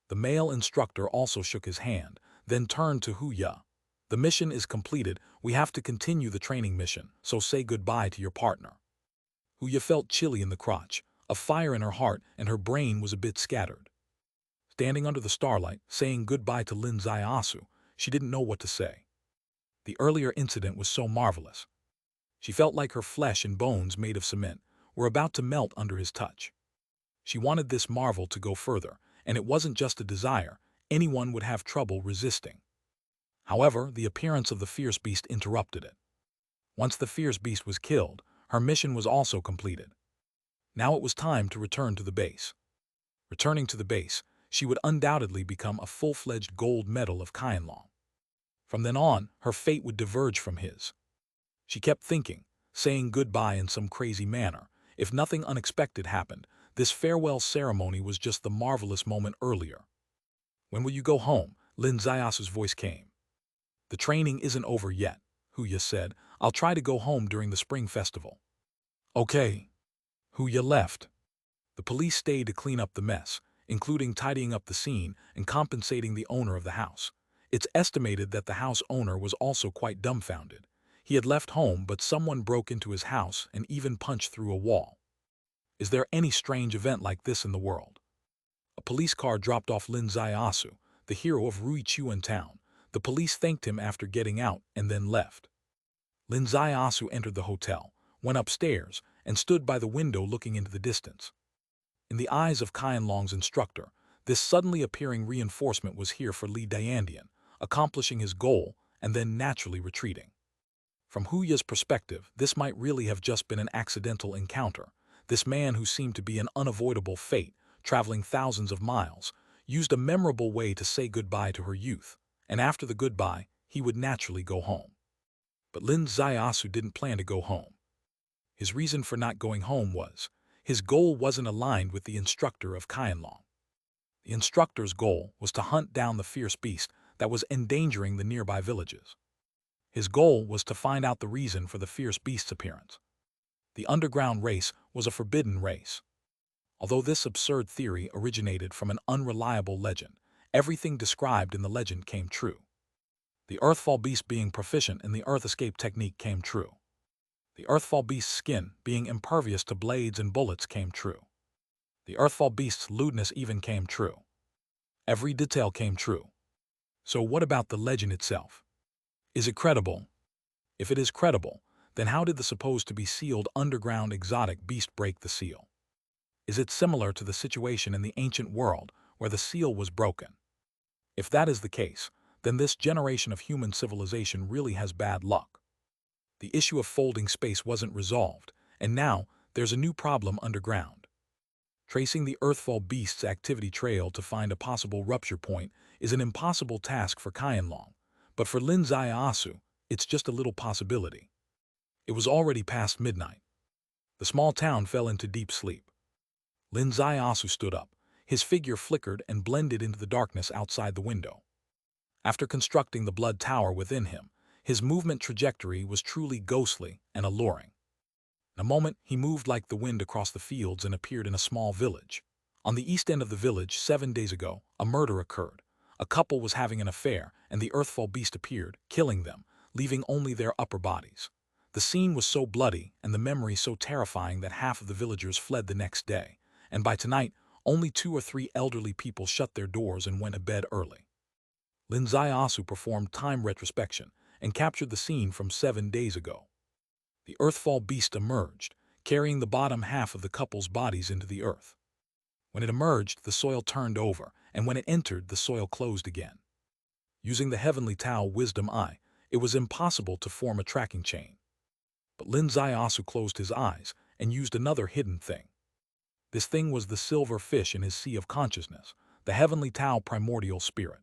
The male instructor also shook his hand, then turned to Huya. The mission is completed. We have to continue the training mission, so say goodbye to your partner. Huya felt chilly in the crotch, a fire in her heart, and her brain was a bit scattered. Standing under the starlight, saying goodbye to Lin Zaiasu, she didn't know what to say. The earlier incident was so marvelous. She felt like her flesh and bones made of cement were about to melt under his touch. She wanted this marvel to go further, and it wasn't just a desire. Anyone would have trouble resisting. However, the appearance of the fierce beast interrupted it. Once the fierce beast was killed, her mission was also completed. Now it was time to return to the base. Returning to the base, she would undoubtedly become a full-fledged gold medal of Qianlong. From then on, her fate would diverge from his. She kept thinking, saying goodbye in some crazy manner. If nothing unexpected happened, this farewell ceremony was just the marvelous moment earlier. When will you go home? Lin Zaiasu's voice came. The training isn't over yet, Huya said. I'll try to go home during the spring festival. Okay. Huya left. The police stayed to clean up the mess, including tidying up the scene and compensating the owner of the house. It's estimated that the house owner was also quite dumbfounded. He had left home, but someone broke into his house and even punched through a wall. Is there any strange event like this in the world? A police car dropped off Lin Zaiasu, the hero of Ruichuan town. The police thanked him after getting out and then left. Lin Zaiasu entered the hotel, went upstairs, and stood by the window looking into the distance. In the eyes of Qianlong's instructor, this suddenly appearing reinforcement was here for Li Diandian, accomplishing his goal and then naturally retreating. From Huya's perspective, this might really have just been an accidental encounter. This man who seemed to be an unavoidable fate, traveling thousands of miles, used a memorable way to say goodbye to her youth, and after the goodbye, he would naturally go home. But Lin Zaiasu didn't plan to go home. His reason for not going home was, his goal wasn't aligned with the instructor of Qianlong. The instructor's goal was to hunt down the fierce beast that was endangering the nearby villages. His goal was to find out the reason for the fierce beast's appearance. The underground race was a forbidden race. Although this absurd theory originated from an unreliable legend, everything described in the legend came true. The Earthfall beast being proficient in the Earth escape technique came true. The Earthfall beast's skin being impervious to blades and bullets came true. The Earthfall beast's lewdness even came true. Every detail came true. So what about the legend itself? Is it credible? If it is credible, then how did the supposed to be sealed underground exotic beast break the seal? Is it similar to the situation in the ancient world where the seal was broken? If that is the case, then this generation of human civilization really has bad luck. The issue of folding space wasn't resolved, and now there's a new problem underground. Tracing the Earthfall beast's activity trail to find a possible rupture point is an impossible task for Qianlong, but for Lin Zaiasu, it's just a little possibility. It was already past midnight. The small town fell into deep sleep. Lin Zaiasu stood up. His figure flickered and blended into the darkness outside the window. After constructing the blood tower within him, his movement trajectory was truly ghostly and alluring. In a moment, he moved like the wind across the fields and appeared in a small village. On the east end of the village, 7 days ago, a murder occurred. A couple was having an affair, and the Earthfall beast appeared, killing them, leaving only their upper bodies. The scene was so bloody and the memory so terrifying that half of the villagers fled the next day, and by tonight, only 2 or 3 elderly people shut their doors and went to bed early. Lin Zaiasu performed time retrospection and captured the scene from 7 days ago. The Earthfall beast emerged, carrying the bottom half of the couple's bodies into the earth. When it emerged, the soil turned over, and when it entered, the soil closed again. Using the Heavenly Tao Wisdom Eye, it was impossible to form a tracking chain. But Lin Zaiasu closed his eyes and used another hidden thing. This thing was the silver fish in his sea of consciousness, the Heavenly Tao Primordial Spirit.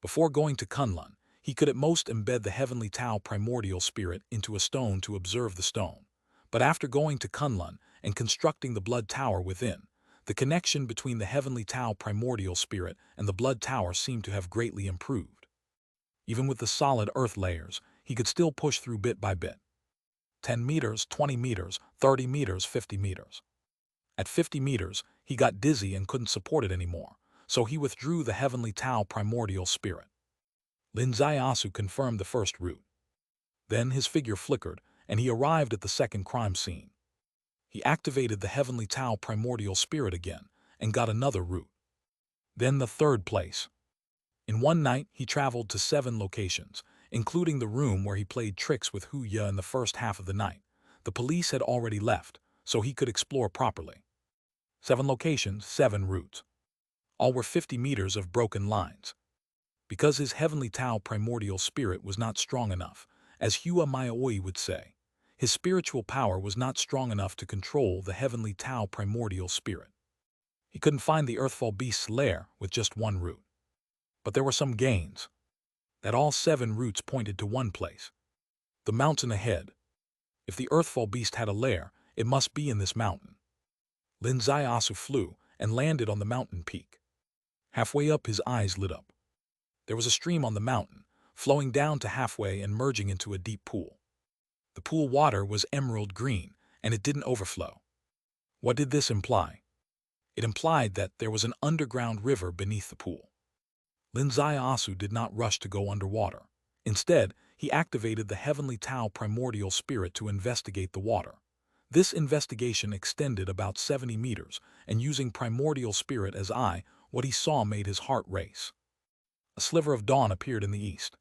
Before going to Kunlun, he could at most embed the Heavenly Tao Primordial Spirit into a stone to observe the stone. But after going to Kunlun and constructing the blood tower within, the connection between the Heavenly Tao Primordial Spirit and the blood tower seemed to have greatly improved. Even with the solid earth layers, he could still push through bit by bit. 10 meters, 20 meters, 30 meters, 50 meters. At 50 meters, he got dizzy and couldn't support it anymore, so he withdrew the heavenly Tao primordial spirit. Lin Zaiasu confirmed the first route. Then his figure flickered, and he arrived at the second crime scene. He activated the heavenly Tao primordial spirit again, and got another route. Then the third place. In one night, he traveled to 7 locations, including the room where he played tricks with Hu Ye in the first half of the night. The police had already left, so he could explore properly. 7 locations, 7 routes. All were 50 meters of broken lines. Because his heavenly Tao primordial spirit was not strong enough, as Hua Maioi would say, his spiritual power was not strong enough to control the heavenly Tao primordial spirit. He couldn't find the Earthfall Beast's lair with just one route. But there were some gains. That all 7 routes pointed to one place. The mountain ahead. If the Earthfall Beast had a lair, it must be in this mountain. Lin Zaiasu flew and landed on the mountain peak. Halfway up, his eyes lit up. There was a stream on the mountain, flowing down to halfway and merging into a deep pool. The pool water was emerald green, and it didn't overflow. What did this imply? It implied that there was an underground river beneath the pool. Lin Zaiasu did not rush to go underwater. Instead, he activated the heavenly Tao primordial spirit to investigate the water. This investigation extended about 70 meters, and using primordial spirit as eye, what he saw made his heart race. A sliver of dawn appeared in the east.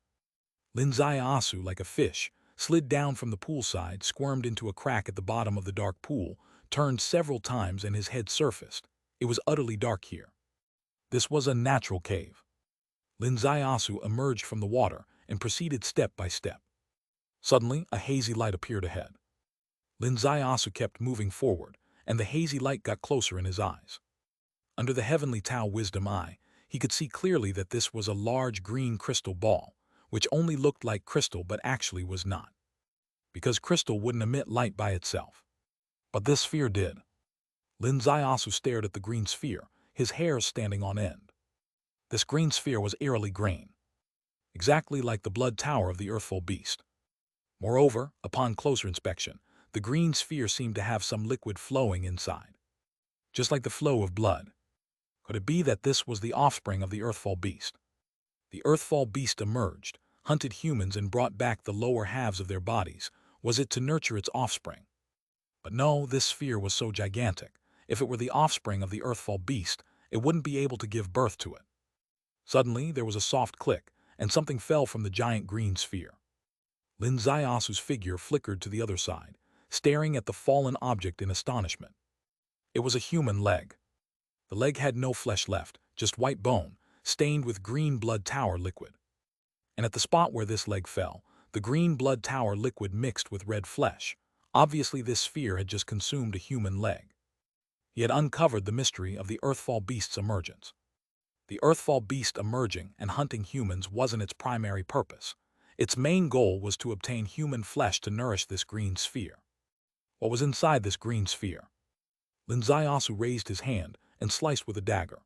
Lin Zaiasu, like a fish, slid down from the poolside, squirmed into a crack at the bottom of the dark pool, turned several times, and his head surfaced. It was utterly dark here. This was a natural cave. Lin Zaiasu emerged from the water and proceeded step by step. Suddenly, a hazy light appeared ahead. Lin Zaiasu kept moving forward, and the hazy light got closer in his eyes. Under the heavenly Tao wisdom eye, he could see clearly that this was a large green crystal ball, which only looked like crystal but actually was not. Because crystal wouldn't emit light by itself. But this sphere did. Lin Zaiasu stared at the green sphere, his hair standing on end. This green sphere was eerily green, exactly like the blood tower of the Earthfall Beast. Moreover, upon closer inspection, the green sphere seemed to have some liquid flowing inside, just like the flow of blood. Could it be that this was the offspring of the Earthfall Beast? The Earthfall Beast emerged, hunted humans, and brought back the lower halves of their bodies. Was it to nurture its offspring? But no, this sphere was so gigantic. If it were the offspring of the Earthfall Beast, it wouldn't be able to give birth to it. Suddenly, there was a soft click, and something fell from the giant green sphere. Lin Zaiasu's figure flickered to the other side, staring at the fallen object in astonishment. It was a human leg. The leg had no flesh left, just white bone, stained with green blood tower liquid. And at the spot where this leg fell, the green blood tower liquid mixed with red flesh. Obviously, this sphere had just consumed a human leg. He had uncovered the mystery of the Earthfall Beast's emergence. The Earthfall Beast emerging and hunting humans wasn't its primary purpose. Its main goal was to obtain human flesh to nourish this green sphere. What was inside this green sphere? Lin Zaiasu raised his hand and sliced with a dagger.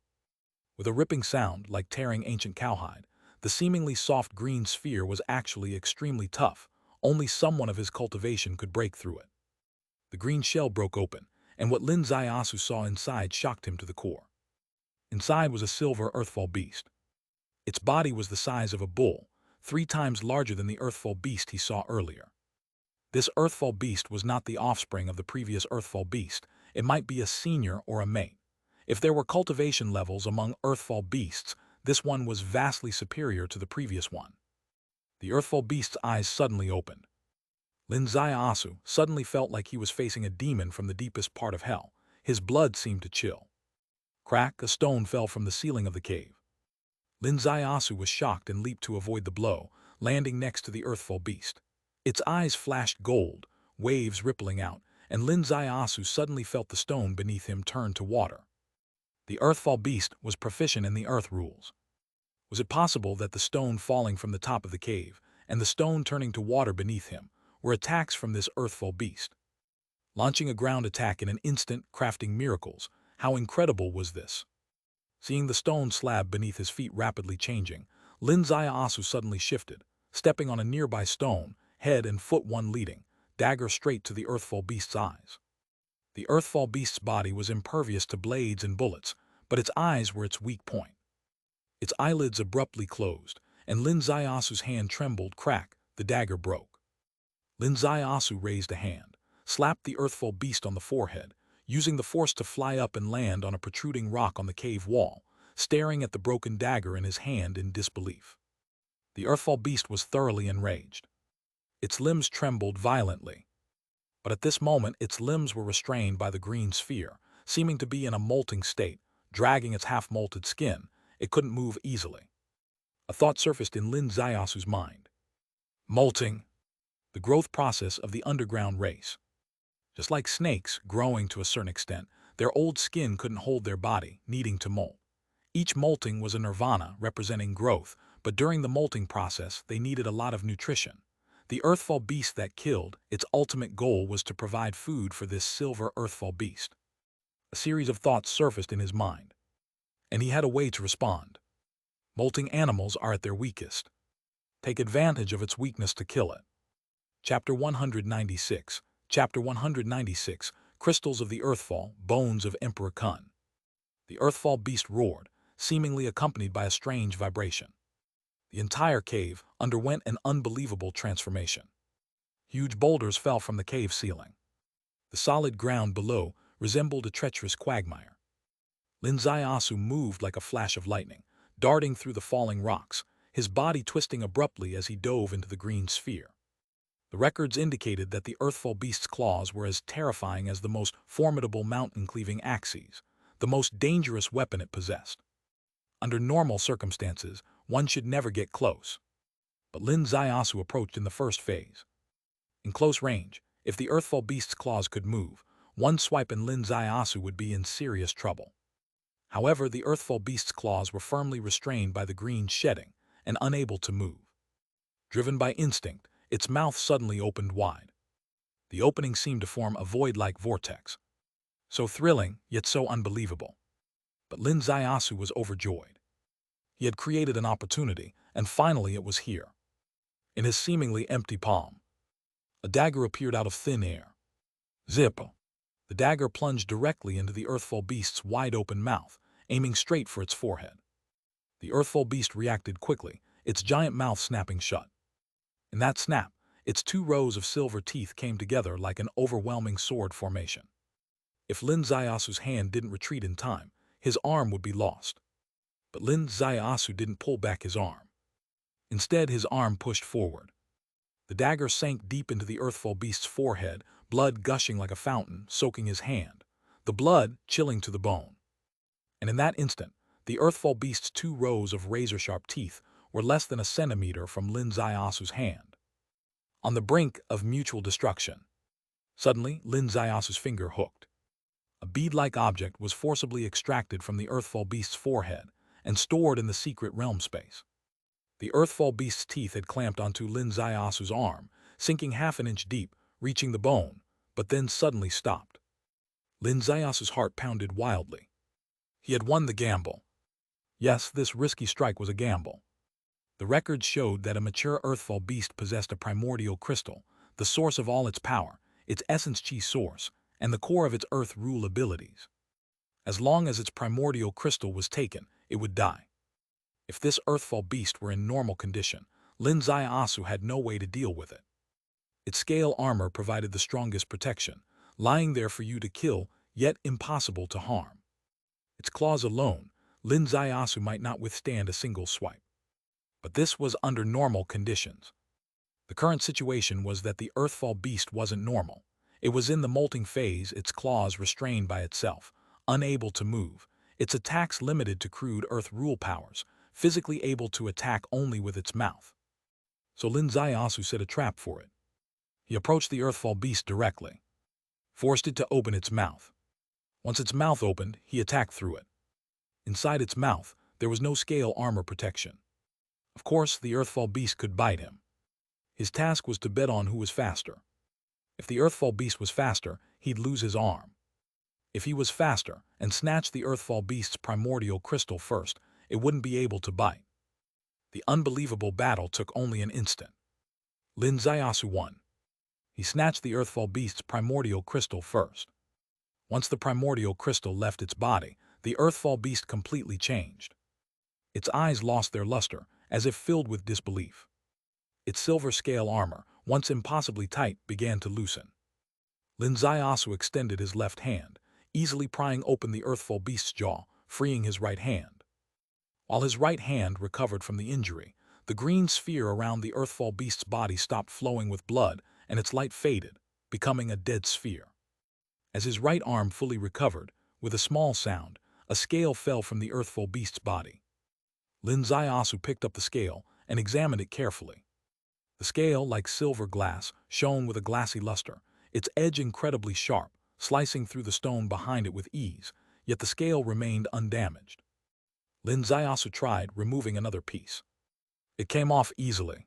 With a ripping sound like tearing ancient cowhide, the seemingly soft green sphere was actually extremely tough. Only someone of his cultivation could break through it. The green shell broke open, and what Lin Zaiasu saw inside shocked him to the core. Inside was a silver Earthfall Beast. Its body was the size of a bull, 3 times larger than the Earthfall Beast he saw earlier. This Earthfall Beast was not the offspring of the previous Earthfall Beast. It might be a senior or a mate. If there were cultivation levels among Earthfall Beasts, this one was vastly superior to the previous one. The Earthfall Beast's eyes suddenly opened. Lin Zaiasu suddenly felt like he was facing a demon from the deepest part of hell. His blood seemed to chill. Crack, a stone fell from the ceiling of the cave. Lin Zaiasu was shocked and leaped to avoid the blow, landing next to the Earthfall Beast. Its eyes flashed gold, waves rippling out, and Lin Zaiasu suddenly felt the stone beneath him turn to water. The Earthfall Beast was proficient in the earth rules. Was it possible that the stone falling from the top of the cave and the stone turning to water beneath him were attacks from this Earthfall Beast? Launching a ground attack in an instant, crafting miracles. How incredible was this? Seeing the stone slab beneath his feet rapidly changing, Lin Zaiasu suddenly shifted, stepping on a nearby stone, head and foot one leading, dagger straight to the Earthfall Beast's eyes. The Earthfall Beast's body was impervious to blades and bullets, but its eyes were its weak point. Its eyelids abruptly closed, and Lin Zaiasu's hand trembled. Crack, the dagger broke. Lin Zaiasu raised a hand, slapped the earthfall beast on the forehead, using the force to fly up and land on a protruding rock on the cave wall, staring at the broken dagger in his hand in disbelief. The earthfall beast was thoroughly enraged. Its limbs trembled violently. But at this moment its limbs were restrained by the green sphere, seeming to be in a molting state, dragging its half-molted skin. It couldn't move easily. A thought surfaced in Lin Zaiasu's mind. Molting. The growth process of the underground race. Just like snakes growing to a certain extent, their old skin couldn't hold their body, needing to molt. Each molting was a nirvana representing growth, but during the molting process they needed a lot of nutrition. The earthfall beast that killed, its ultimate goal was to provide food for this silver earthfall beast. A series of thoughts surfaced in his mind, and he had a way to respond. Molting animals are at their weakest. Take advantage of its weakness to kill it. Chapter 196. Chapter 196, Crystals of the Earthfall, Bones of Emperor Kun. The earthfall beast roared, seemingly accompanied by a strange vibration. The entire cave underwent an unbelievable transformation. Huge boulders fell from the cave ceiling. The solid ground below resembled a treacherous quagmire. Lin Zaiasu moved like a flash of lightning, darting through the falling rocks, his body twisting abruptly as he dove into the green sphere. The records indicated that the earthfall beast's claws were as terrifying as the most formidable mountain-cleaving axes, the most dangerous weapon it possessed. Under normal circumstances, one should never get close. But Lin Zaiasu approached in the first phase. In close range, if the earthfall beast's claws could move, one swipe and Lin Zaiasu would be in serious trouble. However, the earthfall beast's claws were firmly restrained by the green shedding and unable to move. Driven by instinct, its mouth suddenly opened wide. The opening seemed to form a void-like vortex. So thrilling, yet so unbelievable. But Lin Zaiasu was overjoyed. He had created an opportunity, and finally it was here. In his seemingly empty palm, a dagger appeared out of thin air. Zip! The dagger plunged directly into the earthfall beast's wide-open mouth, aiming straight for its forehead. The earthfall beast reacted quickly, its giant mouth snapping shut. In that snap, its 2 rows of silver teeth came together like an overwhelming sword formation. If Lin Zaiasu's hand didn't retreat in time, his arm would be lost. But Lin Zaiasu didn't pull back his arm. Instead, his arm pushed forward. The dagger sank deep into the earthfall beast's forehead, blood gushing like a fountain, soaking his hand, the blood chilling to the bone. And in that instant, the earthfall beast's 2 rows of razor-sharp teeth were less than a centimeter from Lin Zaiasu's hand. On the brink of mutual destruction. Suddenly, Lin Zaiasu's finger hooked. A bead-like object was forcibly extracted from the earthfall beast's forehead and stored in the secret realm space. The earthfall beast's teeth had clamped onto Lin Zaiasu's arm, sinking half an inch deep, reaching the bone, but then suddenly stopped. Lin Zaiasu's heart pounded wildly. He had won the gamble. Yes, this risky strike was a gamble. The records showed that a mature earthfall beast possessed a primordial crystal, the source of all its power, its essence chi source, and the core of its earth rule abilities. As long as its primordial crystal was taken, it would die. If this earthfall beast were in normal condition, Lin Zaiasu had no way to deal with it. Its scale armor provided the strongest protection, lying there for you to kill, yet impossible to harm. Its claws alone, Lin Zaiasu might not withstand a single swipe. But this was under normal conditions. The current situation was that the earthfall beast wasn't normal. It was in the molting phase, its claws restrained by itself, unable to move, its attacks limited to crude earth rule powers, physically able to attack only with its mouth. So Lin Zaiasu set a trap for it. He approached the earthfall beast directly, forced it to open its mouth. Once its mouth opened, he attacked through it. Inside its mouth, there was no scale armor protection. Of course, the earthfall beast could bite him. His task was to bet on who was faster. If the earthfall beast was faster, he'd lose his arm. If he was faster and snatched the earthfall beast's primordial crystal first, it wouldn't be able to bite. The unbelievable battle took only an instant. Lin Zaiasu won. He snatched the earthfall beast's primordial crystal first. Once the primordial crystal left its body, the earthfall beast completely changed. Its eyes lost their luster, as if filled with disbelief. Its silver scale armor, once impossibly tight, began to loosen. Linzayasu extended his left hand, easily prying open the earthfall beast's jaw, freeing his right hand. While his right hand recovered from the injury, the green sphere around the earthfall beast's body stopped flowing with blood, and its light faded, becoming a dead sphere. As his right arm fully recovered, with a small sound, a scale fell from the earthfall beast's body. Linzayasu picked up the scale and examined it carefully. The scale, like silver glass, shone with a glassy luster, its edge incredibly sharp, slicing through the stone behind it with ease, yet the scale remained undamaged. Linzayasu tried removing another piece. It came off easily.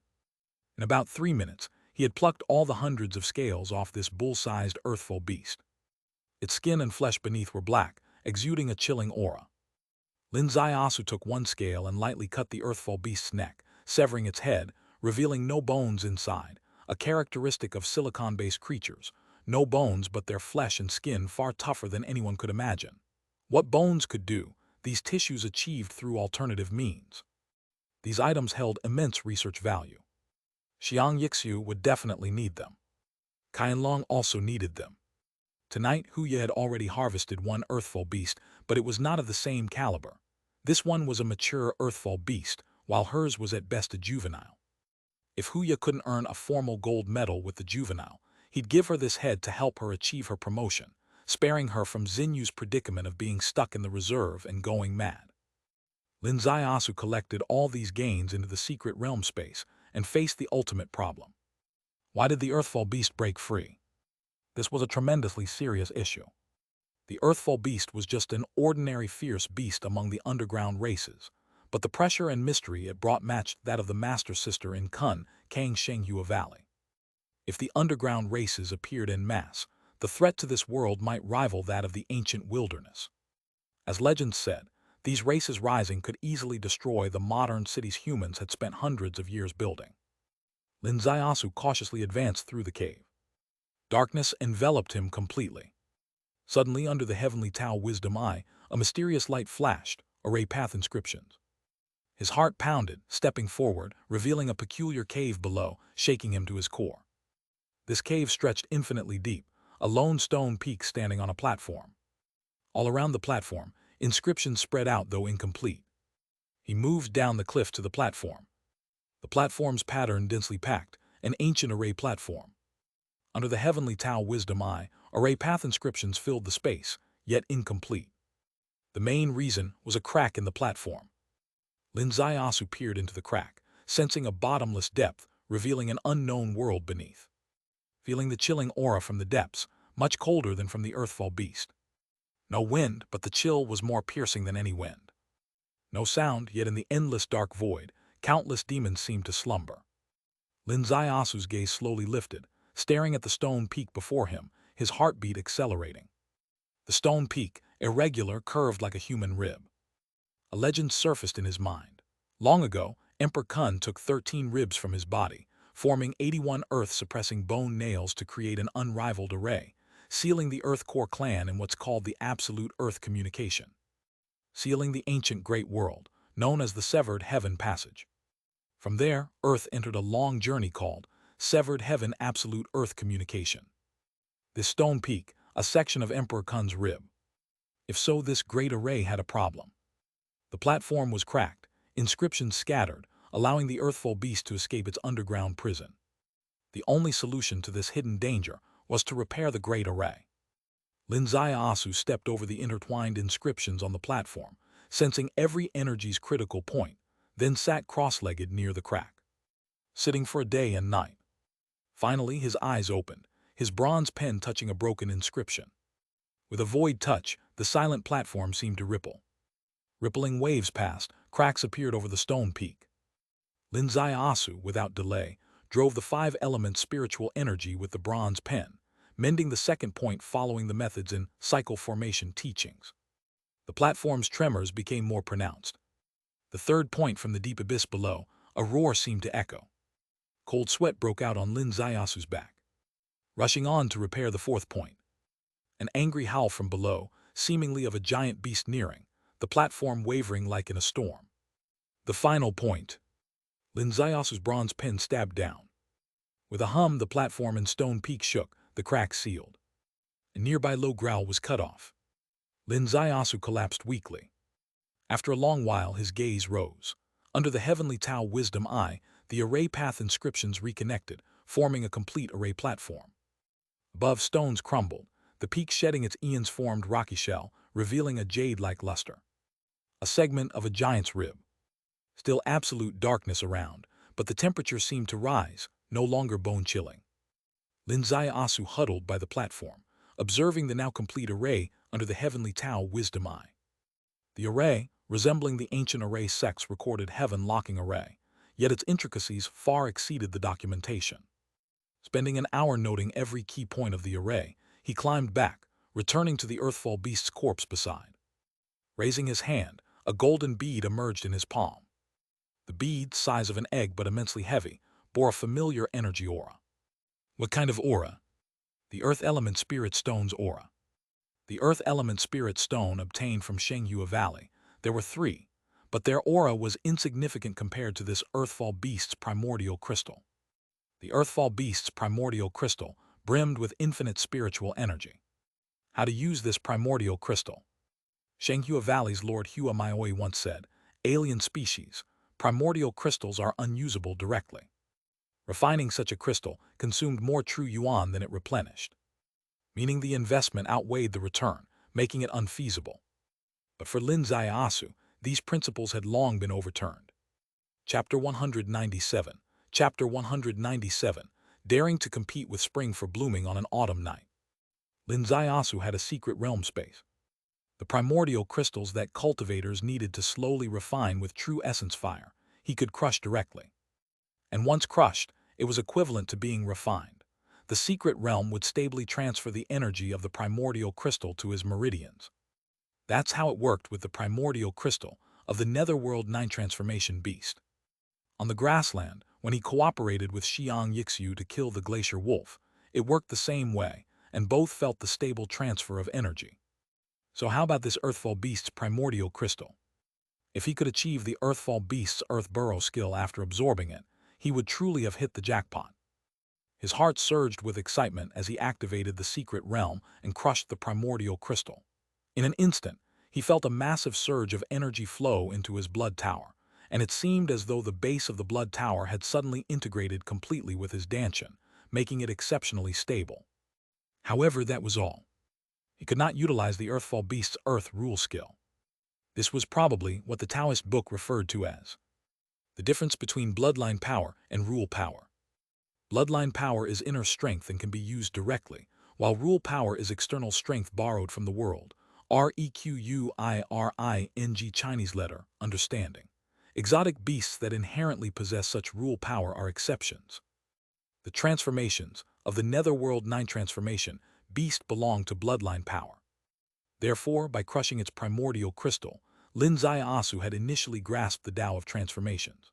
In about 3 minutes, he had plucked all the hundreds of scales off this bull-sized earthfall beast. Its skin and flesh beneath were black, exuding a chilling aura. Linzayasu took one scale and lightly cut the earthfall beast's neck, severing its head, revealing no bones inside, a characteristic of silicon-based creatures. No bones, but their flesh and skin far tougher than anyone could imagine. What bones could do, these tissues achieved through alternative means. These items held immense research value. Xiang Yixiu would definitely need them. Qianlong also needed them. Tonight, Huya had already harvested one earthfall beast, but it was not of the same caliber. This one was a mature earthfall beast, while hers was at best a juvenile. If Huya couldn't earn a formal gold medal with the juvenile, he'd give her this head to help her achieve her promotion, sparing her from Xinyu's predicament of being stuck in the reserve and going mad. Linzayasu collected all these gains into the secret realm space and faced the ultimate problem. Why did the earthfall beast break free? This was a tremendously serious issue. The earthfall beast was just an ordinary fierce beast among the underground races, but the pressure and mystery it brought matched that of the master sister in Kun, Kang Shenghua Valley. If the underground races appeared en masse, the threat to this world might rival that of the ancient wilderness. As legends said, these races rising could easily destroy the modern cities humans had spent hundreds of years building. Linzayasu cautiously advanced through the cave. Darkness enveloped him completely. Suddenly, under the heavenly Tao Wisdom Eye, a mysterious light flashed, array path inscriptions. His heart pounded, stepping forward, revealing a peculiar cave below, shaking him to his core. This cave stretched infinitely deep, a lone stone peak standing on a platform. All around the platform, inscriptions spread out though incomplete. He moved down the cliff to the platform. The platform's pattern densely packed, an ancient array platform. Under the heavenly Tao Wisdom Eye, array path inscriptions filled the space, yet incomplete. The main reason was a crack in the platform. Linzayasu peered into the crack, sensing a bottomless depth, revealing an unknown world beneath. Feeling the chilling aura from the depths, much colder than from the earthfall beast. No wind, but the chill was more piercing than any wind. No sound, yet in the endless dark void, countless demons seemed to slumber. Linzayasu's gaze slowly lifted, staring at the stone peak before him, his heartbeat accelerating. The stone peak, irregular, curved like a human rib. A legend surfaced in his mind. Long ago, Emperor Kun took 13 ribs from his body, forming 81 earth-suppressing bone nails to create an unrivaled array, sealing the Earth Core clan in what's called the Absolute Earth Communication. Sealing the ancient Great World, known as the Severed Heaven Passage. From there, Earth entered a long journey called Severed Heaven Absolute Earth Communication. This stone peak, a section of Emperor Kun's rib. If so, this great array had a problem. The platform was cracked, inscriptions scattered, allowing the earthfall beast to escape its underground prison. The only solution to this hidden danger was to repair the great array. Linzayasu stepped over the intertwined inscriptions on the platform, sensing every energy's critical point, then sat cross-legged near the crack, sitting for a day and night. Finally, his eyes opened, his bronze pen touching a broken inscription. With a void touch, the silent platform seemed to ripple. Rippling waves passed, cracks appeared over the stone peak. Linzayasu, without delay, drove the 5-element spiritual energy with the bronze pen, mending the second point following the methods in cycle formation teachings. The platform's tremors became more pronounced. The third point from the deep abyss below, a roar seemed to echo. Cold sweat broke out on Linzayasu's back. Rushing on to repair the fourth point. An angry howl from below, seemingly of a giant beast nearing, the platform wavering like in a storm. The final point. Lin Zayasu's bronze pin stabbed down. With a hum, the platform and stone peak shook, the cracks sealed. A nearby low growl was cut off. Lin Zayasu collapsed weakly. After a long while, his gaze rose. Under the heavenly Tao Wisdom Eye, the array path inscriptions reconnected, forming a complete array platform. Above, stones crumbled, the peak shedding its eons-formed rocky shell, revealing a jade-like luster. A segment of a giant's rib. Still absolute darkness around, but the temperature seemed to rise, no longer bone-chilling. Lin Zayasu huddled by the platform, observing the now complete array under the heavenly Tao Wisdom Eye. The array, resembling the ancient array sects recorded heaven-locking array, yet its intricacies far exceeded the documentation. Spending an hour noting every key point of the array, he climbed back, returning to the Earthfall Beast's corpse beside. Raising his hand, a golden bead emerged in his palm. The bead, size of an egg but immensely heavy, bore a familiar energy aura. What kind of aura? The Earth Element Spirit Stone's aura. The Earth Element Spirit Stone obtained from Shenghua Valley. There were 3, but their aura was insignificant compared to this Earthfall Beast's primordial crystal. The Earthfall Beast's primordial crystal brimmed with infinite spiritual energy. How to use this primordial crystal? Shenghua Valley's Lord Hua Maioi once said, "Alien species, primordial crystals are unusable directly." Refining such a crystal consumed more true yuan than it replenished, meaning the investment outweighed the return, making it unfeasible. But for Lin Zayasu, these principles had long been overturned. Chapter 197. Chapter 197. Daring to compete with spring for blooming on an autumn night. Lin Zayasu had a secret realm space. The primordial crystals that cultivators needed to slowly refine with true essence fire, he could crush directly. And once crushed, it was equivalent to being refined. The secret realm would stably transfer the energy of the primordial crystal to his meridians. That's how it worked with the primordial crystal of the Netherworld 9 transformation beast. On the grassland, when he cooperated with Xiang Yixiu to kill the glacier wolf, it worked the same way, and both felt the stable transfer of energy. So how about this Earthfall Beast's primordial crystal? If he could achieve the Earthfall Beast's Earth Burrow skill after absorbing it, he would truly have hit the jackpot. His heart surged with excitement as he activated the secret realm and crushed the primordial crystal. In an instant, he felt a massive surge of energy flow into his blood tower, and it seemed as though the base of the blood tower had suddenly integrated completely with his dantian, making it exceptionally stable. However, that was all. He could not utilize the Earthfall Beast's Earth Rule skill. This was probably what the Taoist book referred to as the difference between bloodline power and rule power. Bloodline power is inner strength and can be used directly, while rule power is external strength borrowed from the world. Requiring Chinese letter, understanding. Exotic beasts that inherently possess such rule power are exceptions. The transformations of the Netherworld 9 transformation beast belong to bloodline power. Therefore, by crushing its primordial crystal, Lin Zayasu had initially grasped the Tao of transformations.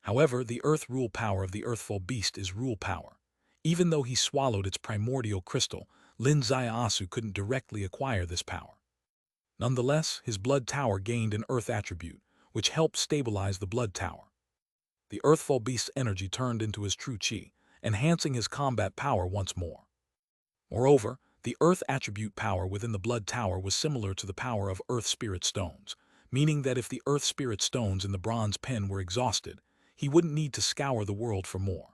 However, the earth rule power of the Earthfall Beast is rule power. Even though he swallowed its primordial crystal, Lin Zayasu couldn't directly acquire this power. Nonetheless, his blood tower gained an earth attribute, which helped stabilize the blood tower. The Earthfall Beast's energy turned into his true chi, enhancing his combat power once more. Moreover, the earth attribute power within the blood tower was similar to the power of earth spirit stones, meaning that if the earth spirit stones in the bronze pen were exhausted, he wouldn't need to scour the world for more.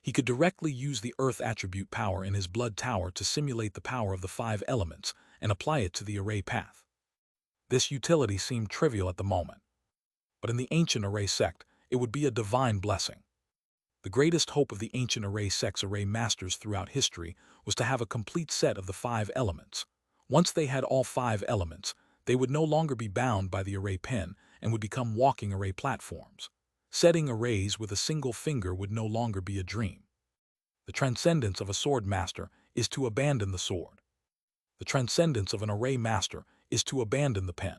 He could directly use the earth attribute power in his blood tower to simulate the power of the 5 elements and apply it to the array path. This utility seemed trivial at the moment, but in the ancient array sect, it would be a divine blessing. The greatest hope of the ancient array sect's array masters throughout history was to have a complete set of the 5 elements. Once they had all 5 elements, they would no longer be bound by the array pen and would become walking array platforms. Setting arrays with a single finger would no longer be a dream. The transcendence of a sword master is to abandon the sword. The transcendence of an array master is to abandon the pen.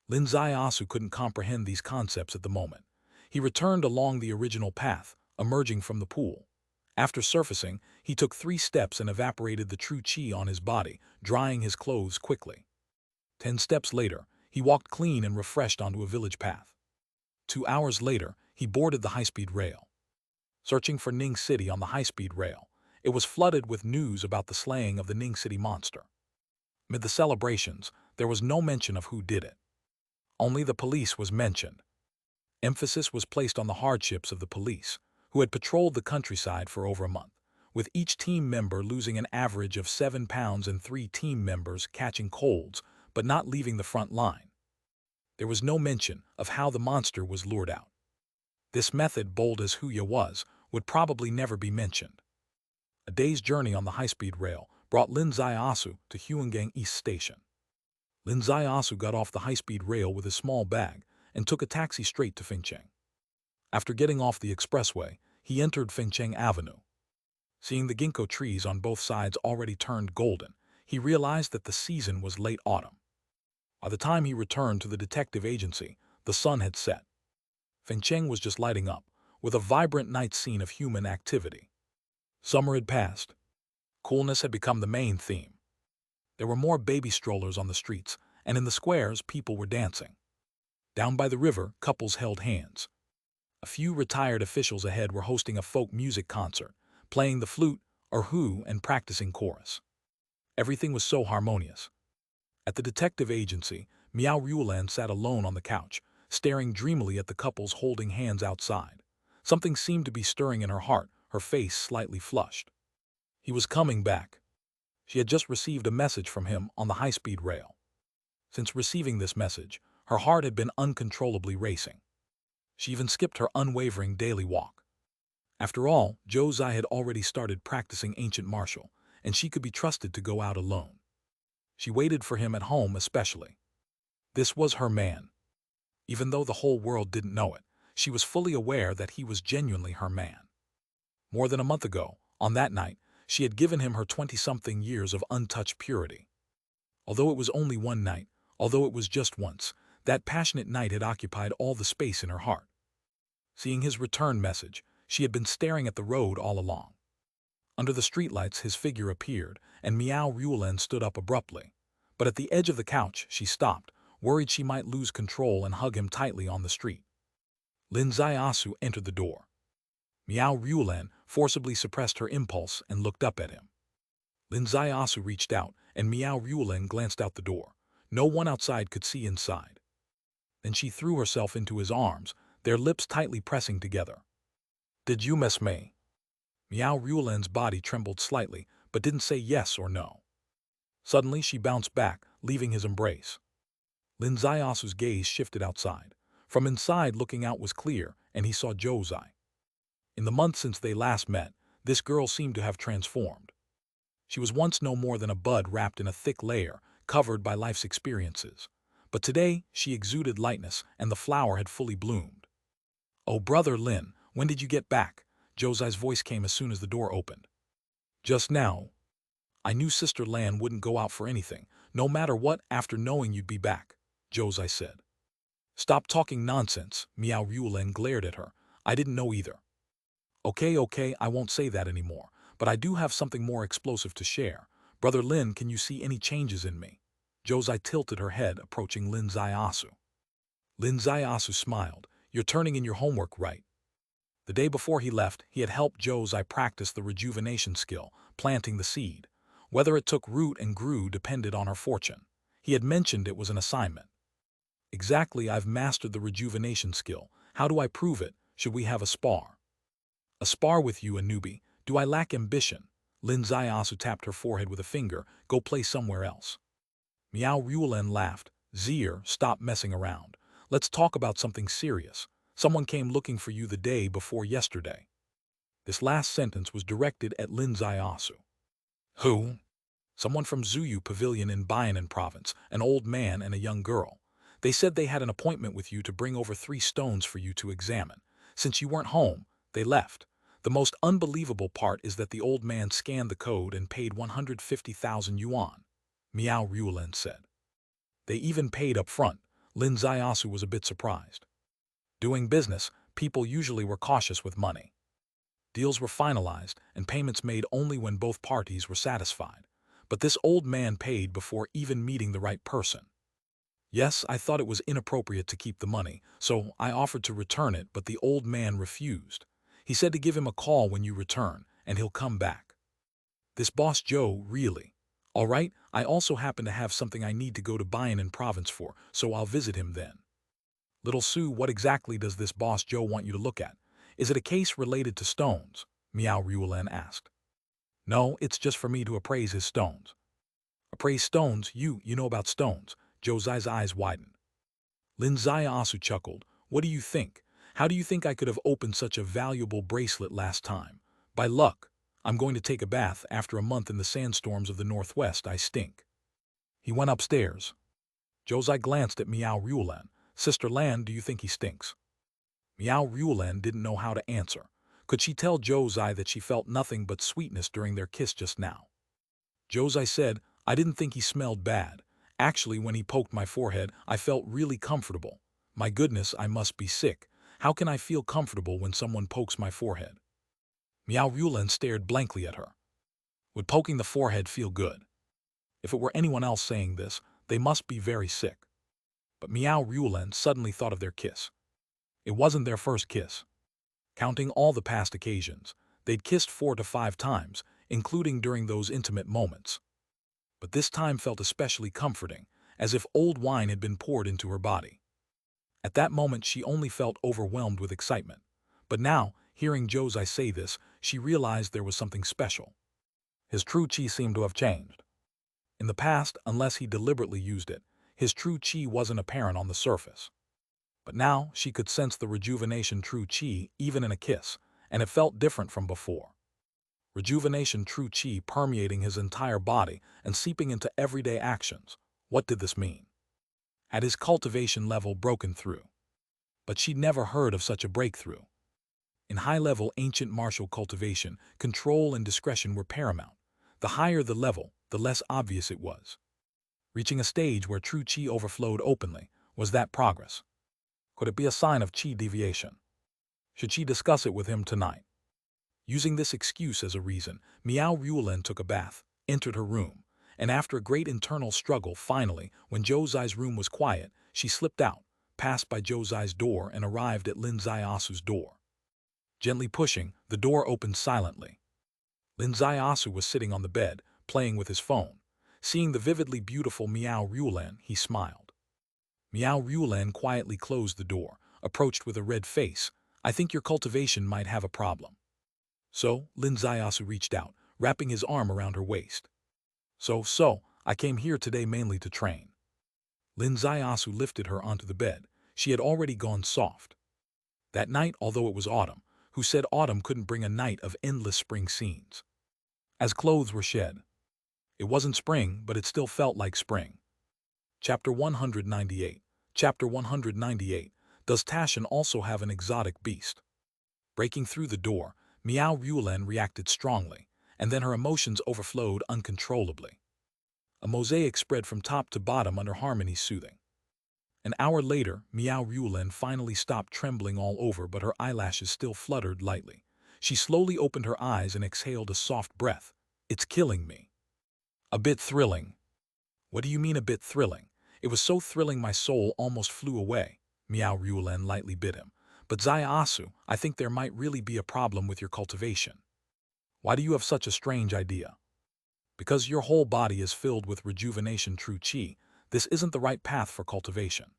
Lin Zayasu couldn't comprehend these concepts at the moment. He returned along the original path, emerging from the pool. After surfacing, he took 3 steps and evaporated the true chi on his body, drying his clothes quickly. 10 steps later, He walked clean and refreshed onto a village path. 2 hours later, he boarded the high-speed rail. Searching for Ning City on the high-speed rail, it was flooded with news about the slaying of the Ning City monster. Amid the celebrations, there was no mention of who did it. Only the police was mentioned. Emphasis was placed on the hardships of the police, who had patrolled the countryside for over a month, with each team member losing an average of 7 pounds and 3 team members catching colds but not leaving the front line. There was no mention of how the monster was lured out. This method, bold as Huya was, would probably never be mentioned. A day's journey on the high-speed rail brought Lin Zaiasu to Huangang East Station. Lin Zaiasu got off the high-speed rail with his small bag and took a taxi straight to Fengcheng. After getting off the expressway, he entered Fengcheng Avenue. Seeing the ginkgo trees on both sides already turned golden, he realized that the season was late autumn. By the time he returned to the detective agency, the sun had set. Fengcheng was just lighting up, with a vibrant night scene of human activity. Summer had passed. Coolness had become the main theme. There were more baby strollers on the streets, and in the squares people were dancing. Down by the river, couples held hands. A few retired officials ahead were hosting a folk music concert, playing the flute, erhu, and practicing chorus. Everything was so harmonious. At the detective agency, Miao Ruolan sat alone on the couch, staring dreamily at the couples holding hands outside. Something seemed to be stirring in her heart, her face slightly flushed. He was coming back. She had just received a message from him on the high-speed rail. Since receiving this message, her heart had been uncontrollably racing. She even skipped her unwavering daily walk. After all, Zhou Zai had already started practicing ancient martial, and she could be trusted to go out alone. She waited for him at home especially. This was her man. Even though the whole world didn't know it, she was fully aware that he was genuinely her man. More than a month ago, on that night, she had given him her 20-something years of untouched purity. Although it was only one night, although it was just once, that passionate night had occupied all the space in her heart. Seeing his return message, she had been staring at the road all along. Under the streetlights his figure appeared, and Miao Ruolan stood up abruptly. But at the edge of the couch she stopped, worried she might lose control and hug him tightly on the street. Lin Zaiasu entered the door. Miao Ruolan forcibly suppressed her impulse and looked up at him. Lin Zaiasu reached out, and Miao Ruolan glanced out the door. No one outside could see inside. Then she threw herself into his arms, their lips tightly pressing together. "Did you miss me?" Miao Ruolan's body trembled slightly, but didn't say yes or no. Suddenly she bounced back, leaving his embrace. Lin Zaiasu's gaze shifted outside. From inside looking out was clear, and he saw Zhou Zai. In the months since they last met, this girl seemed to have transformed. She was once no more than a bud wrapped in a thick layer, covered by life's experiences. But today she exuded lightness, and the flower had fully bloomed. "Oh, brother Lin, when did you get back?" Zhou Zai's voice came as soon as the door opened. "Just now. I knew Sister Lan wouldn't go out for anything, no matter what, after knowing you'd be back," Zhou Zai said. "Stop talking nonsense," Miao Ruolan glared at her. "I didn't know either." Okay, I won't say that anymore, but I do have something more explosive to share. Brother Lin, can you see any changes in me?" Zhou Zai tilted her head, approaching Lin Zaiasu. Lin Zaiasu smiled. "You're turning in your homework, right?" The day before he left, he had helped Zhou Zai practice the rejuvenation skill, planting the seed. Whether it took root and grew depended on her fortune. He had mentioned it was an assignment. "Exactly, I've mastered the rejuvenation skill. How do I prove it? Should we have a spar?" "A spar with you, a newbie? Do I lack ambition?" Lin Zaiasu tapped her forehead with a finger. "Go play somewhere else." Miao Ruolan laughed. "Zier, stop messing around. Let's talk about something serious. Someone came looking for you the day before yesterday." This last sentence was directed at Lin Zaiasu. "Who?" "Someone from Zuyu Pavilion in Bainan Province, an old man and a young girl. They said they had an appointment with you to bring over 3 stones for you to examine. Since you weren't home, they left. The most unbelievable part is that the old man scanned the code and paid 150,000 yuan, Miao Ruolan said. They even paid up front. Lin Zaiasu was a bit surprised. Doing business, people usually were cautious with money. Deals were finalized and payments made only when both parties were satisfied. But this old man paid before even meeting the right person. Yes, I thought it was inappropriate to keep the money, so I offered to return it, but the old man refused. He said to give him a call when you return, and he'll come back. This boss Joe, really. All right, I also happen to have something I need to go to Bayan province for, so I'll visit him then. Little Sue, what exactly does this boss Joe want you to look at? Is it a case related to stones? Meow Rulan asked. No, it's just for me to appraise his stones. Appraise stones? You know about stones. Josiah's eyes widened. Linzaya Asu chuckled. What do you think? How do you think I could have opened such a valuable bracelet last time? By luck. I'm going to take a bath. After a month in the sandstorms of the northwest, I stink. He went upstairs. Josiah glanced at Meow Rulan. Sister Lan, do you think he stinks? Meow Rulan didn't know how to answer. Could she tell Josiah that she felt nothing but sweetness during their kiss just now? Josiah said, I didn't think he smelled bad. Actually, when he poked my forehead, I felt really comfortable. My goodness, I must be sick. How can I feel comfortable when someone pokes my forehead? Meow Rulan stared blankly at her. Would poking the forehead feel good? If it were anyone else saying this, they must be very sick. But Meow Rulan suddenly thought of their kiss. It wasn't their first kiss. Counting all the past occasions, they'd kissed 4 to 5 times, including during those intimate moments. But this time felt especially comforting, as if old wine had been poured into her body. At that moment she only felt overwhelmed with excitement. But now, hearing Josiah say this, she realized there was something special. His true chi seemed to have changed. In the past, unless he deliberately used it, his true chi wasn't apparent on the surface. But now she could sense the rejuvenation true chi even in a kiss, and it felt different from before. Rejuvenation true chi permeating his entire body and seeping into everyday actions. What did this mean? Had his cultivation level broken through? But she'd never heard of such a breakthrough. In high-level ancient martial cultivation, control and discretion were paramount. The higher the level, the less obvious it was. Reaching a stage where true chi overflowed openly, was that progress? Could it be a sign of chi deviation? Should she discuss it with him tonight? Using this excuse as a reason, Meow Rulan took a bath, entered her room, and after a great internal struggle, finally, when Josiah's room was quiet, she slipped out, passed by Josiah's door and arrived at Lin Zaiasu's door. Gently pushing, the door opened silently. Lin Zaiasu was sitting on the bed, playing with his phone. Seeing the vividly beautiful Meow Rulan, he smiled. Meow Rulan quietly closed the door, approached with a red face. I think your cultivation might have a problem. So, Lin Zaiasu reached out, wrapping his arm around her waist. So, I came here today mainly to train. Lin Zaiasu lifted her onto the bed. She had already gone soft. That night, although it was autumn, who said autumn couldn't bring a night of endless spring scenes? As clothes were shed. It wasn't spring, but it still felt like spring. Chapter 198. Chapter 198. Does Tashin also have an exotic beast? Breaking through the door, Meow Rulan reacted strongly, and then her emotions overflowed uncontrollably. A mosaic spread from top to bottom under Harmony's soothing. An hour later, Meow Rulan finally stopped trembling all over, but her eyelashes still fluttered lightly. She slowly opened her eyes and exhaled a soft breath. It's killing me. A bit thrilling. What do you mean a bit thrilling? It was so thrilling my soul almost flew away. Meow Rulan lightly bit him. But Zaiasu, I think there might really be a problem with your cultivation. Why do you have such a strange idea? Because your whole body is filled with rejuvenation true chi, this isn't the right path for cultivation.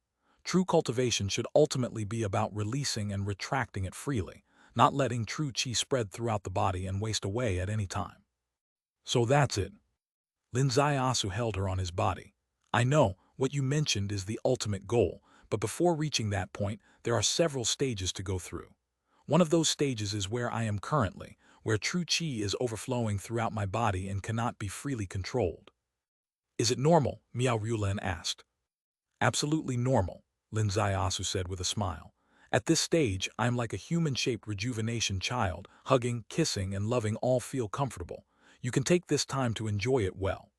True cultivation should ultimately be about releasing and retracting it freely, not letting true chi spread throughout the body and waste away at any time. So that's it. Lin Zaiasu held her on his body. I know, what you mentioned is the ultimate goal, but before reaching that point, there are several stages to go through. One of those stages is where I am currently, where true chi is overflowing throughout my body and cannot be freely controlled. Is it normal? Meow Rulan asked. Absolutely normal, Lin Zaiasu said with a smile. At this stage, I am like a human-shaped rejuvenation child, hugging, kissing, and loving all feel comfortable. You can take this time to enjoy it well.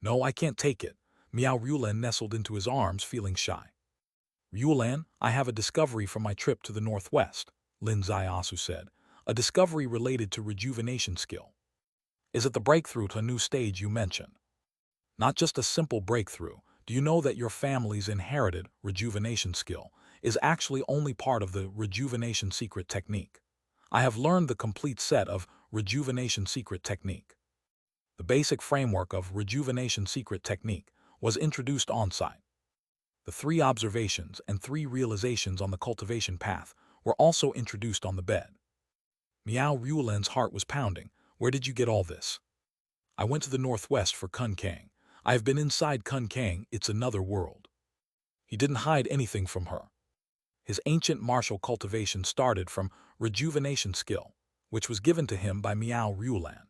No, I can't take it. Meow Rulan nestled into his arms, feeling shy. Rulan, I have a discovery from my trip to the northwest, Lin Zaiasu said. A discovery related to rejuvenation skill. Is it the breakthrough to a new stage you mentioned? Not just a simple breakthrough, Do you know that your family's inherited rejuvenation skill is actually only part of the rejuvenation secret technique? I have learned the complete set of rejuvenation secret technique. The basic framework of rejuvenation secret technique was introduced on-site. The 3 observations and 3 realizations on the cultivation path were also introduced on the bed. Miao Ruolan's heart was pounding. Where did you get all this? I went to the northwest for Kun Kang. I have been inside Kun Kang, it's another world. He didn't hide anything from her. His ancient martial cultivation started from rejuvenation skill, which was given to him by Miao Ruolan.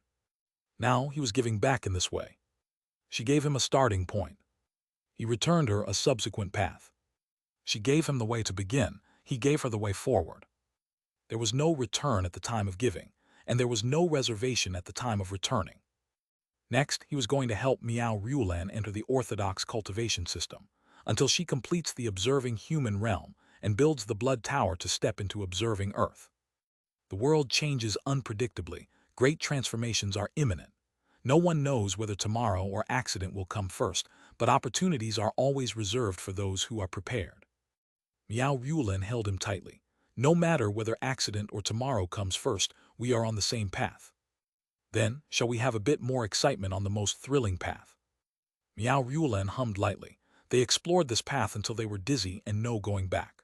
Now he was giving back in this way. She gave him a starting point. He returned her a subsequent path. She gave him the way to begin, he gave her the way forward. There was no return at the time of giving, and there was no reservation at the time of returning. Next, he was going to help Miao Ruolan enter the orthodox cultivation system, until she completes the observing human realm and builds the blood tower to step into observing earth. The world changes unpredictably, great transformations are imminent. No one knows whether tomorrow or accident will come first, but opportunities are always reserved for those who are prepared. Miao Ruolan held him tightly. No matter whether accident or tomorrow comes first, we are on the same path. Then, shall we have a bit more excitement on the most thrilling path? Miao Ruolan hummed lightly. They explored this path until they were dizzy and no going back.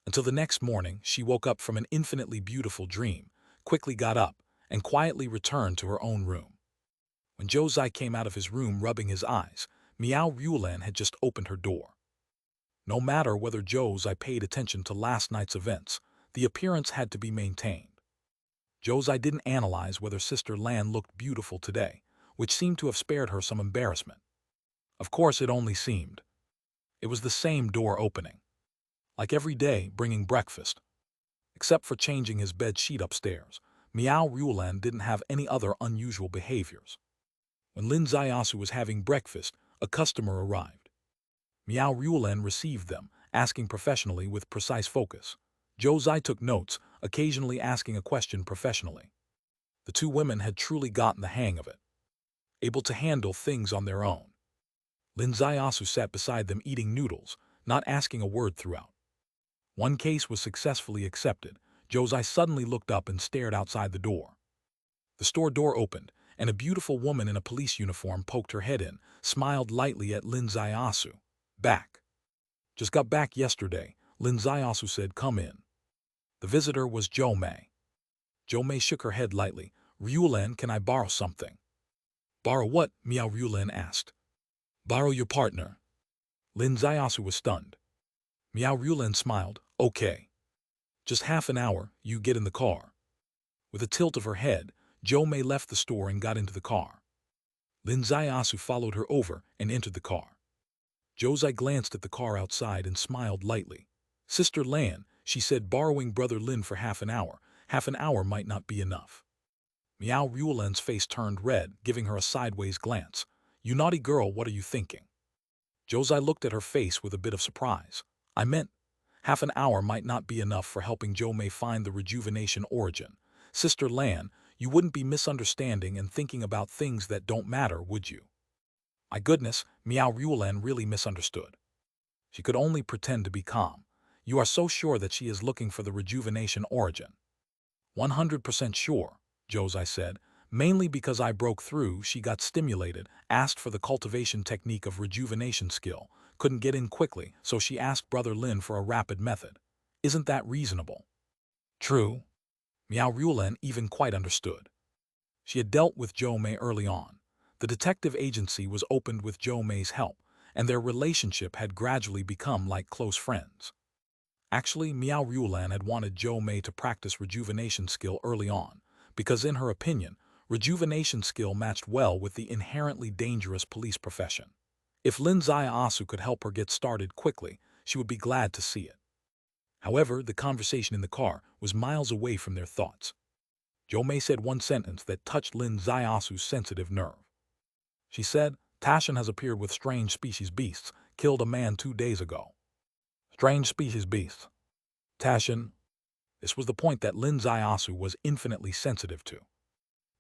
Until the next morning, she woke up from an infinitely beautiful dream, quickly got up, and quietly returned to her own room. When Josai came out of his room rubbing his eyes, Miao Ruolan had just opened her door. No matter whether Josai paid attention to last night's events, the appearance had to be maintained. Josai didn't analyze whether Sister Lan looked beautiful today, which seemed to have spared her some embarrassment. Of course, it only seemed. It was the same door opening. Like every day, bringing breakfast. Except for changing his bed sheet upstairs, Miao Ruolan didn't have any other unusual behaviors. When Lin Zaiyasu was having breakfast, a customer arrived. Miao Ruolan received them, asking professionally with precise focus. Josai took notes, occasionally asking a question professionally. The 2 women had truly gotten the hang of it, able to handle things on their own. Lin Zaiyasu sat beside them eating noodles, not asking a word throughout. One case was successfully accepted. Josai suddenly looked up and stared outside the door. The store door opened, and a beautiful woman in a police uniform poked her head in, smiled lightly at Lin Zaiyasu. Back. Just got back yesterday, Lin Zaiyasu said, come in. The visitor was Jo-mei. Jo-mei shook her head lightly. Ruolan, can I borrow something? Borrow what? Miao Ruolan asked. Borrow your partner. Lin Zaiyasu was stunned. Miao Ruolan smiled. Okay. Just half an hour, you get in the car. With a tilt of her head, Jo-mei left the store and got into the car. Lin Zaiyasu followed her over and entered the car. Josai glanced at the car outside and smiled lightly. Sister Lan, she said, borrowing Brother Lin for half an hour might not be enough. Miao Ruolan's face turned red, giving her a sideways glance. You naughty girl, what are you thinking? Josai looked at her face with a bit of surprise. I meant, half an hour might not be enough for helping Jo-mei find the rejuvenation origin. Sister Lan, you wouldn't be misunderstanding and thinking about things that don't matter, would you? My goodness, Miao Ruolan really misunderstood. She could only pretend to be calm. You are so sure that she is looking for the rejuvenation origin? 100% sure, Josai said. Mainly because I broke through, she got stimulated, asked for the cultivation technique of rejuvenation skill, couldn't get in quickly, so she asked Brother Lin for a rapid method. Isn't that reasonable? True. Miao Ruolan even quite understood. She had dealt with Jo-mei early on. The detective agency was opened with Jo-mei's help, and their relationship had gradually become like close friends. Actually, Miao Ruolan had wanted Jo-mei to practice rejuvenation skill early on, because in her opinion, rejuvenation skill matched well with the inherently dangerous police profession. If Lin Zaiyasu could help her get started quickly, she would be glad to see it. However, the conversation in the car was miles away from their thoughts. Jo-mei said one sentence that touched Lin Zaiasu's sensitive nerve. She said, Tashin has appeared with strange species beasts, killed a man 2 days ago. Strange species beasts. Tashin. This was the point that Lin Zaiyasu was infinitely sensitive to.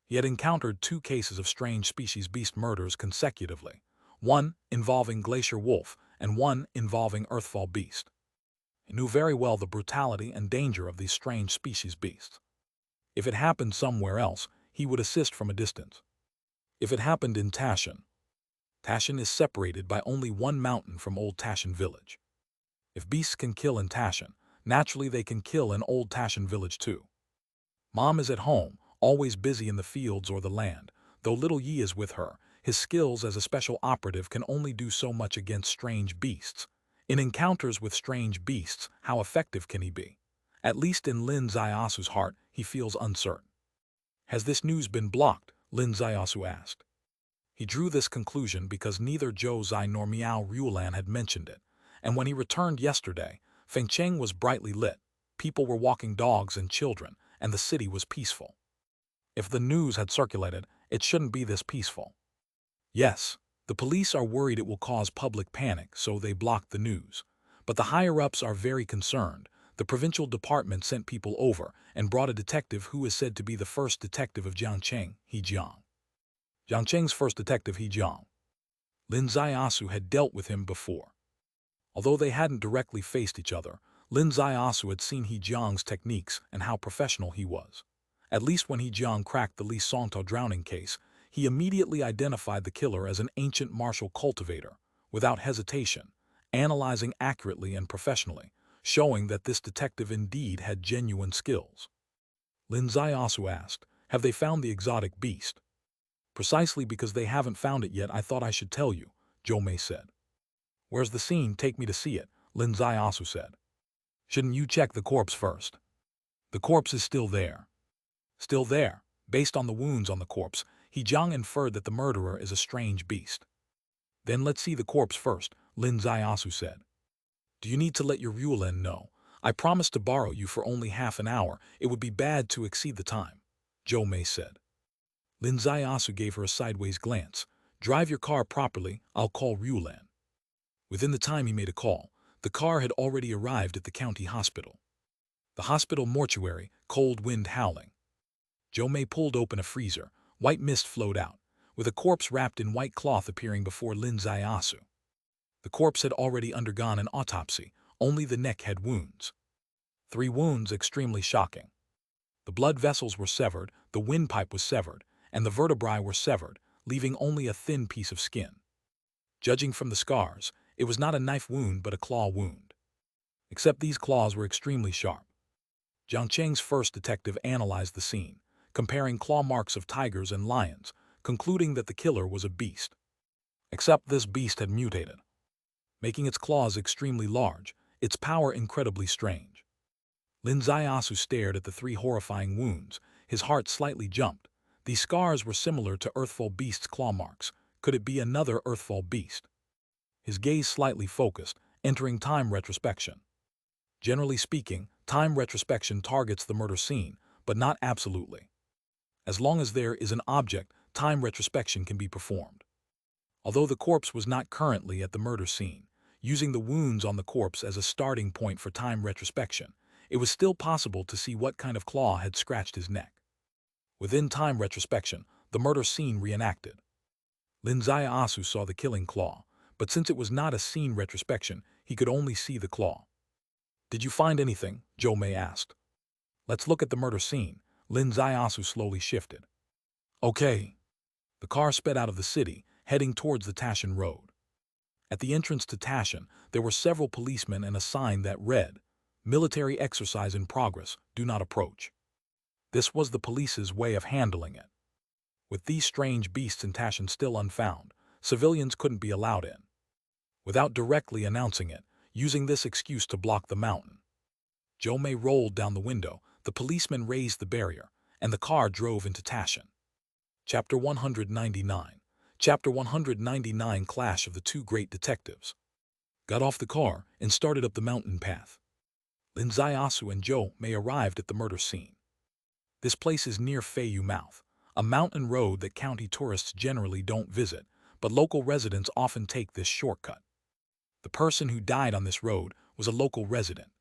He had encountered 2 cases of strange species beast murders consecutively, one involving glacier wolf and one involving earthfall beast. He knew very well the brutality and danger of these strange species beasts. If it happened somewhere else, he would assist from a distance. If it happened in Tashan, Tashan is separated by only one mountain from Old Tashan village. If beasts can kill in Tashan, naturally they can kill in Old Tashan village too. Mom is at home, always busy in the fields or the land. Though little Yi is with her, his skills as a special operative can only do so much against strange beasts. In encounters with strange beasts, how effective can he be? At least in Lin Ziyasu's heart, he feels uncertain. Has this news been blocked? Lin Ziyasu asked. He drew this conclusion because neither Zhou Zai nor Miao Ruolan had mentioned it, and when he returned yesterday, Fengcheng was brightly lit, people were walking dogs and children, and the city was peaceful. If the news had circulated, it shouldn't be this peaceful. Yes, the police are worried it will cause public panic, so they blocked the news. But the higher-ups are very concerned. The provincial department sent people over and brought a detective who is said to be the first detective of Jiangcheng, He Jiang. Jiangcheng's first detective, He Jiang. Lin Ziyasu had dealt with him before. Although they hadn't directly faced each other, Lin Ziyasu had seen He Jiang's techniques and how professional he was. At least when He Jiang cracked the Li Songtao drowning case, he immediately identified the killer as an ancient martial cultivator, without hesitation, analyzing accurately and professionally, showing that this detective indeed had genuine skills. Lin Ziyasu asked, "Have they found the exotic beast?" "Precisely because they haven't found it yet, I thought I should tell you," Zhou Mei said. "Where's the scene? Take me to see it," Lin Ziyasu said. "Shouldn't you check the corpse first?" "The corpse is still there." "Still there?" Based on the wounds on the corpse, He Jiang inferred that the murderer is a strange beast. "Then let's see the corpse first," Lin Ziyasu said. "Do you need to let your Ruolan know? I promised to borrow you for only half an hour. It would be bad to exceed the time," Zhou Mei said. Lin Ziyasu gave her a sideways glance. "Drive your car properly, I'll call Ruolan." Within the time he made a call, the car had already arrived at the county hospital. The hospital mortuary, cold wind howling. Zhou Mei pulled open a freezer. White mist flowed out, with a corpse wrapped in white cloth appearing before Lin Ziyasu. The corpse had already undergone an autopsy, only the neck had wounds. 3 wounds extremely shocking. The blood vessels were severed, the windpipe was severed, and the vertebrae were severed, leaving only a thin piece of skin. Judging from the scars, it was not a knife wound but a claw wound. Except these claws were extremely sharp. Jiangcheng's first detective analyzed the scene, comparing claw marks of tigers and lions, concluding that the killer was a beast. Except this beast had mutated, making its claws extremely large, its power incredibly strange. Lin Ziyasu stared at the 3 horrifying wounds. His heart slightly jumped. These scars were similar to Earthfall Beast's claw marks. Could it be another Earthfall Beast? His gaze slightly focused, entering time retrospection. Generally speaking, time retrospection targets the murder scene, but not absolutely. As long as there is an object, time retrospection can be performed. Although the corpse was not currently at the murder scene, using the wounds on the corpse as a starting point for time retrospection, it was still possible to see what kind of claw had scratched his neck. Within time retrospection, the murder scene reenacted. Lin Ziyasu saw the killing claw, but since it was not a scene retrospection, he could only see the claw. "Did you find anything?" Zhou Mei asked. "Let's look at the murder scene." Lin Ziyasu slowly shifted. "Okay." The car sped out of the city, heading towards the Tashan Road. At the entrance to Tashan, there were several policemen and a sign that read, "Military exercise in progress, do not approach." This was the police's way of handling it. With these strange beasts in Tashan still unfound, civilians couldn't be allowed in. Without directly announcing it, using this excuse to block the mountain, Zhou Mei rolled down the window, the policeman raised the barrier, and the car drove into Tashan. Chapter 199. Chapter 199 Clash of the Two Great Detectives. Got off the car and started up the mountain path. Lin Ziyasu and Zhou Mei arrived at the murder scene. This place is near Feiyu Mouth, a mountain road that county tourists generally don't visit, but local residents often take this shortcut. The person who died on this road was a local resident.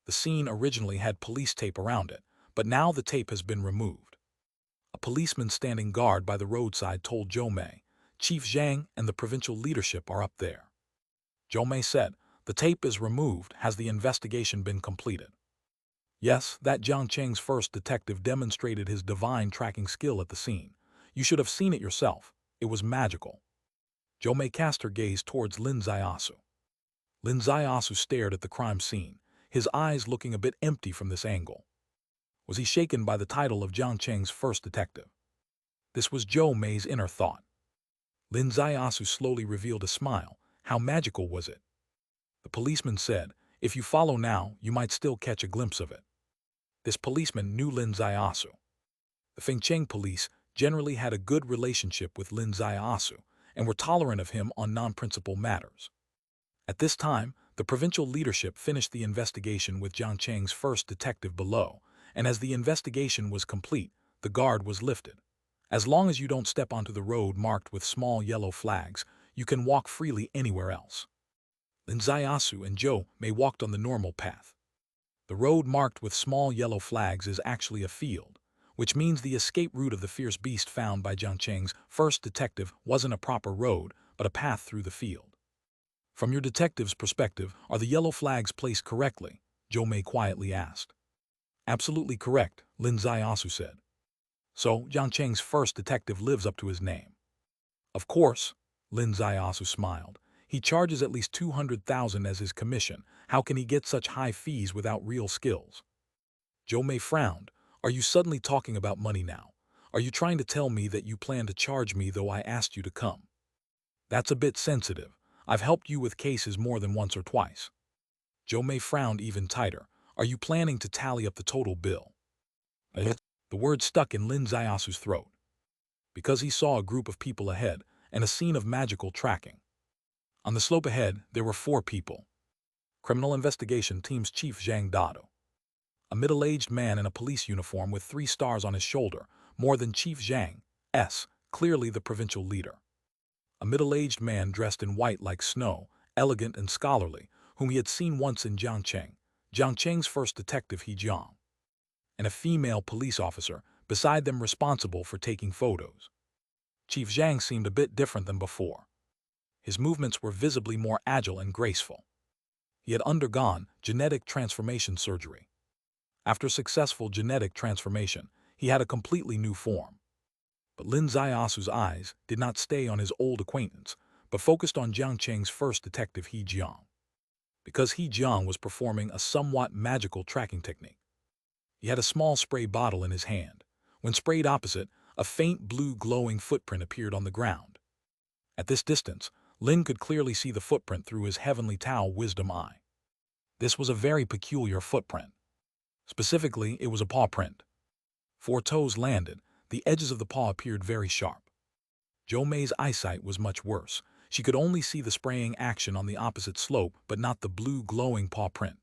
The scene originally had police tape around it, but now the tape has been removed. A policeman standing guard by the roadside told Zhou Mei, Chief Zhang and the provincial leadership are up there. Zhou Mei said, the tape is removed. Has the investigation been completed? Yes, that Jiang Cheng's first detective demonstrated his divine tracking skill at the scene. You should have seen it yourself. It was magical. Zhou Mei cast her gaze towards Lin Ziasu. Lin Ziasu stared at the crime scene, his eyes looking a bit empty from this angle. Was he shaken by the title of Jiang Cheng's first detective? This was Zhou Mei's inner thought. Lin Ziasu slowly revealed a smile. How magical was it? The policeman said, if you follow now, you might still catch a glimpse of it. This policeman knew Lin Ziasu. The Fengcheng police generally had a good relationship with Lin Ziasu and were tolerant of him on non-principal matters. At this time, the provincial leadership finished the investigation with Jiang Cheng's first detective below, and as the investigation was complete, the guard was lifted. As long as you don't step onto the road marked with small yellow flags, you can walk freely anywhere else. Lin Ziasu and Zhou Mei walked on the normal path. The road marked with small yellow flags is actually a field, which means the escape route of the fierce beast found by Jiang Cheng's first detective wasn't a proper road, but a path through the field. From your detective's perspective, are the yellow flags placed correctly? Zhou Mei quietly asked. Absolutely correct, Lin Ziasu said. So, Jiang Cheng's first detective lives up to his name. Of course, Lin Ziasu smiled. He charges at least 200,000 as his commission. How can he get such high fees without real skills? Zhou Mei frowned. Are you suddenly talking about money now? Are you trying to tell me that you plan to charge me though I asked you to come? That's a bit sensitive. I've helped you with cases more than once or twice. Zhou Mei frowned even tighter. Are you planning to tally up the total bill? The word stuck in Lin Ziasu's throat. Because he saw a group of people ahead and a scene of magical tracking. On the slope ahead, there were 4 people. Criminal Investigation Team's Chief Zhang Dado. A middle-aged man in a police uniform with 3 stars on his shoulder, more than Chief Zhang's, clearly the provincial leader. A middle-aged man dressed in white like snow, elegant and scholarly, whom he had seen once in Jiang Cheng's first detective He Jiang. And a female police officer, beside them responsible for taking photos. Chief Zhang seemed a bit different than before. His movements were visibly more agile and graceful. He had undergone genetic transformation surgery. After successful genetic transformation, he had a completely new form. But Lin Ziasu's eyes did not stay on his old acquaintance, but focused on Jiang Cheng's first detective He Jiang. Because He Jiang was performing a somewhat magical tracking technique. He had a small spray bottle in his hand. When sprayed opposite, a faint blue glowing footprint appeared on the ground. At this distance, Lin could clearly see the footprint through his heavenly Tao wisdom eye. This was a very peculiar footprint. Specifically, it was a paw print. 4 toes landed, the edges of the paw appeared very sharp. Zhou Mei's eyesight was much worse. She could only see the spraying action on the opposite slope, but not the blue glowing paw print.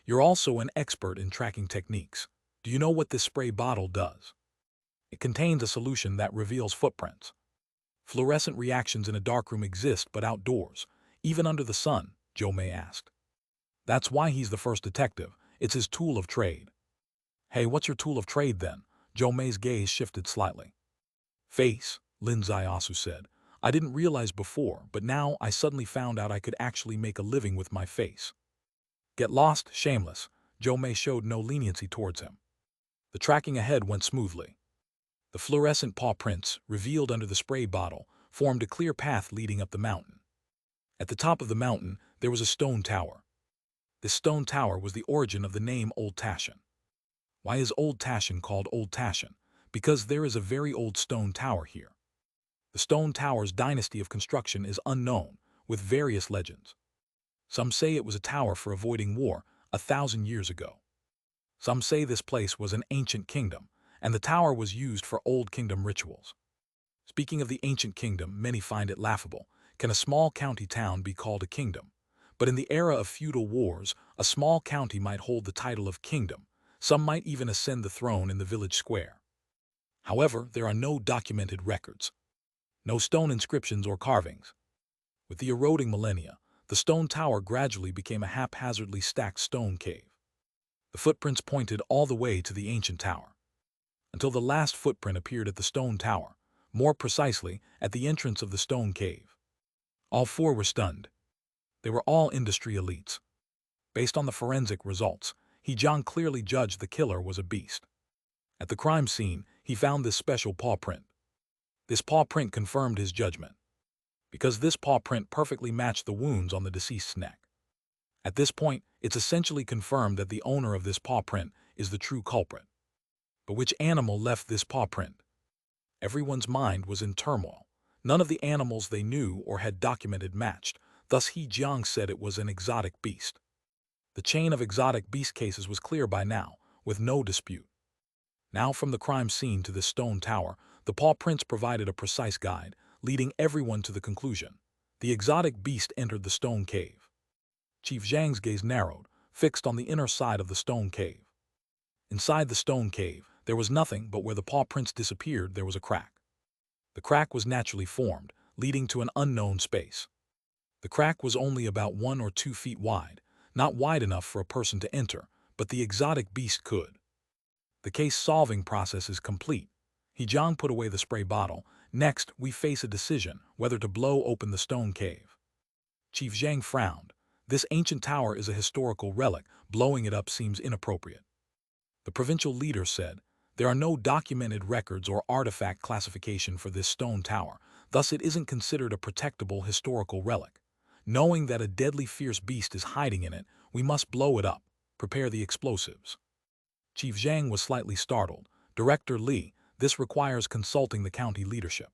You're also an expert in tracking techniques. Do you know what this spray bottle does? It contains a solution that reveals footprints. Fluorescent reactions in a darkroom exist, but outdoors, even under the sun, Zhou Mei asked. That's why he's the first detective. It's his tool of trade. Hey, what's your tool of trade then? Zhou Mei's gaze shifted slightly. Face, Lin Ziasu said. I didn't realize before, but now I suddenly found out I could actually make a living with my face. Get lost, shameless. Zhou Mei showed no leniency towards him. The tracking ahead went smoothly. The fluorescent paw prints, revealed under the spray bottle, formed a clear path leading up the mountain. At the top of the mountain, there was a stone tower. This stone tower was the origin of the name Old Tashan. Why is Old Tashan called Old Tashan? Because there is a very old stone tower here. The stone tower's dynasty of construction is unknown, with various legends. Some say it was a tower for avoiding war 1,000 years ago. Some say this place was an ancient kingdom, and the tower was used for old kingdom rituals. Speaking of the ancient kingdom, many find it laughable. Can a small county town be called a kingdom? But in the era of feudal wars, a small county might hold the title of kingdom. Some might even ascend the throne in the village square. However, there are no documented records. No stone inscriptions or carvings. With the eroding millennia, the stone tower gradually became a haphazardly stacked stone cave. The footprints pointed all the way to the ancient tower. Until the last footprint appeared at the stone tower, more precisely, at the entrance of the stone cave. All four were stunned. They were all industry elites. Based on the forensic results, He-Jiang clearly judged the killer was a beast. At the crime scene, he found this special paw print. This paw print confirmed his judgment, because this paw print perfectly matched the wounds on the deceased's neck. At this point, it's essentially confirmed that the owner of this paw print is the true culprit. But which animal left this paw print? Everyone's mind was in turmoil. None of the animals they knew or had documented matched, thus He-Jiang said it was an exotic beast. The chain of exotic beast cases was clear by now, with no dispute. Now from the crime scene to this stone tower, the paw prints provided a precise guide, leading everyone to the conclusion. The exotic beast entered the stone cave. Chief Zhang's gaze narrowed, fixed on the inner side of the stone cave. Inside the stone cave, there was nothing but where the paw prints disappeared there was a crack. The crack was naturally formed, leading to an unknown space. The crack was only about 1 or 2 feet wide, not wide enough for a person to enter, but the exotic beast could. The case-solving process is complete. He-Jiang put away the spray bottle. Next, we face a decision whether to blow open the stone cave. Chief Zhang frowned. This ancient tower is a historical relic. Blowing it up seems inappropriate. The provincial leader said, there are no documented records or artifact classification for this stone tower, thus it isn't considered a protectable historical relic. Knowing that a deadly fierce beast is hiding in it, we must blow it up. Prepare the explosives. Chief Zhang was slightly startled. Director Li, this requires consulting the county leadership.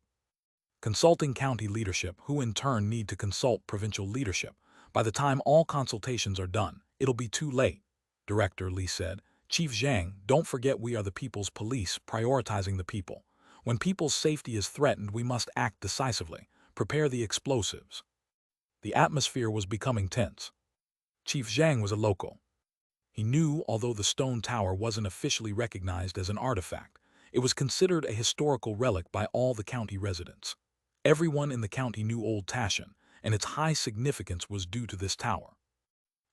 Consulting county leadership, who in turn need to consult provincial leadership. By the time all consultations are done, it'll be too late, Director Li said. Chief Zhang, don't forget we are the people's police, prioritizing the people. When people's safety is threatened, we must act decisively. Prepare the explosives. The atmosphere was becoming tense. Chief Zhang was a local. He knew, although the stone tower wasn't officially recognized as an artifact, it was considered a historical relic by all the county residents. Everyone in the county knew Old Tashan, and its high significance was due to this tower.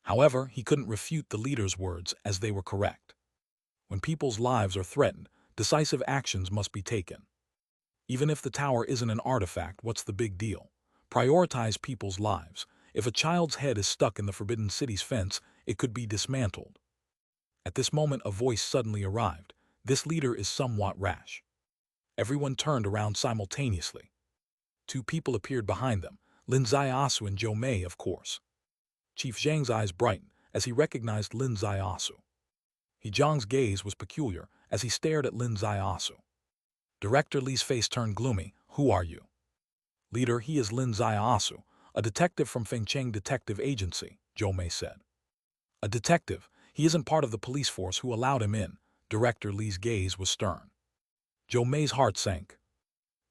However, he couldn't refute the leader's words as they were correct. When people's lives are threatened, decisive actions must be taken. Even if the tower isn't an artifact, what's the big deal? Prioritize people's lives. If a child's head is stuck in the Forbidden City's fence, it could be dismantled. At this moment, a voice suddenly arrived. This leader is somewhat rash. Everyone turned around simultaneously. 2 people appeared behind them, Lin Ziasu and Zhou Mei, of course. Chief Zhang's eyes brightened as he recognized Lin Ziasu. He-Jiang's gaze was peculiar as he stared at Lin Ziasu. Director Li's face turned gloomy. Who are you? Leader, he is Lin Ziasu, a detective from Fengcheng Detective Agency, Zhou Mei said. A detective? He isn't part of the police force. Who allowed him in? Director Li's gaze was stern. Zhou Mei's heart sank.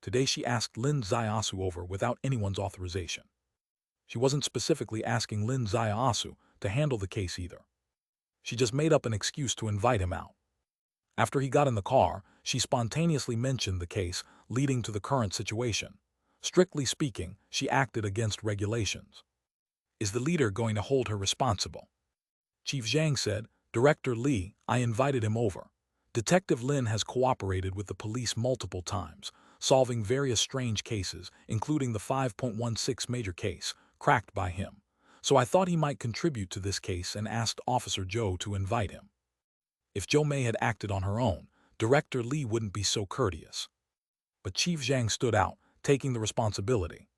Today she asked Lin Ziasu over without anyone's authorization. She wasn't specifically asking Lin Ziasu to handle the case either. She just made up an excuse to invite him out. After he got in the car, she spontaneously mentioned the case, leading to the current situation. Strictly speaking, she acted against regulations. Is the leader going to hold her responsible? Chief Zhang said, Director Li, I invited him over. Detective Lin has cooperated with the police multiple times, solving various strange cases, including the 5.16 major case, cracked by him. So I thought he might contribute to this case and asked Officer Zhou to invite him. If Zhou Mei had acted on her own, Director Li wouldn't be so courteous. But Chief Zhang stood out, taking the responsibility.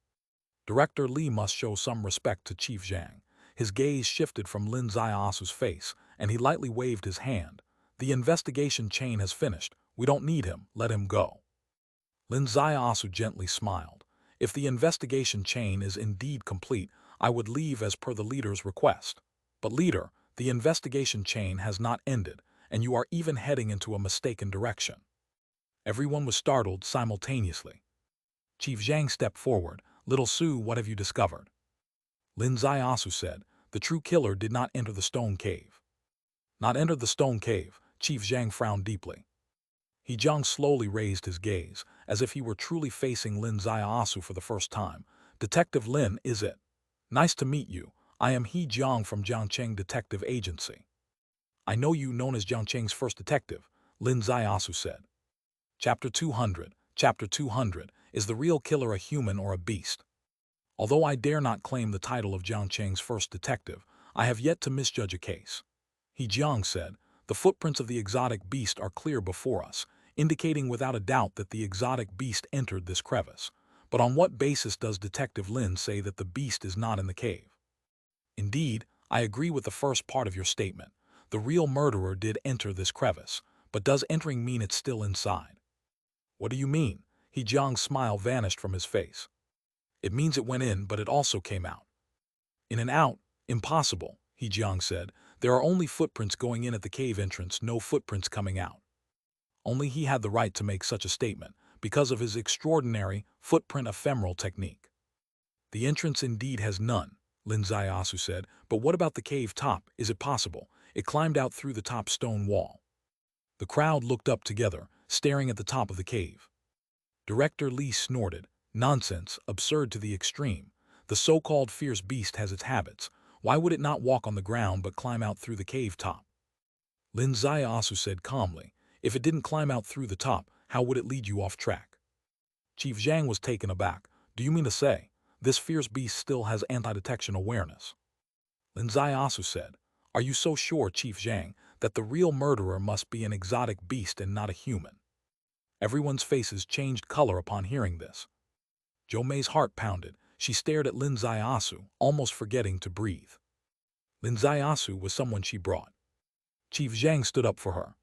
Director Li must show some respect to Chief Zhang. His gaze shifted from Lin Ziasu's face, and he lightly waved his hand. The investigation chain has finished. We don't need him. Let him go. Lin Ziasu gently smiled. If the investigation chain is indeed complete, I would leave as per the leader's request. But leader, the investigation chain has not ended, and you are even heading into a mistaken direction. Everyone was startled simultaneously. Chief Zhang stepped forward. Little Su, what have you discovered? Lin Ziasu said, the true killer did not enter the stone cave. Not enter the stone cave, Chief Zhang frowned deeply. He-Jiang slowly raised his gaze, as if he were truly facing Lin Ziasu for the first time. Detective Lin, is it? Nice to meet you. I am He-Jiang from Jiangcheng Detective Agency. I know you, known as Jiangcheng's first detective, Lin Ziasu said. Chapter 200, Chapter 200, Is the Real Killer a Human or a Beast? Although I dare not claim the title of Jiang Cheng's first detective, I have yet to misjudge a case. He Jiang said, the footprints of the exotic beast are clear before us, indicating without a doubt that the exotic beast entered this crevice. But on what basis does Detective Lin say that the beast is not in the cave? Indeed, I agree with the first part of your statement. The real murderer did enter this crevice, but does entering mean it's still inside? What do you mean? He Jiang's smile vanished from his face. It means it went in, but it also came out. In and out? Impossible, He Jiang said. There are only footprints going in at the cave entrance, no footprints coming out. Only he had the right to make such a statement, because of his extraordinary footprint ephemeral technique. The entrance indeed has none, Lin Ziasu said, but what about the cave top? Is it possible? It climbed out through the top stone wall. The crowd looked up together, staring at the top of the cave. Director Li snorted. Nonsense, absurd to the extreme. The so-called fierce beast has its habits. Why would it not walk on the ground but climb out through the cave top? Lin Ziasu said calmly, if it didn't climb out through the top, how would it lead you off track? Chief Zhang was taken aback. Do you mean to say, this fierce beast still has anti-detection awareness? Lin Ziasu said, are you so sure, Chief Zhang, that the real murderer must be an exotic beast and not a human? Everyone's faces changed color upon hearing this. Zhou Mei's heart pounded. She stared at Lin Ziasu, almost forgetting to breathe. Lin Ziasu was someone she brought. Chief Zhang stood up for her.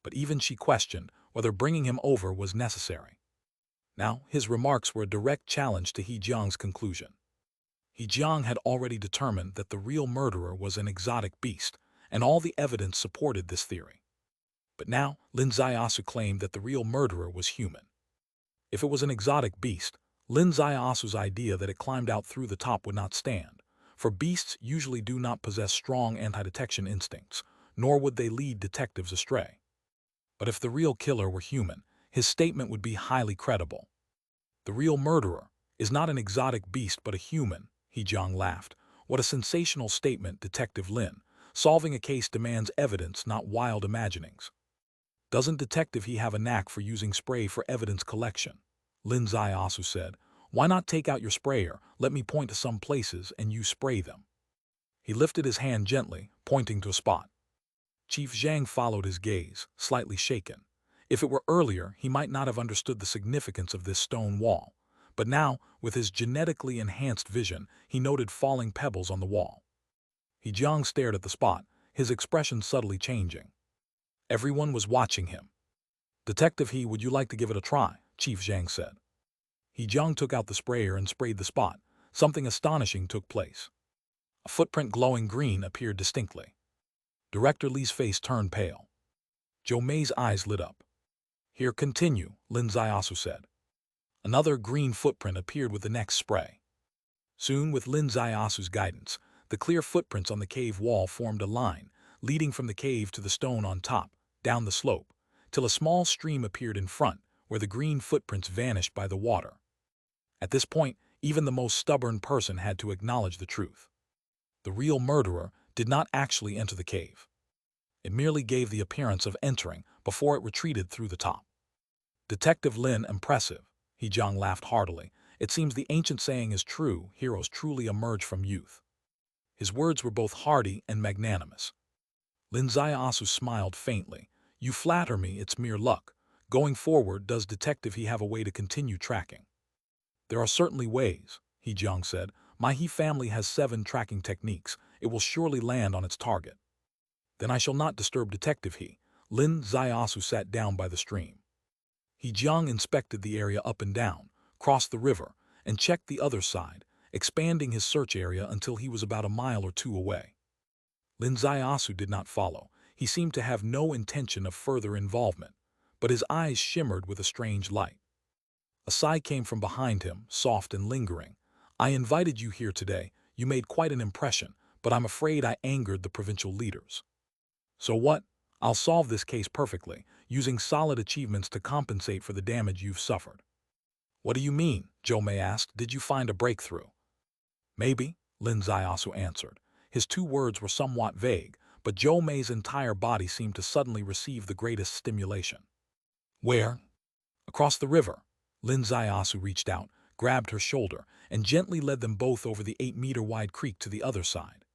But even she questioned whether bringing him over was necessary. Now, his remarks were a direct challenge to He Jiang's conclusion. He Jiang had already determined that the real murderer was an exotic beast, and all the evidence supported this theory. But now, Lin Ziasu claimed that the real murderer was human. If it was an exotic beast, Lin Ziasu's idea that it climbed out through the top would not stand, for beasts usually do not possess strong anti-detection instincts, nor would they lead detectives astray. But if the real killer were human, his statement would be highly credible. The real murderer is not an exotic beast but a human, He Jiang laughed. What a sensational statement, Detective Lin. Solving a case demands evidence, not wild imaginings. Doesn't Detective He have a knack for using spray for evidence collection? Lin Ziasu said, why not take out your sprayer, let me point to some places and you spray them. He lifted his hand gently, pointing to a spot. Chief Zhang followed his gaze, slightly shaken. If it were earlier, he might not have understood the significance of this stone wall. But now, with his genetically enhanced vision, he noted falling pebbles on the wall. He Jiang stared at the spot, his expression subtly changing. Everyone was watching him. Detective He, would you like to give it a try? Chief Zhang said. He Jiang took out the sprayer and sprayed the spot. Something astonishing took place. A footprint glowing green appeared distinctly. Director Li's face turned pale. Zhou Mei's eyes lit up. Here, continue, Lin Ziasu said. Another green footprint appeared with the next spray. Soon, with Lin Ziasu's guidance, the clear footprints on the cave wall formed a line, leading from the cave to the stone on top, down the slope, till a small stream appeared in front, where the green footprints vanished by the water. At this point, even the most stubborn person had to acknowledge the truth. The real murderer did not actually enter the cave. It merely gave the appearance of entering before it retreated through the top. Detective Lin, impressive. He Jiang laughed heartily. It seems the ancient saying is true, heroes truly emerge from youth. His words were both hearty and magnanimous. Lin Ziasu smiled faintly. You flatter me, it's mere luck. Going forward, does Detective He have a way to continue tracking? There are certainly ways, He Jiang said. My He family has 7 tracking techniques. It will surely land on its target. Then I shall not disturb Detective He. Lin Ziasu sat down by the stream. He Jiang inspected the area up and down, crossed the river, and checked the other side, expanding his search area until he was about a mile or 2 away. Lin Ziasu did not follow. He seemed to have no intention of further involvement, but his eyes shimmered with a strange light. A sigh came from behind him, soft and lingering. I invited you here today. You made quite an impression, but I'm afraid I angered the provincial leaders. So what? I'll solve this case perfectly, using solid achievements to compensate for the damage you've suffered. What do you mean? Zhou Mei asked. Did you find a breakthrough? Maybe, Lin Ziasu answered. His 2 words were somewhat vague, but Zhou Mei's entire body seemed to suddenly receive the greatest stimulation. Where? A Across the river, Lin Zaiasu reached out, grabbed her shoulder, and gently led them both over the 8-meter-wide creek to the other side.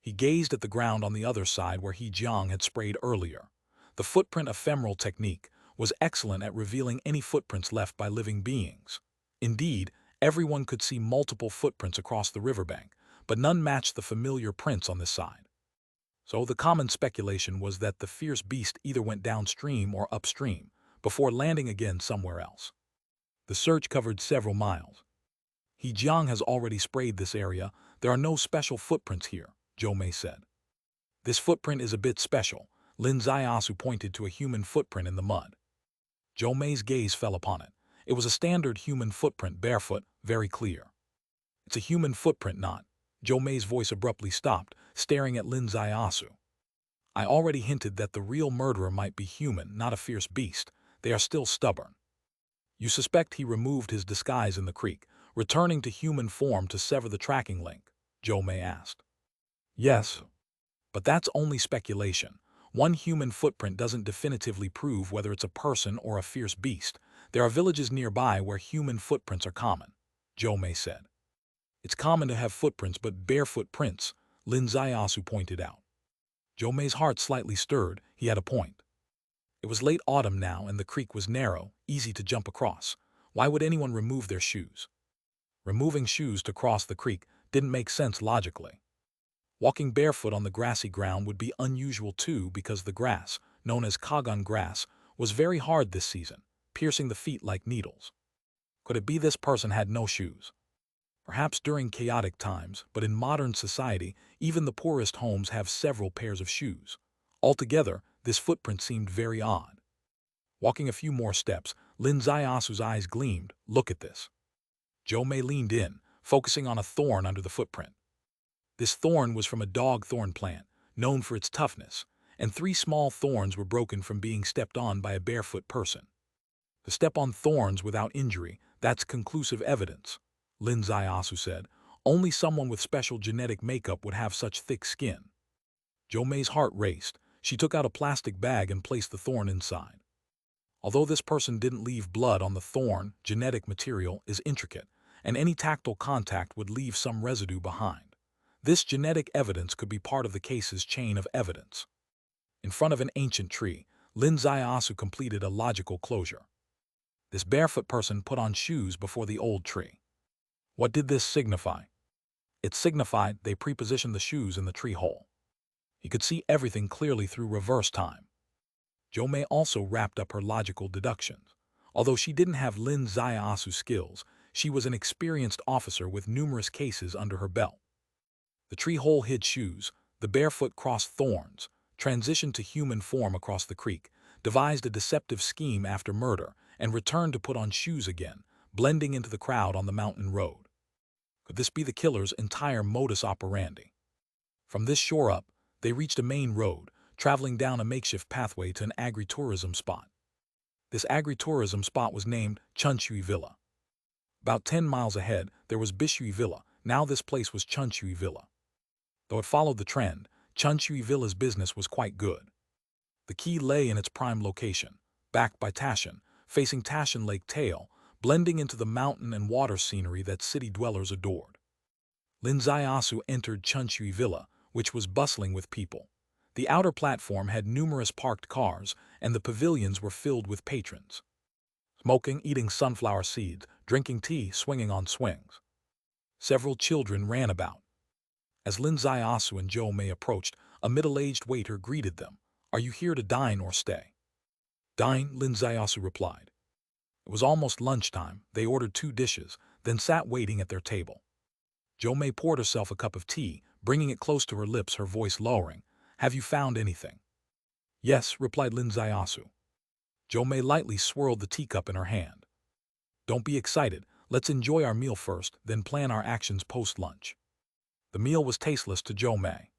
He gazed at the ground on the other side where He Jiang had sprayed earlier. The footprint ephemeral technique was excellent at revealing any footprints left by living beings. Indeed, everyone could see multiple footprints across the riverbank, but none matched the familiar prints on this side. So the common speculation was that the fierce beast either went downstream or upstream, before landing again somewhere else. The search covered several miles. He Jiang has already sprayed this area. There are no special footprints here, Zhou Mei said. This footprint is a bit special. Lin Zaiasu pointed to a human footprint in the mud. Zhou Mei's gaze fell upon it. It was a standard human footprint, barefoot, very clear. It's a human footprint, not. Zhou Mei's voice abruptly stopped, staring at Lin Zaiasu. I already hinted that the real murderer might be human, not a fierce beast. They are still stubborn. You suspect he removed his disguise in the creek, returning to human form to sever the tracking link? Zhou Mei asked. Yes. But that's only speculation. One human footprint doesn't definitively prove whether it's a person or a fierce beast. There are villages nearby where human footprints are common, Zhou Mei said. It's common to have footprints, but barefoot prints, Lin Zaiasu pointed out. Zhou Mei's heart slightly stirred. He had a point. It was late autumn now, and the creek was narrow, easy to jump across. Why would anyone remove their shoes? Removing shoes to cross the creek didn't make sense logically. Walking barefoot on the grassy ground would be unusual too, because the grass, known as kagan grass, was very hard this season, piercing the feet like needles. Could it be this person had no shoes? Perhaps during chaotic times, but in modern society, even the poorest homes have several pairs of shoes. Altogether, this footprint seemed very odd. Walking a few more steps, Lin Zaiasu's eyes gleamed. Look at this. Zhou Mei leaned in, focusing on a thorn under the footprint. This thorn was from a dog thorn plant, known for its toughness, and 3 small thorns were broken from being stepped on by a barefoot person. To step on thorns without injury, that's conclusive evidence, Lin Zaiasu said. Only someone with special genetic makeup would have such thick skin. Zhou Mei's heart raced. She took out a plastic bag and placed the thorn inside. Although this person didn't leave blood on the thorn, genetic material is intricate, and any tactile contact would leave some residue behind. This genetic evidence could be part of the case's chain of evidence. In front of an ancient tree, Lin Zaiasu completed a logical closure. This barefoot person put on shoes before the old tree. What did this signify? It signified they prepositioned the shoes in the tree hole. He could see everything clearly through reverse time. Zhou Mei also wrapped up her logical deductions. Although she didn't have Lin Zaiasu's skills, she was an experienced officer with numerous cases under her belt. The tree hole hid shoes, the barefoot crossed thorns, transitioned to human form across the creek, devised a deceptive scheme after murder, and returned to put on shoes again, blending into the crowd on the mountain road. Could this be the killer's entire modus operandi? From this shore up, they reached a main road, traveling down a makeshift pathway to an agritourism spot. This agritourism spot was named Chunshui Villa. About 10 miles ahead, there was Bishui Villa. Now this place was Chunshui Villa. Though it followed the trend, Chunshui Villa's business was quite good. The key lay in its prime location, backed by Tashan, facing Tashan Lake Tail, blending into the mountain and water scenery that city dwellers adored. Lin Zaiasu entered Chunshui Villa, which was bustling with people. The outer platform had numerous parked cars, and the pavilions were filled with patrons. Smoking, eating sunflower seeds, drinking tea, swinging on swings. Several children ran about. As Lin Zaiasu and Zhou Mei approached, a middle-aged waiter greeted them. Are you here to dine or stay? Dine, Lin Zaiasu replied. It was almost lunchtime. They ordered 2 dishes, then sat waiting at their table. Zhou Mei poured herself a cup of tea, bringing it close to her lips, her voice lowering. Have you found anything? Yes, replied Lin Zaiasu. Zhou Mei lightly swirled the teacup in her hand. Don't be excited. Let's enjoy our meal first, then plan our actions post-lunch. The meal was tasteless to Zhou Mei.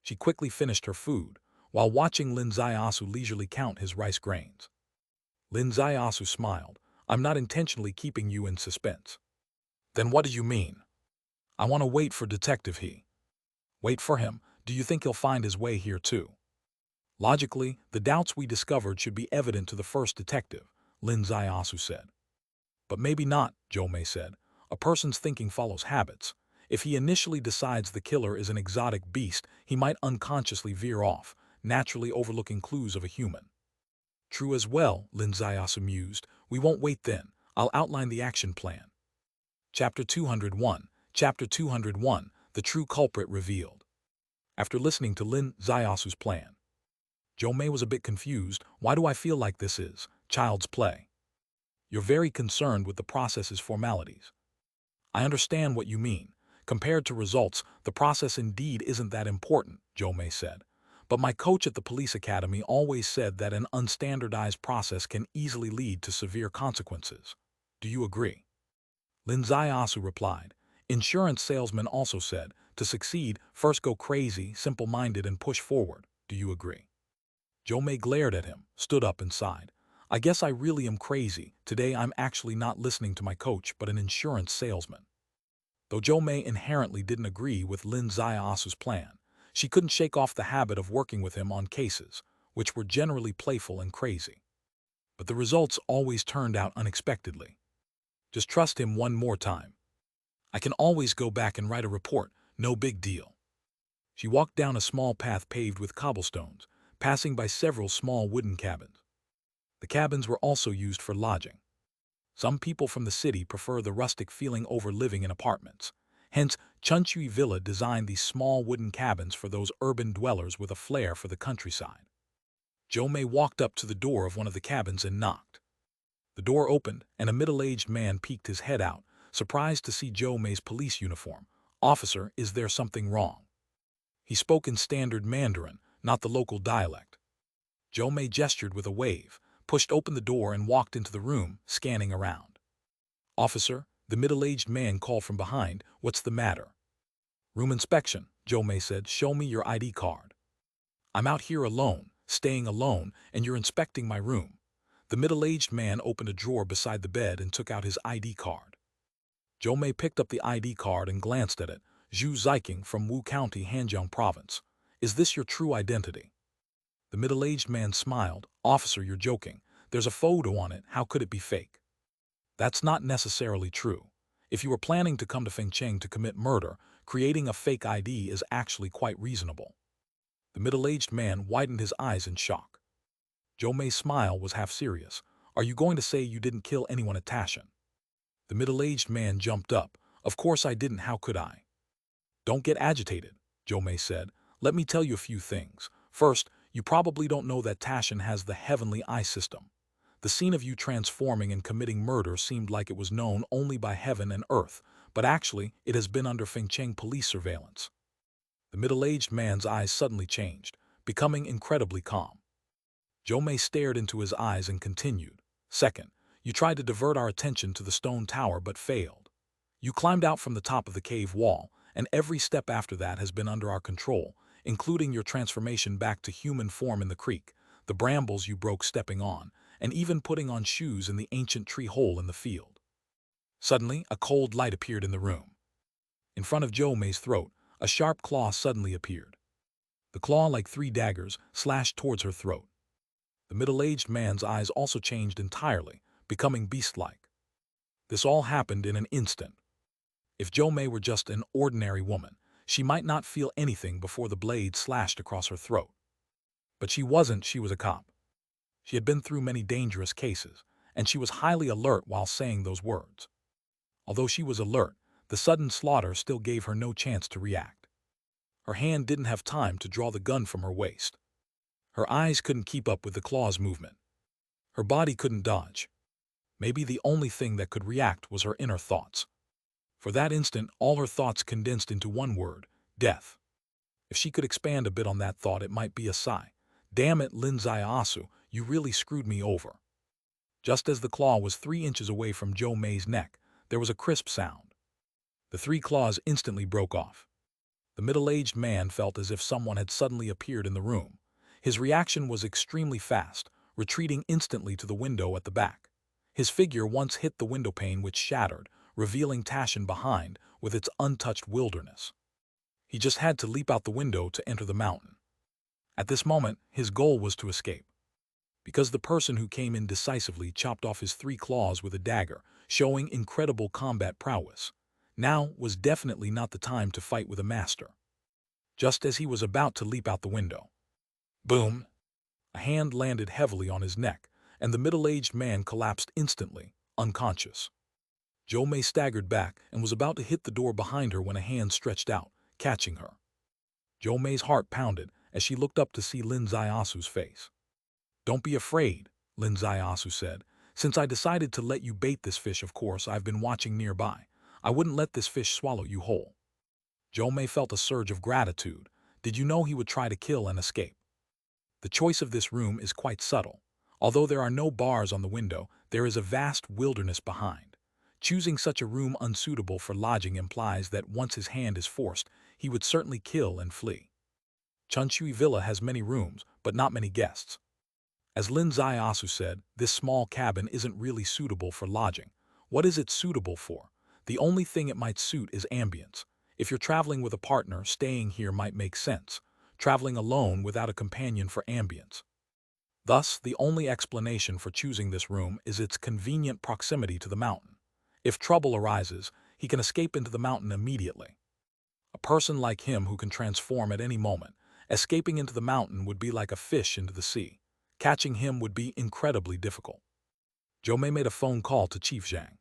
She quickly finished her food, while watching Lin Zaiasu leisurely count his rice grains. Lin Zaiasu smiled. I'm not intentionally keeping you in suspense. Then what do you mean? I want to wait for Detective He. Wait for him? Do you think he'll find his way here too? Logically, the doubts we discovered should be evident to the first detective, Lin Zaiasu said. But maybe not, Jomei said. A person's thinking follows habits. If he initially decides the killer is an exotic beast, he might unconsciously veer off, naturally overlooking clues of a human. True as well, Lin Zaiasu mused. We won't wait then. I'll outline the action plan. Chapter 201. Chapter 201. The True Culprit Revealed. After listening to Lin Zaiasu's plan, Jomei was a bit confused. Why do I feel like this is child's play? You're very concerned with the process's formalities. I understand what you mean. Compared to results, the process indeed isn't that important, Jomei said. But my coach at the police academy always said that an unstandardized process can easily lead to severe consequences. Do you agree? Lin Zaiasu replied. Insurance salesman also said, to succeed, first go crazy, simple-minded, and push forward. Do you agree? Jomei glared at him, stood up and sighed. I guess I really am crazy. Today I'm actually not listening to my coach but an insurance salesman. Though Jomei inherently didn't agree with Lin Zaiasu's plan, she couldn't shake off the habit of working with him on cases, which were generally playful and crazy. But the results always turned out unexpectedly. Just trust him one more time. I can always go back and write a report, no big deal. She walked down a small path paved with cobblestones, passing by several small wooden cabins. The cabins were also used for lodging. Some people from the city prefer the rustic feeling over living in apartments. Hence, Chunchui Villa designed these small wooden cabins for those urban dwellers with a flair for the countryside. Jomei walked up to the door of one of the cabins and knocked. The door opened, and a middle-aged man peeked his head out, surprised to see Jomei's police uniform. Officer, is there something wrong? He spoke in standard Mandarin, not the local dialect. Jomei gestured with a wave, pushed open the door and walked into the room, scanning around. Officer, the middle-aged man called from behind, what's the matter? Room inspection, Jomei said, show me your ID card. I'm out here alone, staying alone, and you're inspecting my room. The middle-aged man opened a drawer beside the bed and took out his ID card. Jomei picked up the ID card and glanced at it. Zhu Ziking from Wu County, Hanjiang Province. Is this your true identity? The middle-aged man smiled. Officer, you're joking. There's a photo on it. How could it be fake? That's not necessarily true. If you were planning to come to Fengcheng to commit murder, creating a fake ID is actually quite reasonable. The middle-aged man widened his eyes in shock. Jomei's smile was half serious. Are you going to say you didn't kill anyone at Tashan? The middle-aged man jumped up. Of course I didn't. How could I? Don't get agitated, Jomei said. Let me tell you a few things. First, you probably don't know that Tashan has the heavenly eye system. The scene of you transforming and committing murder seemed like it was known only by heaven and earth, but actually it has been under Fengcheng police surveillance. The middle-aged man's eyes suddenly changed, becoming incredibly calm. Jomei stared into his eyes and continued. Second, you tried to divert our attention to the stone tower but failed. You climbed out from the top of the cave wall, and every step after that has been under our control, including your transformation back to human form in the creek, the brambles you broke stepping on, and even putting on shoes in the ancient tree hole in the field. Suddenly, a cold light appeared in the room. In front of Jomei's throat, a sharp claw suddenly appeared. The claw, like 3 daggers, slashed towards her throat. The middle-aged man's eyes also changed entirely, becoming beast-like. This all happened in an instant. If Jomei were just an ordinary woman, she might not feel anything before the blade slashed across her throat. But she wasn't. She was a cop. She had been through many dangerous cases, and she was highly alert while saying those words. Although she was alert, the sudden slaughter still gave her no chance to react. Her hand didn't have time to draw the gun from her waist. Her eyes couldn't keep up with the claw's movement. Her body couldn't dodge. Maybe the only thing that could react was her inner thoughts. For that instant, all her thoughts condensed into one word: death. If she could expand a bit on that thought, it might be a sigh. Damn it, Lin Zaiasu, you really screwed me over. Just as the claw was 3 inches away from Jomei's neck, there was a crisp sound. The 3 claws instantly broke off. The middle-aged man felt as if someone had suddenly appeared in the room. His reaction was extremely fast, retreating instantly to the window at the back. His figure once hit the windowpane, which shattered, revealing Tashan behind with its untouched wilderness. He just had to leap out the window to enter the mountain. At this moment, his goal was to escape. because the person who came in decisively chopped off his 3 claws with a dagger, showing incredible combat prowess. Now was definitely not the time to fight with a master. Just as he was about to leap out the window. Boom! A hand landed heavily on his neck, and the middle-aged man collapsed instantly, unconscious. Jo May staggered back and was about to hit the door behind her when a hand stretched out, catching her. Jo May's heart pounded as she looked up to see Lin Zaiasu's face. "Don't be afraid," Lin Zaiasu said. "Since I decided to let you bait this fish, of course, I've been watching nearby. I wouldn't let this fish swallow you whole." Jo May felt a surge of gratitude. Did you know he would try to kill and escape? The choice of this room is quite subtle. Although there are no bars on the window, there is a vast wilderness behind. Choosing such a room unsuitable for lodging implies that once his hand is forced, he would certainly kill and flee. Chunshui Villa has many rooms, but not many guests. As Lin Zaiasu said, this small cabin isn't really suitable for lodging. What is it suitable for? The only thing it might suit is ambience. If you're traveling with a partner, staying here might make sense. Traveling alone without a companion for ambience. Thus, the only explanation for choosing this room is its convenient proximity to the mountain. If trouble arises, he can escape into the mountain immediately. A person like him who can transform at any moment, escaping into the mountain would be like a fish into the sea. Catching him would be incredibly difficult. Jo May made a phone call to Chief Zhang.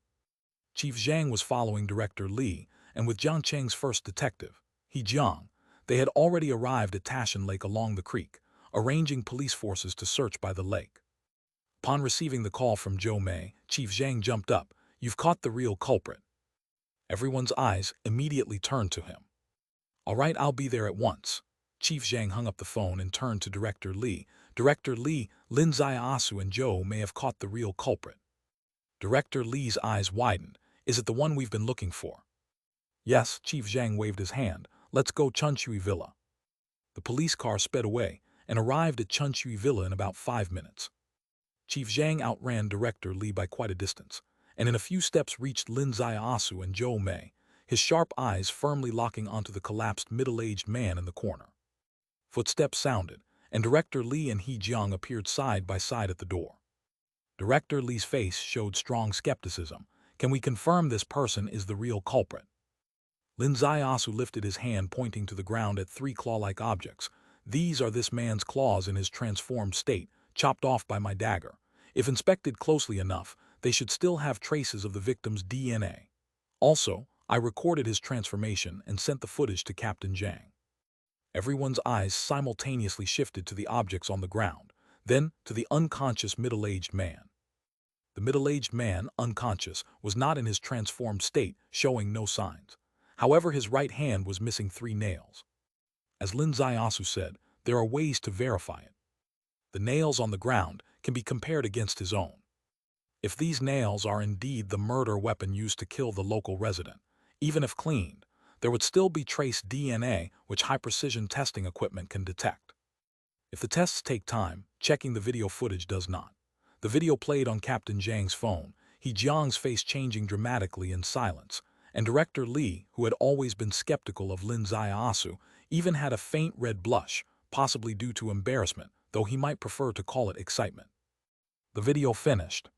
Chief Zhang was following Director Li, and with Jiang Cheng's first detective, He Jiang, they had already arrived at Tashan Lake along the creek, arranging police forces to search by the lake. Upon receiving the call from Jo May, Chief Zhang jumped up. "You've caught the real culprit." Everyone's eyes immediately turned to him. "All right, I'll be there at once." Chief Zhang hung up the phone and turned to Director Li. "Director Li, Lin Zaiasu and Jo May have caught the real culprit." Director Li's eyes widened. "Is it the one we've been looking for?" "Yes," Chief Zhang waved his hand. "Let's go Chunshui Villa." The police car sped away and arrived at Chunshui Villa in about 5 minutes. Chief Zhang outran Director Li by quite a distance, and in a few steps reached Lin Zaiasu and Jo May, his sharp eyes firmly locking onto the collapsed middle-aged man in the corner. Footsteps sounded, and Director Li and He Jiang appeared side by side at the door. Director Li's face showed strong skepticism. "Can we confirm this person is the real culprit?" Lin Zaiasu lifted his hand pointing to the ground at 3 claw-like objects. "These are this man's claws in his transformed state, chopped off by my dagger. If inspected closely enough, they should still have traces of the victim's DNA. Also, I recorded his transformation and sent the footage to Captain Zhang." Everyone's eyes simultaneously shifted to the objects on the ground, then to the unconscious middle-aged man. The middle-aged man, unconscious, was not in his transformed state, showing no signs. However, his right hand was missing 3 nails. As Lin Zaiasu said, there are ways to verify it. The nails on the ground can be compared against his own. If these nails are indeed the murder weapon used to kill the local resident, even if cleaned, there would still be trace DNA which high-precision testing equipment can detect. If the tests take time, checking the video footage does not. The video played on Captain Zhang's phone, He Jiang's face changing dramatically in silence, and Director Li, who had always been skeptical of Lin Zaiasu, even had a faint red blush, possibly due to embarrassment, though he might prefer to call it excitement. The video finished.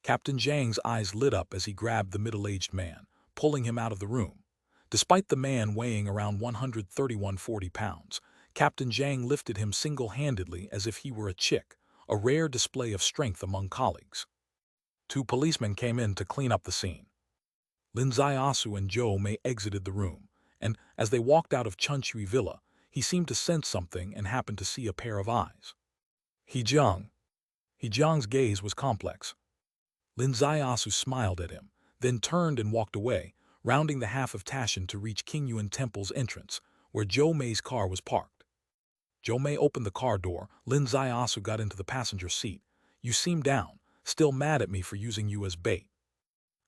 Captain Zhang's eyes lit up as he grabbed the middle-aged man, pulling him out of the room. Despite the man weighing around 131-40 pounds, Captain Zhang lifted him single-handedly as if he were a chick, a rare display of strength among colleagues. 2 policemen came in to clean up the scene. Lin Zaiasu and Jo May exited the room, and as they walked out of Chunshui Villa, he seemed to sense something and happened to see a pair of eyes. He Jiang's gaze was complex. Lin Zaiasu smiled at him, then turned and walked away, rounding the half of Tashan to reach Qingyuan Temple's entrance, where Jo May's car was parked. Jo May opened the car door. Lin Zaiasu got into the passenger seat. "You seem down, still mad at me for using you as bait."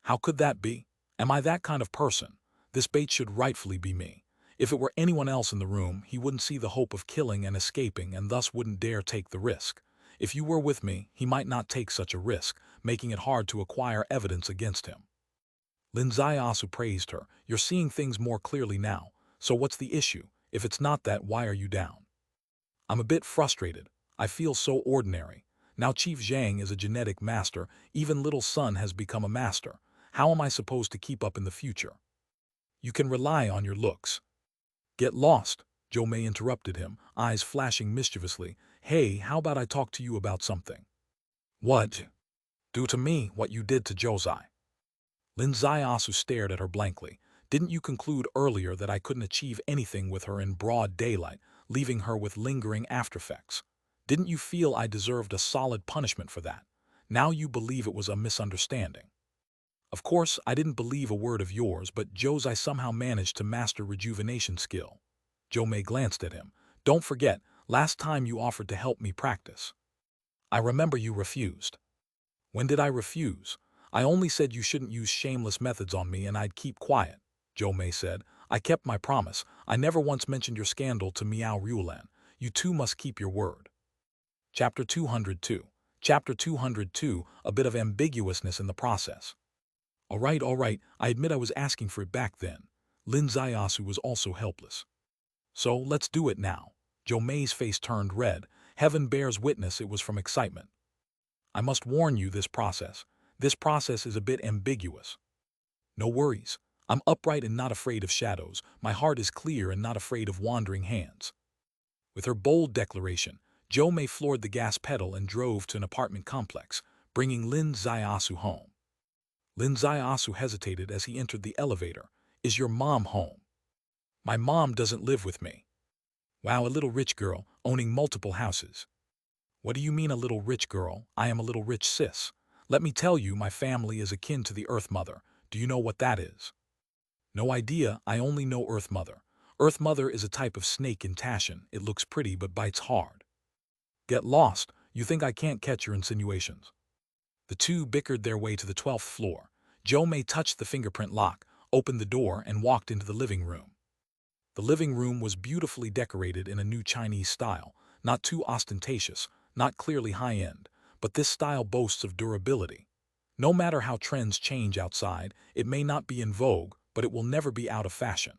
"How could that be? Am I that kind of person? This bait should rightfully be me. If it were anyone else in the room, he wouldn't see the hope of killing and escaping and thus wouldn't dare take the risk. If you were with me, he might not take such a risk, making it hard to acquire evidence against him." Lin Zaiasu praised her. "You're seeing things more clearly now. So what's the issue? If it's not that, why are you down?" "I'm a bit frustrated. I feel so ordinary. Now Chief Zhang is a genetic master, even little son has become a master. How am I supposed to keep up in the future? You can rely on your looks. Get lost, Zhou Mei interrupted him, eyes flashing mischievously. Hey, how about I talk to you about something? What? Do to me what you did to Zhou. Lin Ziasu stared at her blankly. Didn't you conclude earlier that I couldn't achieve anything with her in broad daylight, leaving her with lingering aftereffects? Didn't you feel I deserved a solid punishment for that? Now you believe it was a misunderstanding. Of course, I didn't believe a word of yours, but Zhou somehow managed to master rejuvenation skill. Zhou Mei glanced at him. Don't forget, last time you offered to help me practice. I remember you refused. When did I refuse? I only said you shouldn't use shameless methods on me and I'd keep quiet, Zhou Mei said. I kept my promise. I never once mentioned your scandal to Miao Ruolan. You too must keep your word. Chapter 202. Chapter 202, a bit of ambiguousness in the process. All right, I admit I was asking for it back then. Lin Ziasu was also helpless. So, let's do it now. Zhou Mei's face turned red. Heaven bears witness it was from excitement. I must warn you this process. This process is a bit ambiguous. No worries. I'm upright and not afraid of shadows. My heart is clear and not afraid of wandering hands. With her bold declaration, Zhou Mei floored the gas pedal and drove to an apartment complex, bringing Lin Ziasu home. Lin Ziasu hesitated as he entered the elevator. Is your mom home? My mom doesn't live with me. Wow, a little rich girl, owning multiple houses. What do you mean a little rich girl? I am a little rich sis. Let me tell you, my family is akin to the Earth Mother. Do you know what that is? No idea, I only know Earth Mother. Earth Mother is a type of snake in Tashin. It looks pretty but bites hard. Get lost, you think I can't catch your insinuations. The two bickered their way to the 12th floor. Zhou Mei touched the fingerprint lock, opened the door, and walked into the living room. The living room was beautifully decorated in a new Chinese style, not too ostentatious, not clearly high-end, but this style boasts of durability. No matter how trends change outside, it may not be in vogue, but it will never be out of fashion.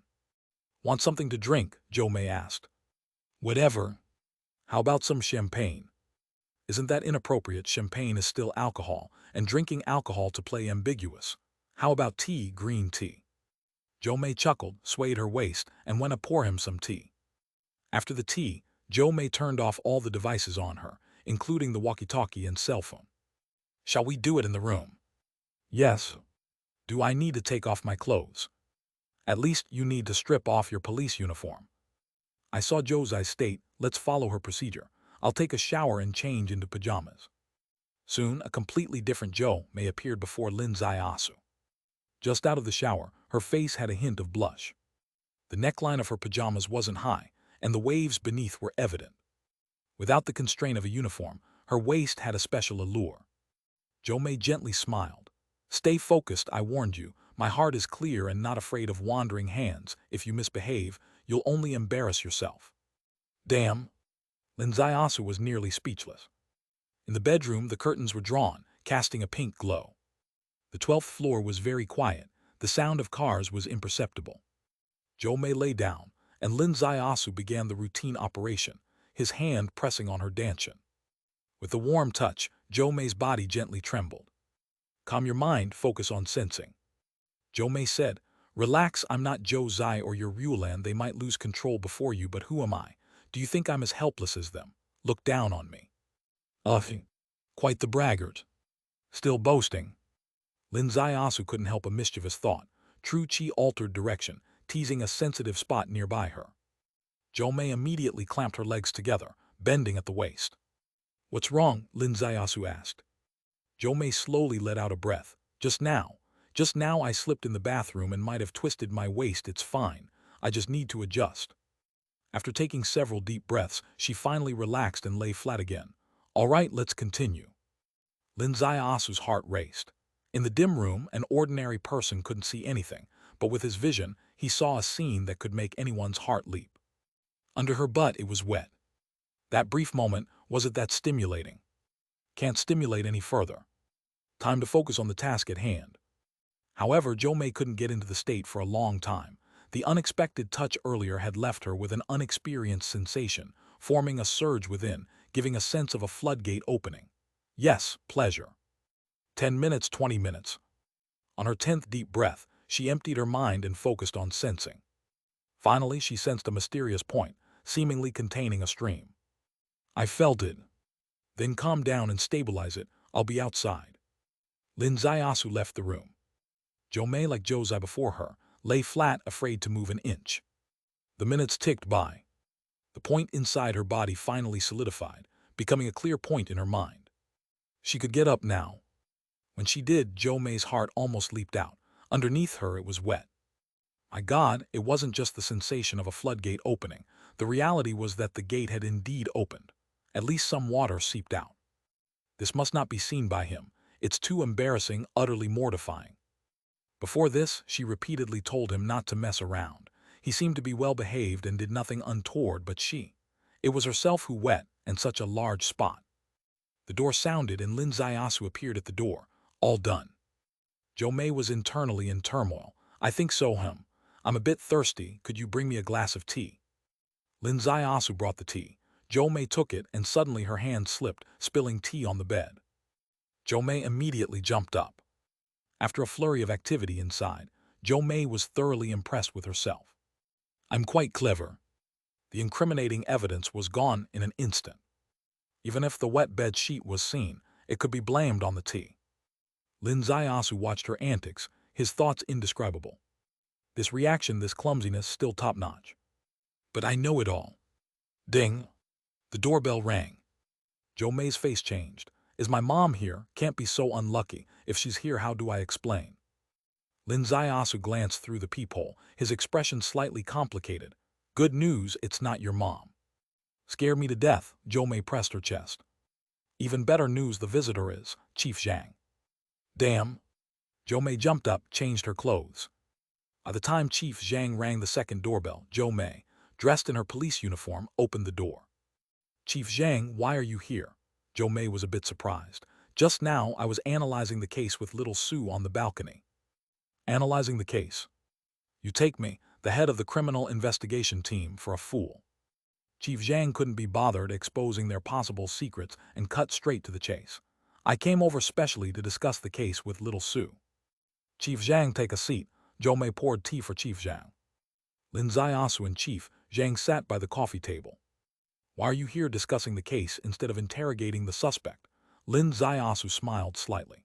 Want something to drink? Zhou Mei asked. Whatever. How about some champagne? Isn't that inappropriate? Champagne is still alcohol, and drinking alcohol to play ambiguous. How about tea, green tea? Zhou Mei chuckled, swayed her waist, and went to pour him some tea. After the tea, Zhou Mei turned off all the devices on her, including the walkie-talkie and cell phone. Shall we do it in the room? Yes. Do I need to take off my clothes? At least you need to strip off your police uniform. I saw Zhou's state, let's follow her procedure. I'll take a shower and change into pajamas. Soon, a completely different Zhou Mei appeared before Lin Ziasu. Just out of the shower, her face had a hint of blush. The neckline of her pajamas wasn't high, and the waves beneath were evident. Without the constraint of a uniform, her waist had a special allure. Zhou Mei gently smiled. Stay focused, I warned you. My heart is clear and not afraid of wandering hands. If you misbehave, you'll only embarrass yourself. Damn. Lin Ziasu was nearly speechless. In the bedroom, the curtains were drawn, casting a pink glow. The 12th floor was very quiet. The sound of cars was imperceptible. Zhou Mei lay down, and Lin Ziasu began the routine operation, his hand pressing on her dantian. With a warm touch, Zhou Mei's body gently trembled. Calm your mind, focus on sensing. Zhou Mei said, Relax, I'm not Zhou Zai or your Ruolan. They might lose control before you, but who am I? Do you think I'm as helpless as them? Look down on me. Quite the braggart. Still boasting. Lin Ziasu couldn't help a mischievous thought. True Qi altered direction, teasing a sensitive spot nearby her. Zhou Mei immediately clamped her legs together, bending at the waist. What's wrong? Lin Ziasu asked. Zhou Mei slowly let out a breath. Just now I slipped in the bathroom and might have twisted my waist. It's fine. I just need to adjust. After taking several deep breaths, she finally relaxed and lay flat again. All right, let's continue. Lin Ziasu's heart raced. In the dim room, an ordinary person couldn't see anything, but with his vision, he saw a scene that could make anyone's heart leap. Under her butt, it was wet. That brief moment, was it that stimulating? Can't stimulate any further. Time to focus on the task at hand. However, Zhou Mei couldn't get into the state for a long time. The unexpected touch earlier had left her with an unexperienced sensation, forming a surge within, giving a sense of a floodgate opening. Yes, pleasure. 10 minutes, 20 minutes. On her 10th deep breath, she emptied her mind and focused on sensing. Finally, she sensed a mysterious point, seemingly containing a stream. I felt it. Then calm down and stabilize it. I'll be outside. Lin Zaiasu left the room. Jomei, like Josei before her, lay flat, afraid to move an inch. The minutes ticked by. The point inside her body finally solidified, becoming a clear point in her mind. She could get up now. When she did, Jomei's heart almost leaped out. Underneath her, it was wet. My God, it wasn't just the sensation of a floodgate opening. The reality was that the gate had indeed opened. At least some water seeped out. This must not be seen by him. It's too embarrassing, utterly mortifying. Before this, she repeatedly told him not to mess around. He seemed to be well behaved and did nothing untoward, but she. It was herself who wet, and such a large spot. The door sounded and Lin Zaiasu appeared at the door. All done. Jomei was internally in turmoil. I think so, him. I'm a bit thirsty. Could you bring me a glass of tea? Lin Zaiasu brought the tea. Jomei took it and suddenly her hand slipped, spilling tea on the bed. Jomei immediately jumped up. After a flurry of activity inside, Jomei was thoroughly impressed with herself. I'm quite clever. The incriminating evidence was gone in an instant. Even if the wet bed sheet was seen, it could be blamed on the tea. Lin Zaiasu watched her antics, his thoughts indescribable. This reaction, this clumsiness, still top-notch. But I know it all. Ding! The doorbell rang. Jomei's face changed. Is my mom here? Can't be so unlucky. If she's here, how do I explain? Lin Zaiasu glanced through the peephole, his expression slightly complicated. Good news, it's not your mom. Scare me to death, Jomei pressed her chest. Even better news, the visitor is Chief Zhang. Damn! Jomei jumped up, changed her clothes. By the time Chief Zhang rang the second doorbell, Jomei, dressed in her police uniform, opened the door. Chief Zhang, why are you here? Jomei was a bit surprised. Just now, I was analyzing the case with little Sue on the balcony. Analyzing the case? You take me, the head of the criminal investigation team, for a fool. Chief Zhang couldn't be bothered exposing their possible secrets and cut straight to the chase. I came over specially to discuss the case with little Sue. Chief Zhang, take a seat. Jomei poured tea for Chief Zhang. Lin Zaiasu and Chief Zhang sat by the coffee table. Why are you here discussing the case instead of interrogating the suspect? Lin Zaiasu smiled slightly.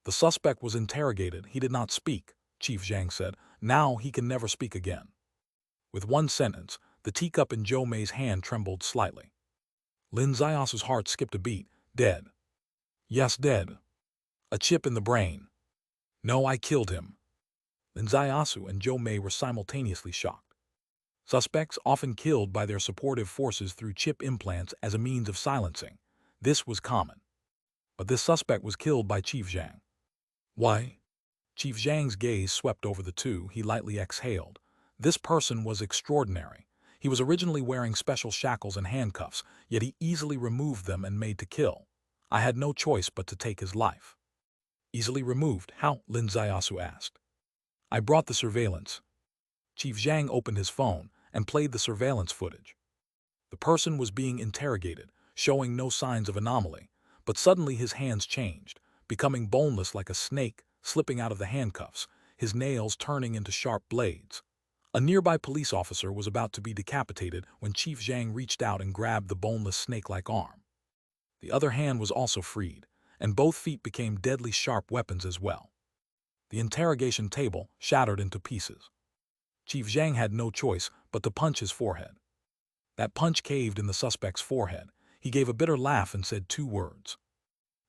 The suspect was interrogated. He did not speak, Chief Zhang said. Now he can never speak again. With one sentence, the teacup in Jomei's hand trembled slightly. Lin Zaiasu's heart skipped a beat. Dead. Yes, dead. A chip in the brain. No, I killed him. Lin Zaiasu and Jomei were simultaneously shocked. Suspects often killed by their supportive forces through chip implants as a means of silencing. This was common. But this suspect was killed by Chief Zhang. Why? Chief Zhang's gaze swept over the two. He lightly exhaled. This person was extraordinary. He was originally wearing special shackles and handcuffs, yet he easily removed them and made to kill. I had no choice but to take his life. Easily removed? How? Lin Zaiasu asked. I brought the surveillance. Chief Zhang opened his phone and played the surveillance footage. The person was being interrogated, showing no signs of anomaly, but suddenly his hands changed, becoming boneless like a snake, slipping out of the handcuffs, his nails turning into sharp blades. A nearby police officer was about to be decapitated when Chief Zhang reached out and grabbed the boneless snake-like arm. The other hand was also freed, and both feet became deadly sharp weapons as well. The interrogation table shattered into pieces. Chief Zhang had no choice but to punch his forehead. That punch caved in the suspect's forehead. He gave a bitter laugh and said 2 words.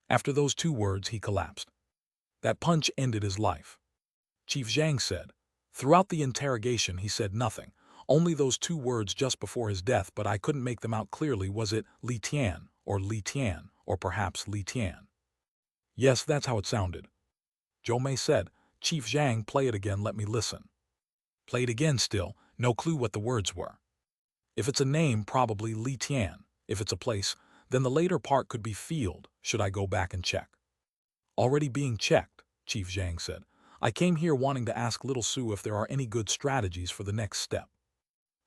After those 2 words, he collapsed. That punch ended his life. Chief Zhang said. Throughout the interrogation, he said nothing, only those 2 words just before his death, but I couldn't make them out clearly. Was it Li Tian, or perhaps Li Tian? Yes, that's how it sounded. Jomei said. Chief Zhang, play it again, let me listen. Played again still, no clue what the words were. If it's a name, probably Li Tian. If it's a place, then the later part could be field. Should I go back and check? Already being checked, Chief Zhang said. I came here wanting to ask little Sue if there are any good strategies for the next step.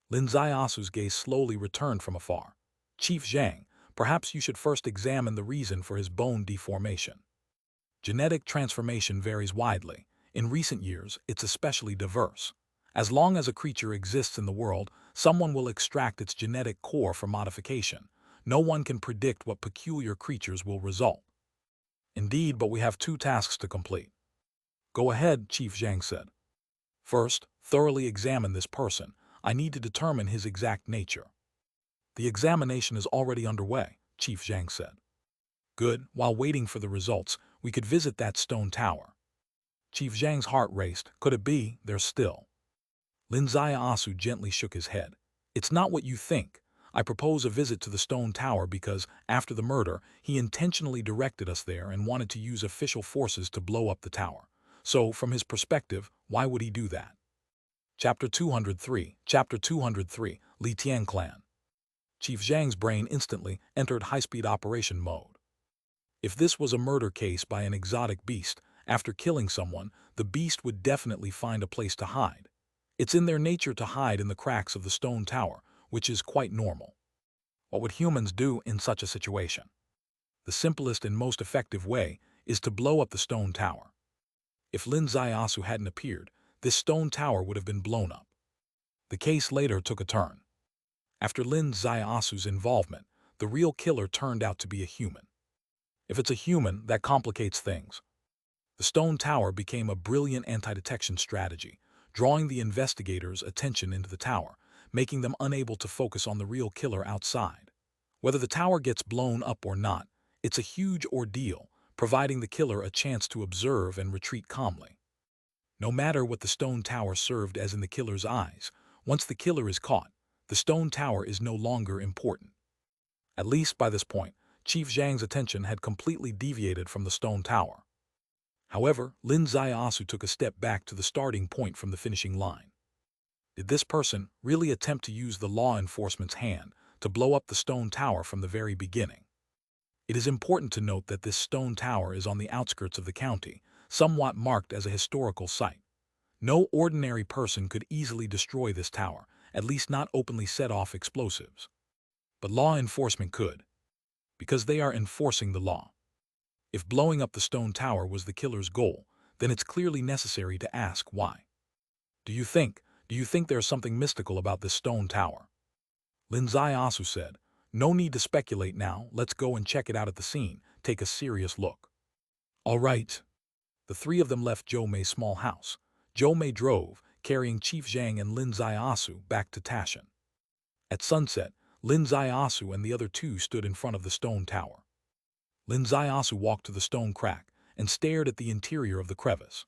Lin Zaiasu's gaze slowly returned from afar. Chief Zhang, perhaps you should first examine the reason for his bone deformation. Genetic transformation varies widely. In recent years, it's especially diverse. As long as a creature exists in the world, someone will extract its genetic core for modification. No one can predict what peculiar creatures will result. Indeed, but we have two tasks to complete. Go ahead, Chief Zhang said. First, thoroughly examine this person. I need to determine his exact nature. The examination is already underway, Chief Zhang said. Good. While waiting for the results, we could visit that stone tower. Chief Zhang's heart raced. Could it be? There still. Lin Ziaosu gently shook his head. It's not what you think. I propose a visit to the stone tower because, after the murder, he intentionally directed us there and wanted to use official forces to blow up the tower. So, from his perspective, why would he do that? Chapter 203, Li Tian Clan. Chief Zhang's brain instantly entered high-speed operation mode. If this was a murder case by an exotic beast, after killing someone, the beast would definitely find a place to hide. It's in their nature to hide in the cracks of the stone tower, which is quite normal. What would humans do in such a situation? The simplest and most effective way is to blow up the stone tower. If Lin Ziaosu hadn't appeared, this stone tower would have been blown up. The case later took a turn. After Lin Ziaosu's involvement, the real killer turned out to be a human. If it's a human, that complicates things. The stone tower became a brilliant anti-detection strategy, drawing the investigators' attention into the tower, making them unable to focus on the real killer outside. Whether the tower gets blown up or not, it's a huge ordeal, providing the killer a chance to observe and retreat calmly. No matter what the stone tower served as in the killer's eyes, once the killer is caught, the stone tower is no longer important. At least by this point, Chief Zhang's attention had completely deviated from the stone tower. However, Lin Ziaosu took a step back to the starting point from the finishing line. Did this person really attempt to use the law enforcement's hand to blow up the stone tower from the very beginning? It is important to note that this stone tower is on the outskirts of the county, somewhat marked as a historical site. No ordinary person could easily destroy this tower, at least not openly set off explosives. But law enforcement could, because they are enforcing the law. If blowing up the stone tower was the killer's goal, then it's clearly necessary to ask why. Do you think there's something mystical about this stone tower? Lin Ziaosu said, no need to speculate now, let's go and check it out at the scene, take a serious look. All right. The three of them left Zhou Mei's small house. Zhou Mei drove, carrying Chief Zhang and Lin Ziaosu back to Tashan. At sunset, Lin Ziaosu and the other two stood in front of the stone tower. Lin Ziaosu walked to the stone crack and stared at the interior of the crevice.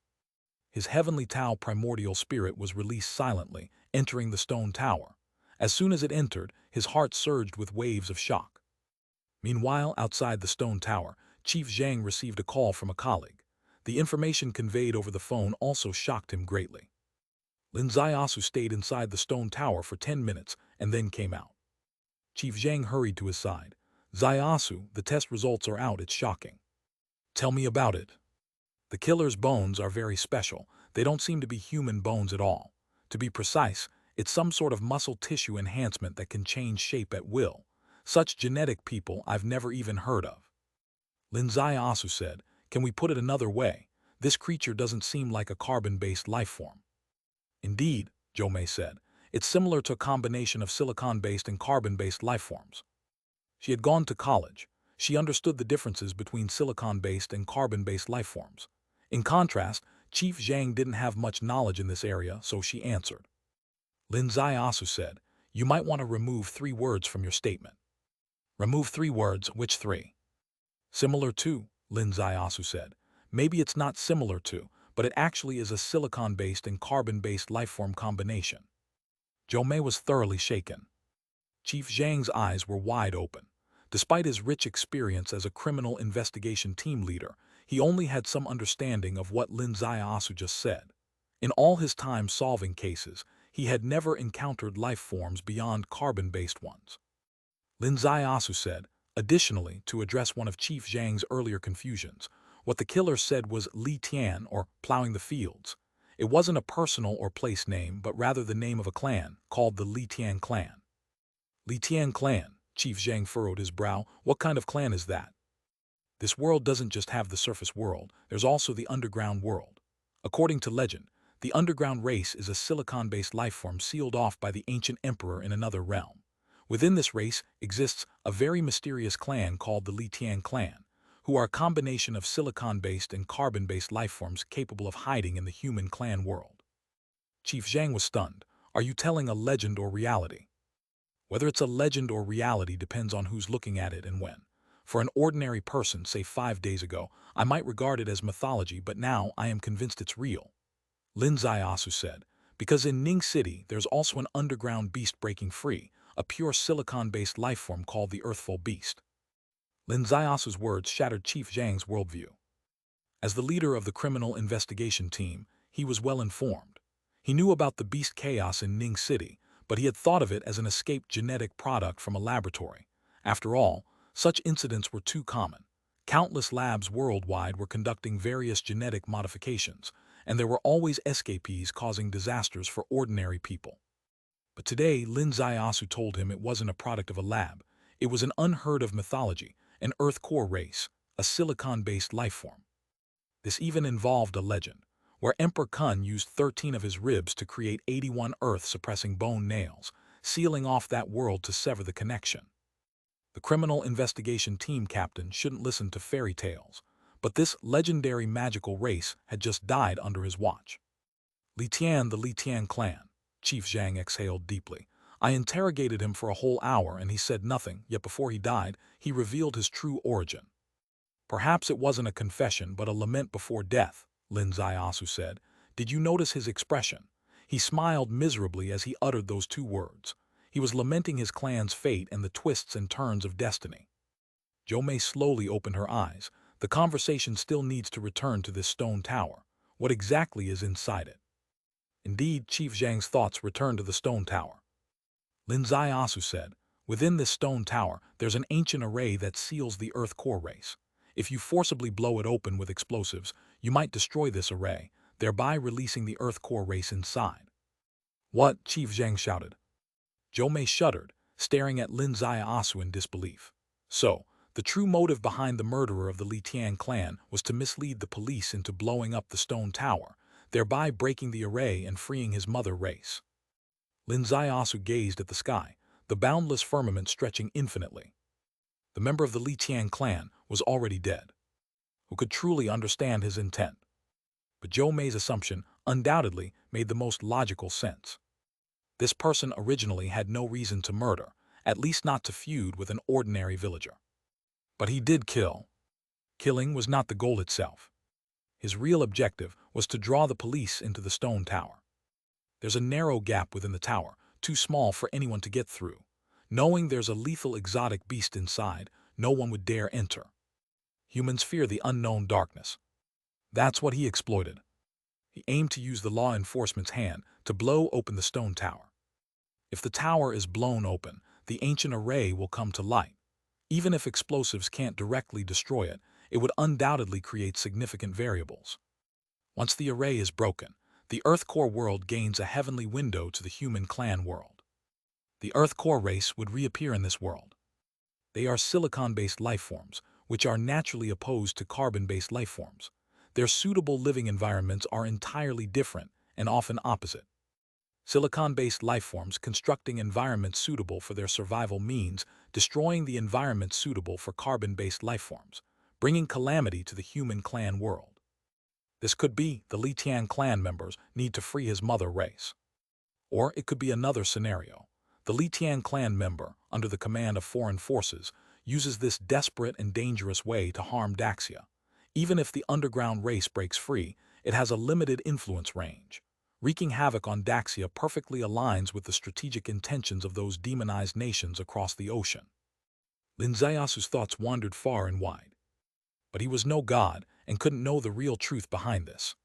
His heavenly Tao primordial spirit was released silently, entering the stone tower. As soon as it entered, his heart surged with waves of shock. Meanwhile, outside the stone tower, Chief Zhang received a call from a colleague. The information conveyed over the phone also shocked him greatly. Lin Ziaosu stayed inside the stone tower for 10 minutes and then came out. Chief Zhang hurried to his side. Ziaosu, the test results are out, it's shocking. Tell me about it. The killer's bones are very special. They don't seem to be human bones at all. To be precise, it's some sort of muscle tissue enhancement that can change shape at will. Such genetic people I've never even heard of. Lin Ziaosu said, can we put it another way? This creature doesn't seem like a carbon-based life form. Indeed, Zhou Mei said, it's similar to a combination of silicon-based and carbon-based life forms. She had gone to college. She understood the differences between silicon-based and carbon-based life forms. In contrast, Chief Zhang didn't have much knowledge in this area, so she answered. Lin Ziaosu said, you might want to remove 3 words from your statement. Remove 3 words, which 3? Similar to, Lin Ziaosu said. Maybe it's not similar to, but it actually is a silicon-based and carbon-based lifeform combination. Zhou Mei was thoroughly shaken. Chief Zhang's eyes were wide open. Despite his rich experience as a criminal investigation team leader, he only had some understanding of what Lin Ziaosu just said. In all his time solving cases, he had never encountered life forms beyond carbon-based ones. Lin Ziaosu said, additionally, to address one of Chief Zhang's earlier confusions, what the killer said was Li Tian, or plowing the fields. It wasn't a personal or place name, but rather the name of a clan, called the Li Tian clan. Li Tian clan, Chief Zhang furrowed his brow. What kind of clan is that? This world doesn't just have the surface world, there's also the underground world. According to legend, the underground race is a silicon-based lifeform sealed off by the ancient emperor in another realm. Within this race exists a very mysterious clan called the Litian clan, who are a combination of silicon-based and carbon-based lifeforms capable of hiding in the human clan world. Chief Zhang was stunned. Are you telling a legend or reality? Whether it's a legend or reality depends on who's looking at it and when. For an ordinary person, say 5 days ago, I might regard it as mythology, but now I am convinced it's real. Lin Ziasu said, because in Ning City there's also an underground beast breaking free, a pure silicon-based lifeform called the Earthful Beast. Lin Ziasu's words shattered Chief Zhang's worldview. As the leader of the criminal investigation team, he was well informed. He knew about the beast chaos in Ning City, but he had thought of it as an escaped genetic product from a laboratory. After all, such incidents were too common. Countless labs worldwide were conducting various genetic modifications, and there were always escapees causing disasters for ordinary people. But today, Lin Ziasu told him it wasn't a product of a lab. It was an unheard-of mythology, an Earth core race, a silicon-based lifeform. This even involved a legend, where Emperor Kun used 13 of his ribs to create 81 Earth-suppressing bone nails, sealing off that world to sever the connection. The criminal investigation team captain shouldn't listen to fairy tales, but this legendary magical race had just died under his watch. Litian, the Litian clan. Chief Zhang exhaled deeply. I interrogated him for a whole hour and he said nothing, yet before he died, he revealed his true origin. Perhaps it wasn't a confession, but a lament before death, Lin Ziasu said. Did you notice his expression? He smiled miserably as he uttered those two words. He was lamenting his clan's fate and the twists and turns of destiny. Zhou Mei slowly opened her eyes. The conversation still needs to return to this stone tower. What exactly is inside it? Indeed, Chief Zhang's thoughts returned to the stone tower. Lin Ziasu said, within this stone tower, there's an ancient array that seals the Earth core race. If you forcibly blow it open with explosives, you might destroy this array, thereby releasing the Earth core race inside. What? Chief Zhang shouted. Zhou Mei shuddered, staring at Lin Ziasu in disbelief. So, the true motive behind the murderer of the Litian clan was to mislead the police into blowing up the stone tower, thereby breaking the array and freeing his mother race. Lin Ziasu gazed at the sky, the boundless firmament stretching infinitely. The member of the Litian clan was already dead. Who could truly understand his intent? But Zhou Mei's assumption undoubtedly made the most logical sense. This person originally had no reason to murder, at least not to feud with an ordinary villager. But he did kill. Killing was not the goal itself. His real objective was to draw the police into the stone tower. There's a narrow gap within the tower, too small for anyone to get through. Knowing there's a lethal exotic beast inside, no one would dare enter. Humans fear the unknown darkness. That's what he exploited. He aimed to use the law enforcement's hand to blow open the stone tower. If the tower is blown open, the ancient array will come to light. Even if explosives can't directly destroy it, it would undoubtedly create significant variables. Once the array is broken, the Earth core world gains a heavenly window to the human clan world. The Earth core race would reappear in this world. They are silicon-based lifeforms, which are naturally opposed to carbon-based lifeforms. Their suitable living environments are entirely different and often opposite. Silicon-based lifeforms constructing environments suitable for their survival means destroying the environment suitable for carbon-based lifeforms, bringing calamity to the human clan world. This could be the Litian clan members need to free his mother race. Or it could be another scenario. The Litian clan member, under the command of foreign forces, uses this desperate and dangerous way to harm Daxia. Even if the underground race breaks free, it has a limited influence range. Wreaking havoc on Daxia perfectly aligns with the strategic intentions of those demonized nations across the ocean. Lin Ziasu's thoughts wandered far and wide. But he was no god and couldn't know the real truth behind this.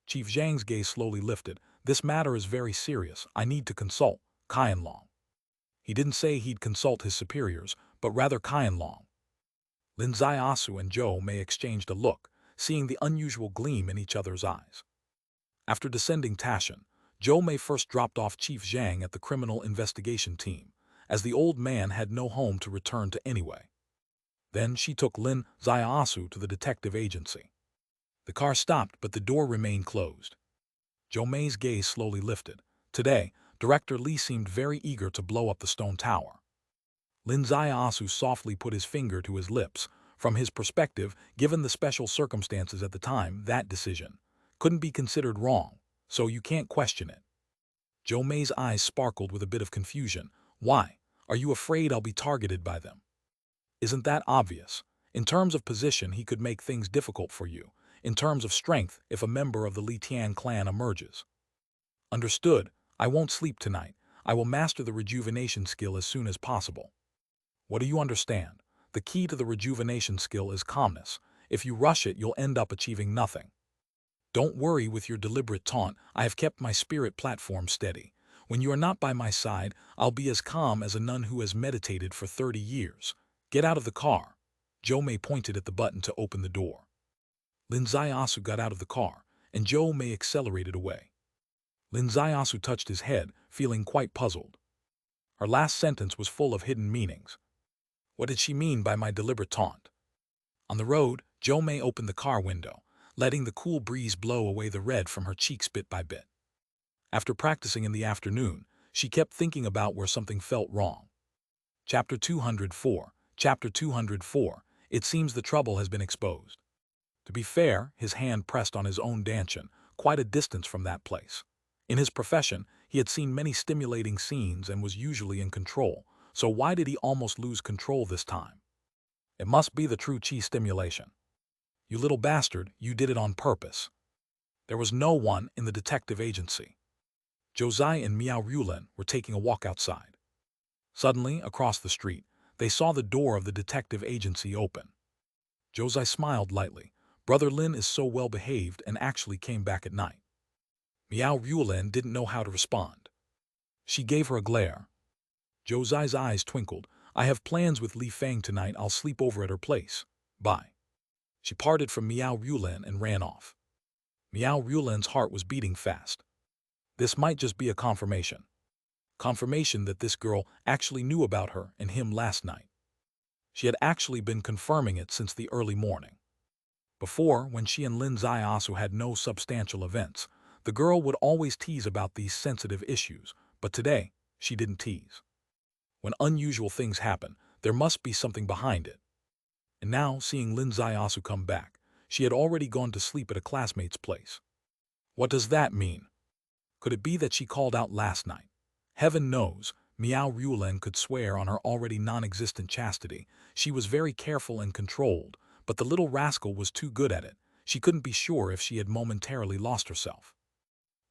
Chief Zhang's gaze slowly lifted. This matter is very serious. I need to consult Qianlong. He didn't say he'd consult his superiors, but rather Qianlong. Lin Ziasu and Zhou Mei exchanged a look, seeing the unusual gleam in each other's eyes. After descending Tashan, Zhou Mei first dropped off Chief Zhang at the criminal investigation team. as the old man had no home to return to anyway. Then she took Lin Zaiasu to the detective agency. The car stopped, but the door remained closed. Jomei's gaze slowly lifted. Today, Director Li seemed very eager to blow up the stone tower. Lin Zaiasu softly put his finger to his lips. From his perspective, given the special circumstances at the time, that decision couldn't be considered wrong, so you can't question it. Jomei's eyes sparkled with a bit of confusion. Why? Are you afraid I'll be targeted by them? Isn't that obvious? In terms of position, he could make things difficult for you. In terms of strength, if a member of the Li Tian clan emerges. Understood. I won't sleep tonight. I will master the rejuvenation skill as soon as possible. What do you understand? The key to the rejuvenation skill is calmness. If you rush it, you'll end up achieving nothing. Don't worry with your deliberate taunt. I have kept my spirit platform steady. When you are not by my side, I'll be as calm as a nun who has meditated for 30 years. Get out of the car. Jomei pointed at the button to open the door. Lin Zaiasu got out of the car, and Jomei accelerated away. Lin Zaiasu touched his head, feeling quite puzzled. Her last sentence was full of hidden meanings. What did she mean by my deliberate taunt? On the road, Jomei opened the car window, letting the cool breeze blow away the red from her cheeks bit by bit. After practicing in the afternoon, she kept thinking about where something felt wrong. Chapter 204. Chapter 204. It seems the trouble has been exposed. To be fair, his hand pressed on his own dantian, quite a distance from that place. In his profession, he had seen many stimulating scenes and was usually in control, so why did he almost lose control this time? It must be the true chi stimulation. You little bastard, you did it on purpose. There was no one in the detective agency. Josai and Miao Rulin were taking a walk outside. Suddenly, across the street, they saw the door of the detective agency open. Josai smiled lightly. Brother Lin is so well behaved and actually came back at night. Miao Rulin didn't know how to respond. She gave her a glare. Josai's eyes twinkled. I have plans with Li Feng tonight. I'll sleep over at her place. Bye. She parted from Miao Rulin and ran off. Miao Rulin's heart was beating fast. This might just be a confirmation. Confirmation that this girl actually knew about her and him last night. She had actually been confirming it since the early morning. Before, when she and Lin Zaiasu had no substantial events, the girl would always tease about these sensitive issues, but today, she didn't tease. When unusual things happen, there must be something behind it. And now, seeing Lin Zaiasu come back, she had already gone to sleep at a classmate's place. What does that mean? Could it be that she called out last night? Heaven knows, Miao Rulin could swear on her already non-existent chastity. She was very careful and controlled, but the little rascal was too good at it. She couldn't be sure if she had momentarily lost herself.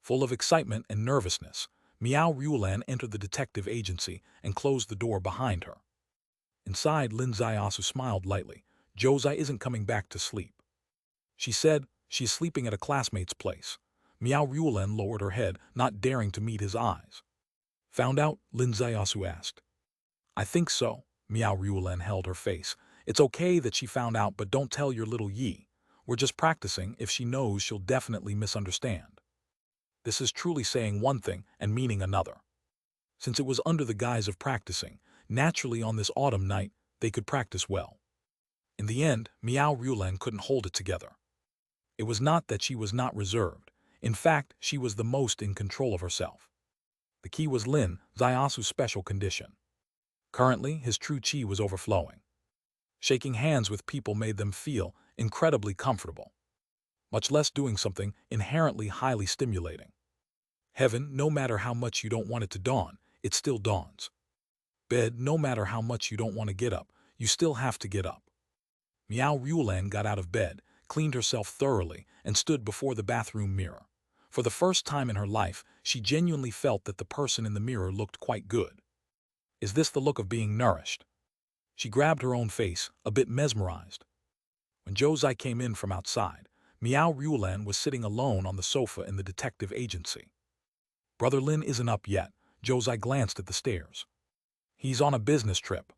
Full of excitement and nervousness, Miao Rulin entered the detective agency and closed the door behind her. Inside, Lin Zaiasu smiled lightly. Josai isn't coming back to sleep. She said, she's sleeping at a classmate's place. Miao Rulin lowered her head, not daring to meet his eyes. Found out? Lin Zaiasu asked. I think so. Miao Rulin held her face. It's okay that she found out, but don't tell your little Yi. We're just practicing. If she knows, she'll definitely misunderstand. This is truly saying one thing and meaning another. Since it was under the guise of practicing, naturally on this autumn night, they could practice well. In the end, Miao Rulin couldn't hold it together. It was not that she was not reserved. In fact, she was the most in control of herself. The key was Lin Zaiasu's special condition. Currently, his true chi was overflowing. Shaking hands with people made them feel incredibly comfortable, much less doing something inherently highly stimulating. Heaven, no matter how much you don't want it to dawn, it still dawns. Bed, no matter how much you don't want to get up, you still have to get up. Miao Rulin got out of bed, cleaned herself thoroughly, and stood before the bathroom mirror. For the first time in her life, she genuinely felt that the person in the mirror looked quite good. Is this the look of being nourished? She grabbed her own face, a bit mesmerized. When Josai came in from outside, Miao Rulin was sitting alone on the sofa in the detective agency. Brother Lin isn't up yet. Josai glanced at the stairs. He's on a business trip.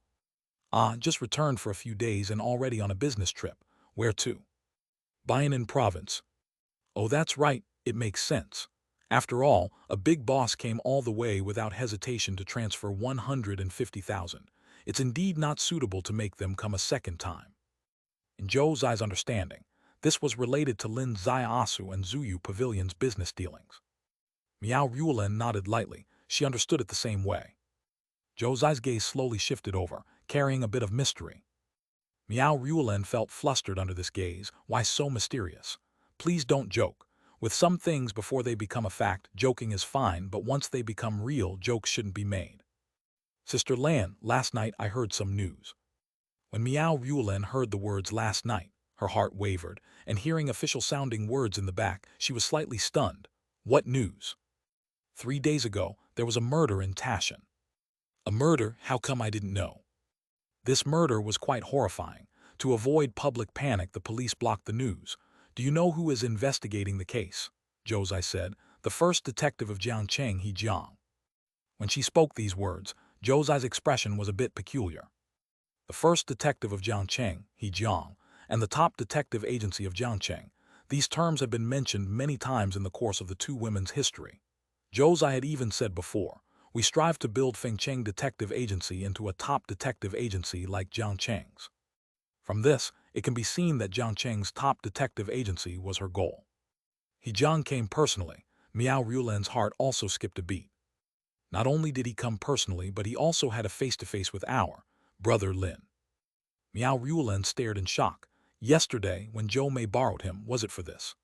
Just returned for a few days and already on a business trip. Where to? Bainan province. Oh, that's right, it makes sense. After all, a big boss came all the way without hesitation to transfer 150,000. It's indeed not suitable to make them come a second time. In Zhou Zai's understanding, this was related to Lin Ziaosu and Zuyu Pavilion's business dealings. Miao Ruolan nodded lightly. She understood it the same way. Zhou Zai's gaze slowly shifted over, carrying a bit of mystery. Miao Ruolan felt flustered under this gaze. Why so mysterious? Please don't joke. With some things before they become a fact, joking is fine, but once they become real, jokes shouldn't be made. Sister Lan, last night I heard some news. When Miao Ruolan heard the words last night, her heart wavered, and hearing official-sounding words in the back, she was slightly stunned. What news? 3 days ago, there was a murder in Tashan. A murder? How come I didn't know? This murder was quite horrifying. To avoid public panic, the police blocked the news. Do you know who is investigating the case? Zhou Zai said, the first detective of Jiangcheng, He Jiang. When she spoke these words, Zhou Zai's expression was a bit peculiar. The first detective of Jiangcheng, He Jiang, and the top detective agency of Jiangcheng. These terms have been mentioned many times in the course of the two women's history. Zhou Zai had even said before, we strive to build Fengcheng Detective Agency into a top detective agency like Jiangcheng's. From this, it can be seen that Jiangcheng's top detective agency was her goal. He Jiang came personally. Miao Ruolan's heart also skipped a beat. Not only did he come personally, but he also had a face-to-face with our brother Lin. Miao Ruolan stared in shock. Yesterday, when Zhou Mei borrowed him, was it for this?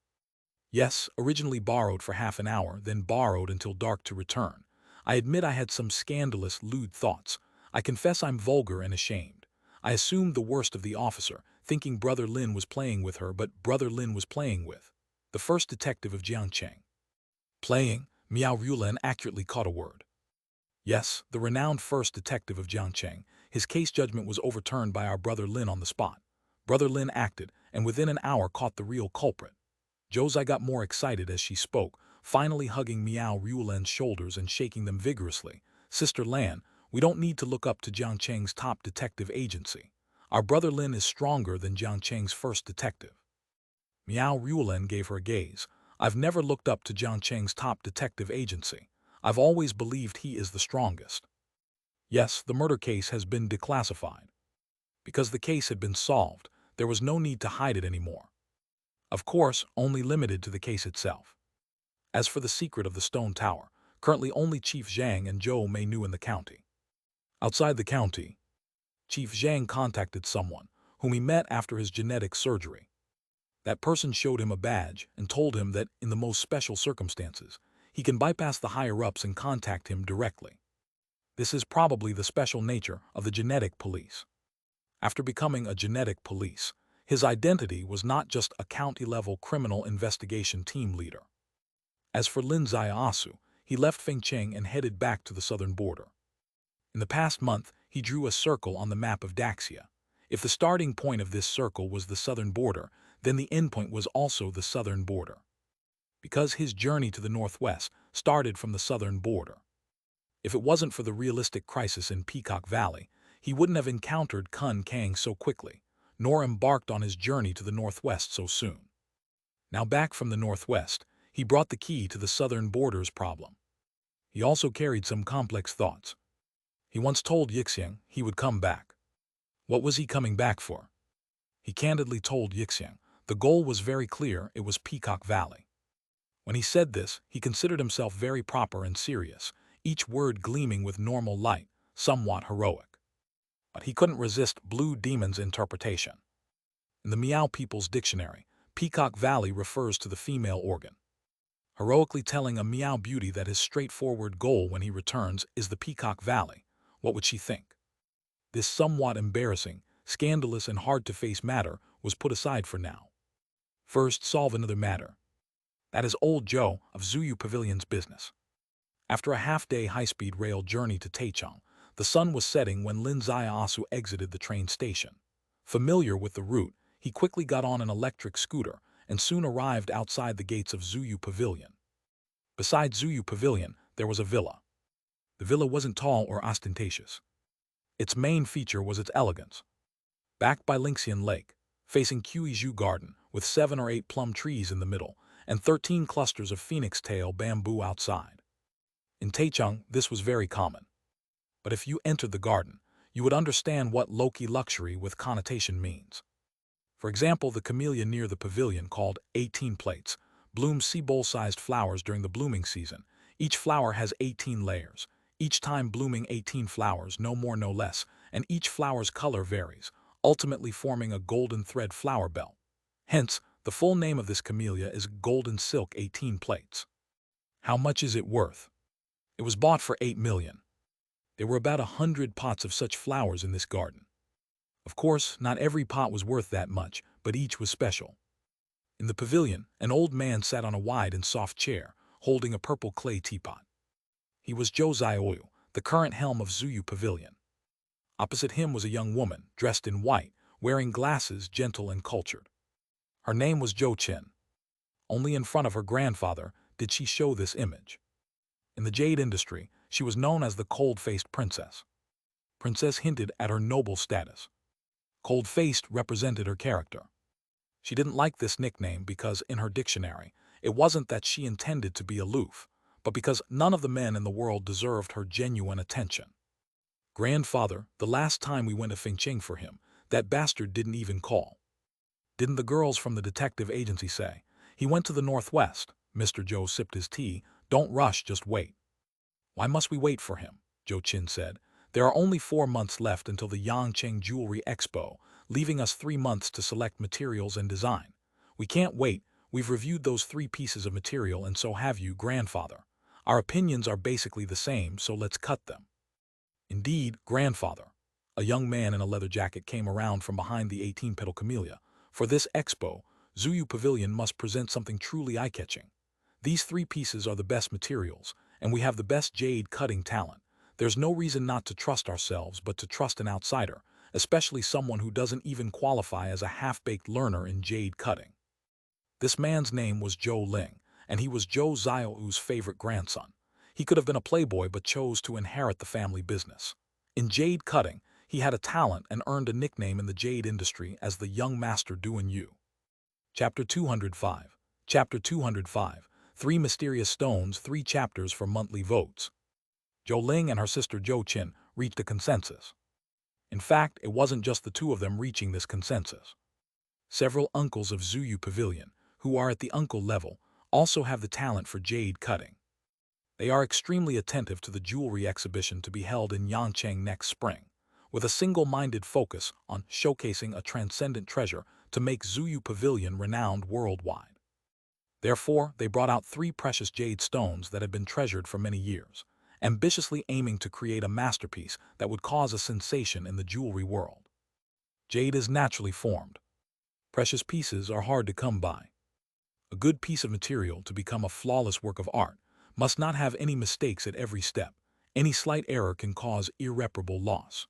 Yes, originally borrowed for half an hour, then borrowed until dark to return. I admit I had some scandalous, lewd thoughts. I confess I'm vulgar and ashamed. I assumed the worst of the officer, thinking Brother Lin was playing with her, but Brother Lin was playing with the first detective of Jiangcheng. Playing? Miao Ruolan accurately caught a word. Yes, the renowned first detective of Jiangcheng. His case judgment was overturned by our Brother Lin on the spot. Brother Lin acted, and within an hour caught the real culprit. Zhou Zai got more excited as she spoke, finally hugging Miao Ruolan's shoulders and shaking them vigorously. Sister Lan, we don't need to look up to Jiangcheng's top detective agency. Our Brother Lin is stronger than Jiangcheng's first detective. Miao Ruolan gave her a gaze. I've never looked up to Jiangcheng's top detective agency. I've always believed he is the strongest. Yes, the murder case has been declassified. Because the case had been solved, there was no need to hide it anymore. Of course, only limited to the case itself. As for the secret of the stone tower, currently only Chief Zhang and Zhou Mei knew in the county. Outside the county, Chief Zhang contacted someone, whom he met after his genetic surgery. That person showed him a badge and told him that, in the most special circumstances, he can bypass the higher-ups and contact him directly. This is probably the special nature of the genetic police. After becoming a genetic police, his identity was not just a county-level criminal investigation team leader. As for Lin Ziaosu, he left Fengcheng and headed back to the southern border. In the past month, he drew a circle on the map of Daxia. If the starting point of this circle was the southern border, then the endpoint was also the southern border. Because his journey to the northwest started from the southern border. If it wasn't for the realistic crisis in Peacock Valley, he wouldn't have encountered Kun Kang so quickly, nor embarked on his journey to the northwest so soon. Now back from the northwest, he brought the key to the southern border's problem. He also carried some complex thoughts. He once told Yixiang he would come back. What was he coming back for? He candidly told Yixiang the goal was very clear, it was Peacock Valley. When he said this, he considered himself very proper and serious, each word gleaming with normal light, somewhat heroic. But he couldn't resist Blue Demon's interpretation. In the Miao People's Dictionary, Peacock Valley refers to the female organ. Heroically telling a Miao beauty that his straightforward goal when he returns is the Peacock Valley, what would she think? This somewhat embarrassing, scandalous and hard-to-face matter was put aside for now. First, solve another matter. That is old Zhou of Zuyu Pavilion's business. After a half-day high-speed rail journey to Taichung, the sun was setting when Lin Ziaosu exited the train station. Familiar with the route, he quickly got on an electric scooter and soon arrived outside the gates of Zuyu Pavilion. Beside Zuyu Pavilion, there was a villa. The villa wasn't tall or ostentatious. Its main feature was its elegance. Backed by Lingxian Lake, facing Qiuzhu Garden, with 7 or 8 plum trees in the middle, and 13 clusters of phoenix tail bamboo outside. In Taichung, this was very common. But if you entered the garden, you would understand what low-key luxury with connotation means. For example, the camellia near the pavilion, called 18 plates, blooms sea-bowl-sized flowers during the blooming season. Each flower has 18 layers, each time blooming 18 flowers, no more no less, and each flower's color varies, ultimately forming a golden thread flower belt. Hence, the full name of this camellia is golden silk 18 plates. How much is it worth? It was bought for 8 million. There were about 100 pots of such flowers in this garden. Of course, not every pot was worth that much, but each was special. In the pavilion, an old man sat on a wide and soft chair, holding a purple clay teapot. He was Zhou Zioyu, the current helm of Zuyu Pavilion. Opposite him was a young woman, dressed in white, wearing glasses, gentle and cultured. Her name was Zhou Qin. Only in front of her grandfather did she show this image. In the jade industry, she was known as the cold-faced princess. Princess hinted at her noble status. Cold-faced represented her character. She didn't like this nickname because, in her dictionary, it wasn't that she intended to be aloof, but because none of the men in the world deserved her genuine attention. Grandfather, the last time we went to Fengqing for him, that bastard didn't even call. Didn't the girls from the detective agency say? He went to the northwest. Mr. Zhou sipped his tea. Don't rush, just wait. Why must we wait for him? Zhou Qin said. There are only 4 months left until the Yangcheng Jewelry Expo, leaving us 3 months to select materials and design. We can't wait. We've reviewed those 3 pieces of material, and so have you, grandfather. Our opinions are basically the same, so let's cut them. Indeed, grandfather. A young man in a leather jacket came around from behind the 18-petal camellia. For this expo, Zuyu Pavilion must present something truly eye-catching. These 3 pieces are the best materials, and we have the best jade cutting talent. There's no reason not to trust ourselves, but to trust an outsider, especially someone who doesn't even qualify as a half-baked learner in jade cutting. This man's name was Zhou Ling, and he was Zhou Zioyu's favorite grandson. He could have been a playboy but chose to inherit the family business. In jade cutting, he had a talent and earned a nickname in the jade industry as the young master Duan Yu. Chapter 205. Chapter 205. 3 Mysterious Stones, 3 chapters for monthly votes. Zhou Ling and her sister Zhou Qin reached a consensus. In fact, it wasn't just the 2 of them reaching this consensus. Several uncles of Zuyu Pavilion, who are at the uncle level, also have the talent for jade cutting. They are extremely attentive to the jewelry exhibition to be held in Yangcheng next spring, with a single-minded focus on showcasing a transcendent treasure to make Zuyu Pavilion renowned worldwide. Therefore, they brought out 3 precious jade stones that had been treasured for many years, ambitiously aiming to create a masterpiece that would cause a sensation in the jewelry world. Jade is naturally formed. Precious pieces are hard to come by. A good piece of material to become a flawless work of art must not have any mistakes at every step. Any slight error can cause irreparable loss.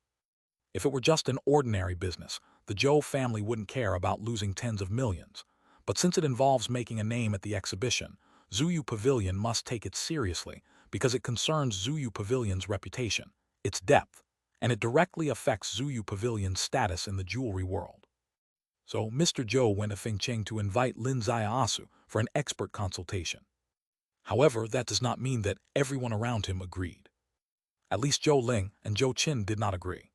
If it were just an ordinary business, the Zhou family wouldn't care about losing tens of millions. But since it involves making a name at the exhibition, Zuyu Pavilion must take it seriously because it concerns Zuyu Pavilion's reputation, its depth, and it directly affects Zuyu Pavilion's status in the jewelry world. So Mr. Zhou went to Fengqing to invite Lin Ziaosu for an expert consultation. However, that does not mean that everyone around him agreed. At least Zhou Ling and Zhou Qin did not agree.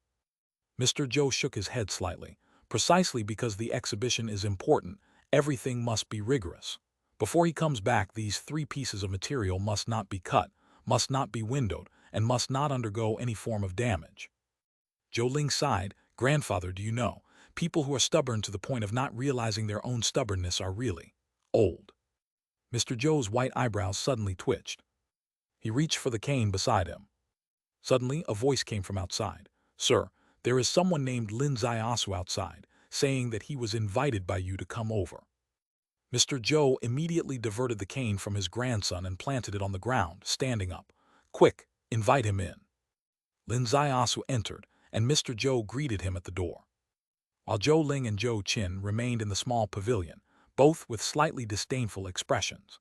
Mr. Zhou shook his head slightly. Precisely because the exhibition is important, everything must be rigorous. Before he comes back, these 3 pieces of material must not be cut, must not be windowed, and must not undergo any form of damage. Zhou Ling sighed. Grandfather, do you know, people who are stubborn to the point of not realizing their own stubbornness are really old. Mr. Zhou's white eyebrows suddenly twitched. He reached for the cane beside him. Suddenly, a voice came from outside. Sir, there is someone named Lin Ziaosu outside, saying that he was invited by you to come over. Mr. Zhou immediately diverted the cane from his grandson and planted it on the ground, standing up. Quick, invite him in. Lin Ziaosu entered, and Mr. Zhou greeted him at the door. While Zhou Ling and Zhou Qin remained in the small pavilion, both with slightly disdainful expressions.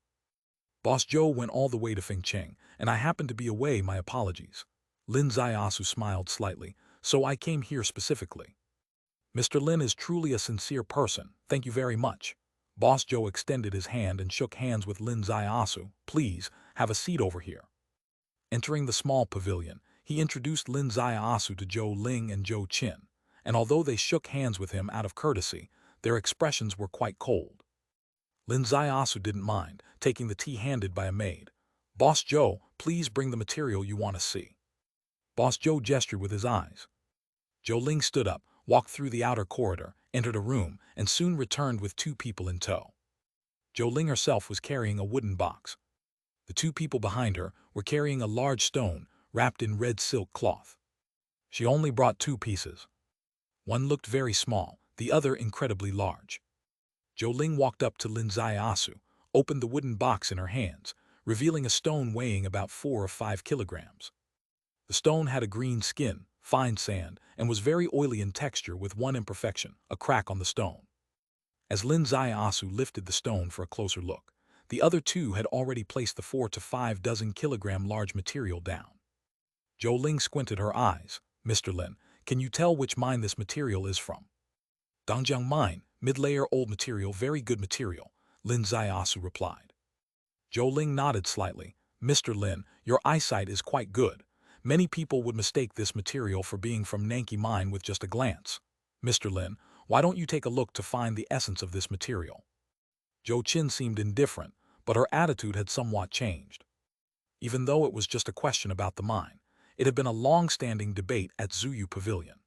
Boss Zhou went all the way to Fengqing, and I happened to be away, my apologies. Lin Ziaosu smiled slightly, so I came here specifically. Mr. Lin is truly a sincere person, thank you very much. Boss Joe extended his hand and shook hands with Lin Zaiasu. "Please, have a seat over here." Entering the small pavilion, he introduced Lin Zaiasu to Zhou Ling and Zhou Qin, and although they shook hands with him out of courtesy, their expressions were quite cold. Lin Zaiasu didn't mind, taking the tea handed by a maid. "Boss Joe, please bring the material you want to see." Boss Joe gestured with his eyes. Zhou Ling stood up, walked through the outer corridor, entered a room, and soon returned with 2 people in tow. Zhou Ling herself was carrying a wooden box. The 2 people behind her were carrying a large stone wrapped in red silk cloth. She only brought 2 pieces. One looked very small, the other incredibly large. Zhou Ling walked up to Lin Zaiasu, opened the wooden box in her hands, revealing a stone weighing about 4 or 5 kilograms. The stone had a green skin, fine sand, and was very oily in texture with one imperfection, a crack on the stone. As Lin Zaiasu lifted the stone for a closer look, the other 2 had already placed the 4 to 5 dozen kilogram large material down. Zhou Ling squinted her eyes. "Mr. Lin, can you tell which mine this material is from?" "Dongjiang Mine, mid-layer old material, very good material," Lin Zaiasu replied. Zhou Ling nodded slightly. "Mr. Lin, your eyesight is quite good. Many people would mistake this material for being from Nanki Mine with just a glance. Mr. Lin, why don't you take a look to find the essence of this material?" Zhou Qin seemed indifferent, but her attitude had somewhat changed. Even though it was just a question about the mine, it had been a long-standing debate at Zuyu Pavilion.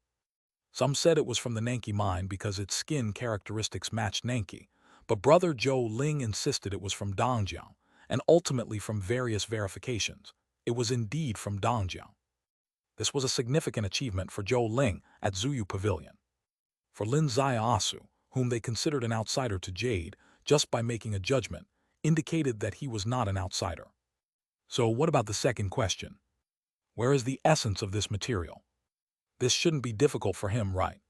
Some said it was from the Nanki mine because its skin characteristics matched Nanki, but brother Zhou Ling insisted it was from Dongjiang, and ultimately from various verifications, it was indeed from Dongjiang. This was a significant achievement for Zhou Ling at Zuyu Pavilion. For Lin Zaiasu, whom they considered an outsider to Jade, just by making a judgment, indicated that he was not an outsider. So what about the second question? Where is the essence of this material? This shouldn't be difficult for him, right?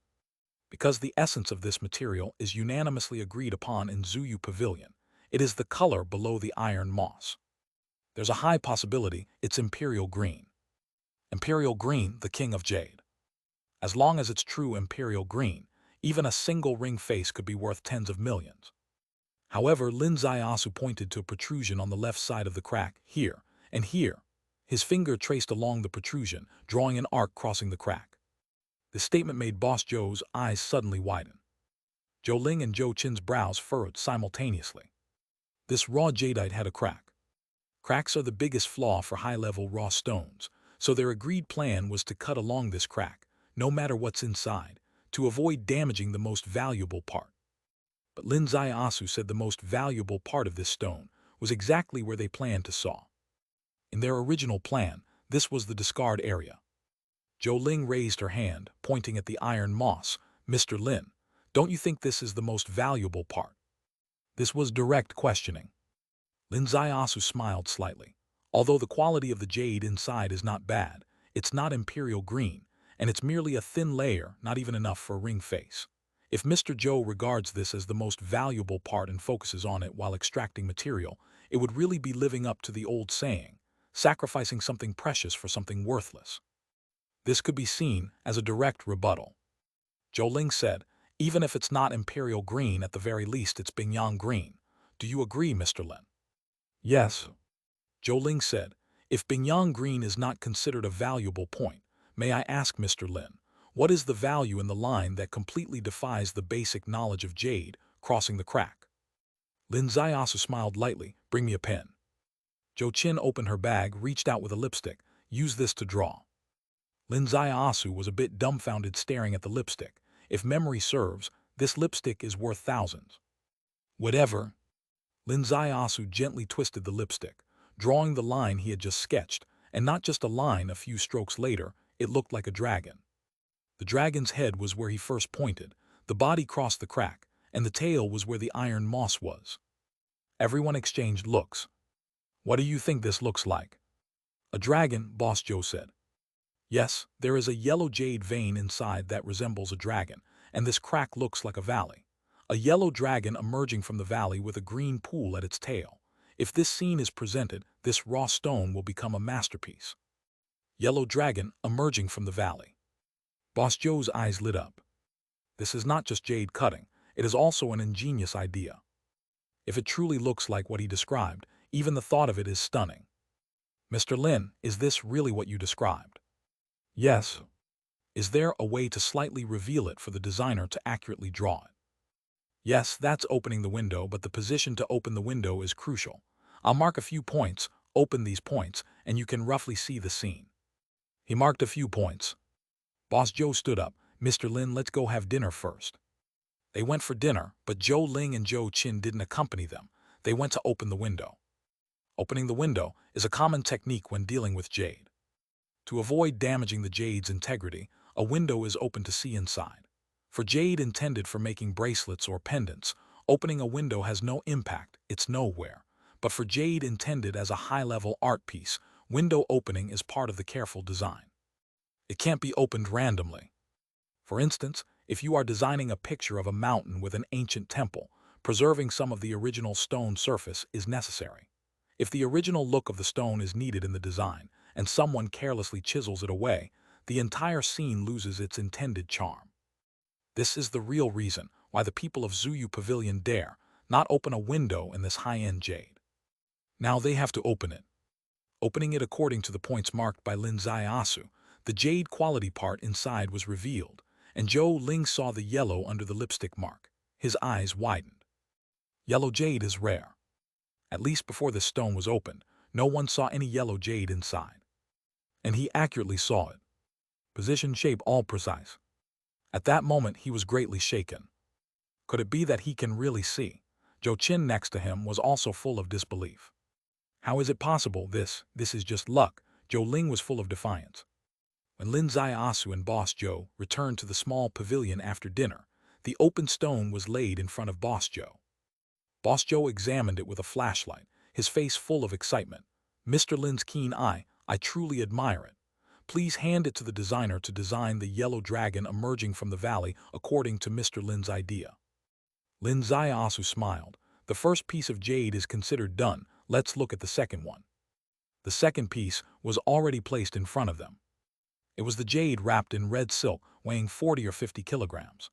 Because the essence of this material is unanimously agreed upon in Zuyu Pavilion. It is the color below the iron moss. There's a high possibility it's imperial green. Imperial green, the king of Jade. As long as it's true imperial green, even a single ring face could be worth tens of millions. However, Lin Zaiasu pointed to a protrusion on the left side of the crack, here, and here. His finger traced along the protrusion, drawing an arc crossing the crack. The statement made Boss Zhou's eyes suddenly widen. Zhou Ling and Zhou Qin's brows furrowed simultaneously. This raw jadeite had a crack. Cracks are the biggest flaw for high-level raw stones, so their agreed plan was to cut along this crack, no matter what's inside, to avoid damaging the most valuable part. But Lin Zaiasu said the most valuable part of this stone was exactly where they planned to saw. In their original plan, this was the discard area. Zhou Ling raised her hand, pointing at the iron moss. "Mr. Lin, don't you think this is the most valuable part?" This was direct questioning. Lin Zaiasu smiled slightly. "Although the quality of the jade inside is not bad, it's not imperial green, and it's merely a thin layer, not even enough for a ring face. If Mr. Zhou regards this as the most valuable part and focuses on it while extracting material, it would really be living up to the old saying, sacrificing something precious for something worthless." This could be seen as a direct rebuttal. Zhou Ling said, "Even if it's not imperial green, at the very least it's bingyang green. Do you agree, Mr. Lin?" "Yes." Zhou Ling said, "If bingyang green is not considered a valuable point, may I ask, Mr. Lin, what is the value in the line that completely defies the basic knowledge of jade, crossing the crack?" Lin Zaiasu smiled lightly. "Bring me a pen." Zhou Qin opened her bag, reached out with a lipstick. "Use this to draw." Lin Zaiasu was a bit dumbfounded, staring at the lipstick. If memory serves, this lipstick is worth thousands. "Whatever." Lin Zaiasu gently twisted the lipstick, drawing the line he had just sketched, and not just a line. A few strokes later, it looked like a dragon. The dragon's head was where he first pointed, the body crossed the crack, and the tail was where the iron moss was. Everyone exchanged looks. "What do you think this looks like?" "A dragon," Boss Joe said. "Yes, there is a yellow jade vein inside that resembles a dragon, and this crack looks like a valley. A yellow dragon emerging from the valley with a green pool at its tail. If this scene is presented, this raw stone will become a masterpiece." Yellow dragon emerging from the valley. Boss Joe's eyes lit up. This is not just jade cutting, it is also an ingenious idea. If it truly looks like what he described, even the thought of it is stunning. Mr. Lin, is this really what you described? Yes. Is there a way to slightly reveal it for the designer to accurately draw it? Yes, that's opening the window, but the position to open the window is crucial. I'll mark a few points, open these points, and you can roughly see the scene. He marked a few points. Boss Joe stood up. Mr. Lin, let's go have dinner first. They went for dinner, but Joe Ling and Joe Chin didn't accompany them. They went to open the window. Opening the window is a common technique when dealing with jade. To avoid damaging the jade's integrity, a window is open to see inside. For jade intended for making bracelets or pendants, opening a window has no impact, it's nowhere. But for jade intended as a high-level art piece, window opening is part of the careful design. It can't be opened randomly. For instance, if you are designing a picture of a mountain with an ancient temple, preserving some of the original stone surface is necessary. If the original look of the stone is needed in the design, and someone carelessly chisels it away, the entire scene loses its intended charm. This is the real reason why the people of Zuyu Pavilion dare not open a window in this high-end jade. Now they have to open it. Opening it according to the points marked by Lin Zaiasu, the jade quality part inside was revealed, and Zhou Ling saw the yellow under the lipstick mark. His eyes widened. Yellow jade is rare. At least before this stone was opened, no one saw any yellow jade inside. And he accurately saw it. Position, shape, all precise. At that moment, he was greatly shaken. Could it be that he can really see? Zhou Qin next to him was also full of disbelief. How is it possible? This is just luck. Zhou Ling was full of defiance. When Lin Zaiasu and Boss Zhou returned to the small pavilion after dinner, the open stone was laid in front of Boss Zhou. Boss Zhou examined it with a flashlight, his face full of excitement. Mr. Lin's keen eye, I truly admire it. Please hand it to the designer to design the yellow dragon emerging from the valley according to Mr. Lin's idea. Lin Zaiasu smiled. The first piece of jade is considered done. Let's look at the second one. The second piece was already placed in front of them. It was the jade wrapped in red silk, weighing 40 or 50 kilograms.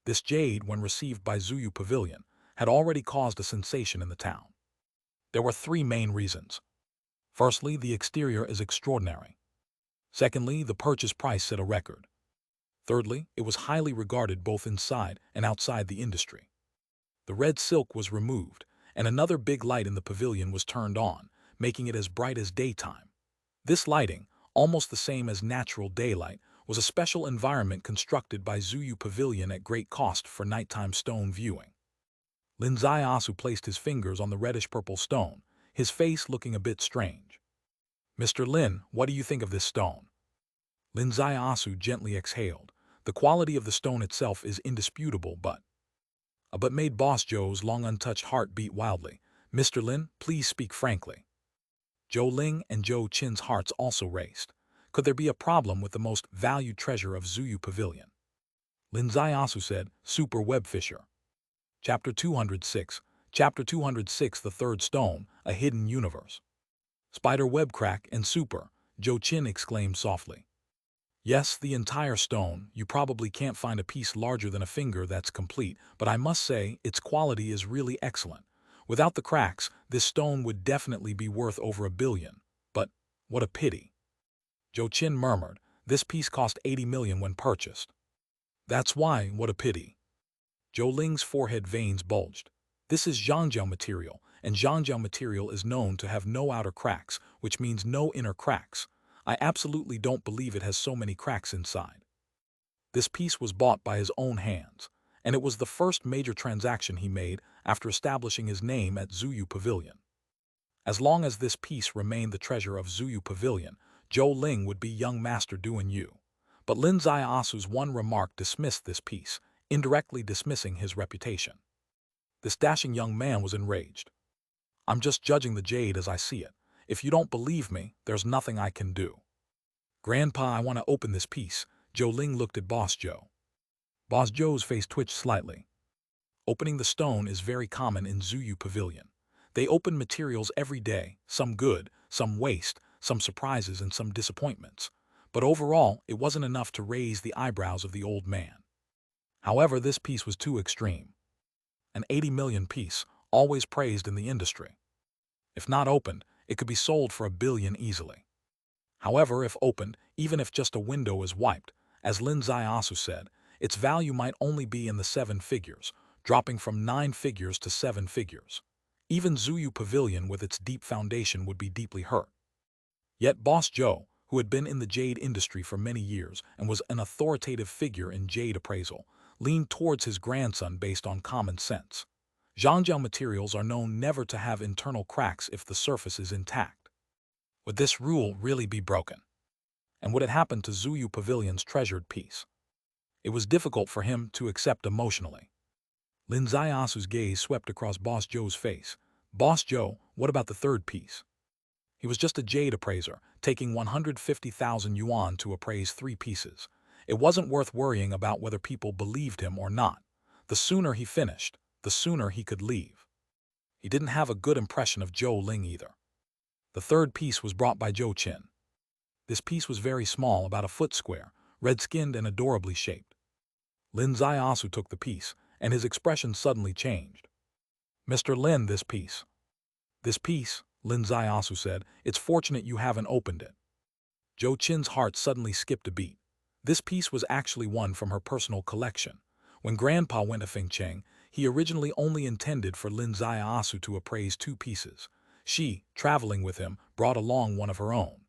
This jade, when received by Zuyu Pavilion, had already caused a sensation in the town. There were three main reasons. Firstly, the exterior is extraordinary. Secondly, the purchase price set a record. Thirdly, it was highly regarded both inside and outside the industry. The red silk was removed, and another big light in the pavilion was turned on, making it as bright as daytime. This lighting, almost the same as natural daylight, was a special environment constructed by Zuyu Pavilion at great cost for nighttime stone viewing. Lin Zaiasu placed his fingers on the reddish-purple stone, his face looking a bit strange. Mr. Lin, what do you think of this stone? Lin Zaiasu gently exhaled. The quality of the stone itself is indisputable, but made Boss Zhou's long untouched heart beat wildly. Mr. Lin, please speak frankly. Zhou Ling and Zhou Qin's hearts also raced. Could there be a problem with the most valued treasure of Zuyu Pavilion? Lin Zaiasu said, Super Web Fisher. Chapter 206. Chapter 206, The Third Stone, A Hidden Universe. Spider web crack and super, Zhou Qin exclaimed softly. Yes, the entire stone. You probably can't find a piece larger than a finger that's complete, but I must say its quality is really excellent. Without the cracks, this stone would definitely be worth over $1 billion. But what a pity. Zhou Qin murmured, this piece cost 80 million when purchased. That's why, what a pity. Zhou Ling's forehead veins bulged. This is Zhangjiao material, and Zhangjiao material is known to have no outer cracks, which means no inner cracks. I absolutely don't believe it has so many cracks inside. This piece was bought by his own hands, and it was the first major transaction he made after establishing his name at Zuyu Pavilion. As long as this piece remained the treasure of Zuyu Pavilion, Zhou Ling would be young master doing you. But Lin Zaiasu's one remark dismissed this piece, indirectly dismissing his reputation. This dashing young man was enraged. I'm just judging the jade as I see it. If you don't believe me, there's nothing I can do. Grandpa, I want to open this piece. Zhou Ling looked at Boss Zhou. Boss Zhou's face twitched slightly. Opening the stone is very common in Zuyu Pavilion. They open materials every day, some good, some waste, some surprises and some disappointments. But overall, it wasn't enough to raise the eyebrows of the old man. However, this piece was too extreme. An 80 million piece, always praised in the industry. If not opened, it could be sold for $1 billion easily. However, if opened, even if just a window is wiped, as Lin Zaiasu said, its value might only be in the 7 figures, dropping from 9 figures to 7 figures. Even Zuyu Pavilion with its deep foundation would be deeply hurt. Yet Boss Joe, who had been in the jade industry for many years and was an authoritative figure in jade appraisal, leaned towards his grandson based on common sense. Zhangjiao materials are known never to have internal cracks if the surface is intact. Would this rule really be broken? And would it happen to Zuyu Pavilion's treasured piece? It was difficult for him to accept emotionally. Lin Zaiasu's gaze swept across Boss Joe's face. Boss Joe, what about the third piece? He was just a jade appraiser, taking 150,000 yuan to appraise 3 pieces. It wasn't worth worrying about whether people believed him or not. The sooner he finished, the sooner he could leave. He didn't have a good impression of Zhou Ling either. The third piece was brought by Zhou Qin. This piece was very small, about a foot square, red-skinned and adorably shaped. Lin Zaiasu took the piece, and his expression suddenly changed. Mr. Lin, this piece. This piece, Lin Zaiasu said, it's fortunate you haven't opened it. Zhou Qin's heart suddenly skipped a beat. This piece was actually one from her personal collection. When Grandpa went to Fengcheng, he originally only intended for Lin Zaiasu to appraise 2 pieces. She, traveling with him, brought along one of her own.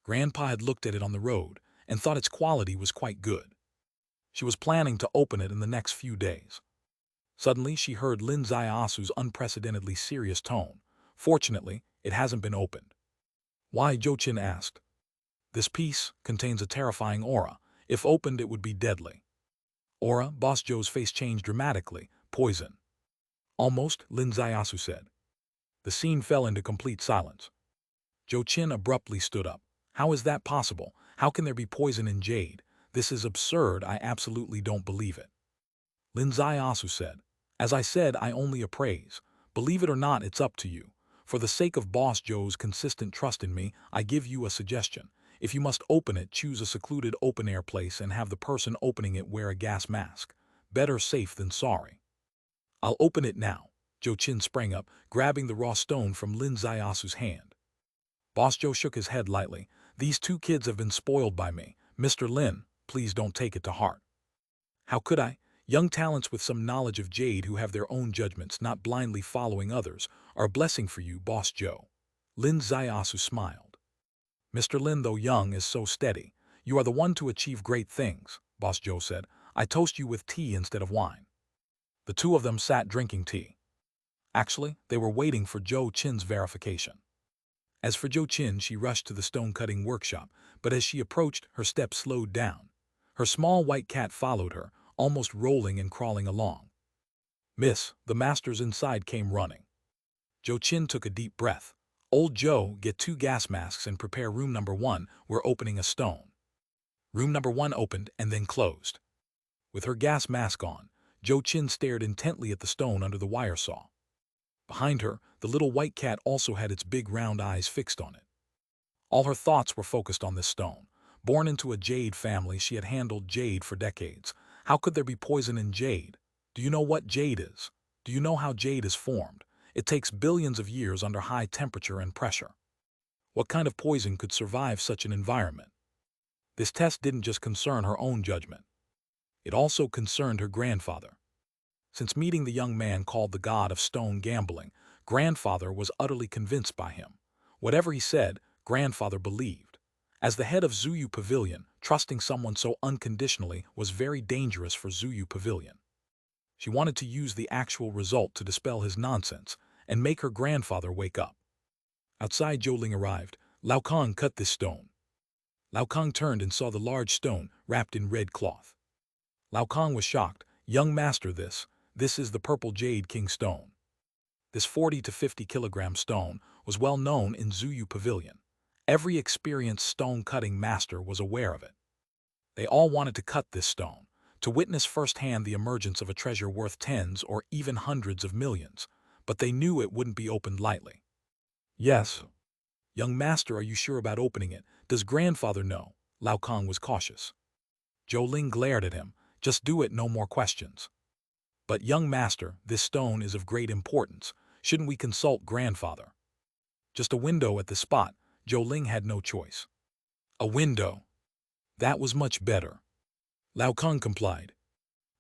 Grandpa had looked at it on the road and thought its quality was quite good. She was planning to open it in the next few days. Suddenly, she heard Lin Zaiasu's unprecedentedly serious tone. Fortunately, it hasn't been opened. Why? Zhou Qin asked. This piece contains a terrifying aura. If opened, it would be deadly. Aura? Boss Joe's face changed dramatically. Poison. Almost, Lin Zaiasu said. The scene fell into complete silence. Zhou Qin abruptly stood up. How is that possible? How can there be poison in jade? This is absurd. I absolutely don't believe it. Lin Zaiasu said, as I said, I only appraise. Believe it or not, it's up to you. For the sake of Boss Joe's consistent trust in me, I give you a suggestion. If you must open it, choose a secluded open-air place and have the person opening it wear a gas mask. Better safe than sorry. I'll open it now. Zhou Qin sprang up, grabbing the raw stone from Lin Zaiasu's hand. Boss Joe shook his head lightly. These 2 kids have been spoiled by me. Mr. Lin, please don't take it to heart. How could I? Young talents with some knowledge of jade who have their own judgments, not blindly following others, are a blessing for you, Boss Joe. Lin Zaiasu smiled. Mr. Lin, though young, is so steady. You are the one to achieve great things, Boss Joe said. I toast you with tea instead of wine. The 2 of them sat drinking tea. Actually, they were waiting for Zhou Qin's verification. As for Zhou Qin, she rushed to the stone-cutting workshop, but as she approached, her steps slowed down. Her small white cat followed her, almost rolling and crawling along. Miss, the masters inside came running. Zhou Qin took a deep breath. Old Joe, get 2 gas masks and prepare room number 1, we're opening a stone. Room number 1 opened and then closed. With her gas mask on, Zhou Qin stared intently at the stone under the wire saw. Behind her, the little white cat also had its big round eyes fixed on it. All her thoughts were focused on this stone. Born into a jade family, she had handled jade for decades. How could there be poison in jade? Do you know what jade is? Do you know how jade is formed? It takes billions of years under high temperature and pressure. What kind of poison could survive such an environment? This test didn't just concern her own judgment. It also concerned her grandfather. Since meeting the young man called the God of Stone Gambling, Grandfather was utterly convinced by him. Whatever he said, Grandfather believed. As the head of Zuyu Pavilion, trusting someone so unconditionally was very dangerous for Zuyu Pavilion. She wanted to use the actual result to dispel his nonsense and make her grandfather wake up. Outside, Zhou Ling arrived. Lao Kong, cut this stone. Lao Kong turned and saw the large stone wrapped in red cloth. Lao Kong was shocked. Young master, this is the purple jade king stone. This 40 to 50 kilogram stone was well known in Zuyu Pavilion. Every experienced stone-cutting master was aware of it. They all wanted to cut this stone, to witness firsthand the emergence of a treasure worth tens or even hundreds of millions, but they knew it wouldn't be opened lightly. Yes. Young master, are you sure about opening it? Does grandfather know? Lao Kong was cautious. Zhou Ling glared at him. Just do it, no more questions. But young master, this stone is of great importance. Shouldn't we consult grandfather? Just a window at the spot. Zhou Ling had no choice. A window. That was much better. Lao Kung complied.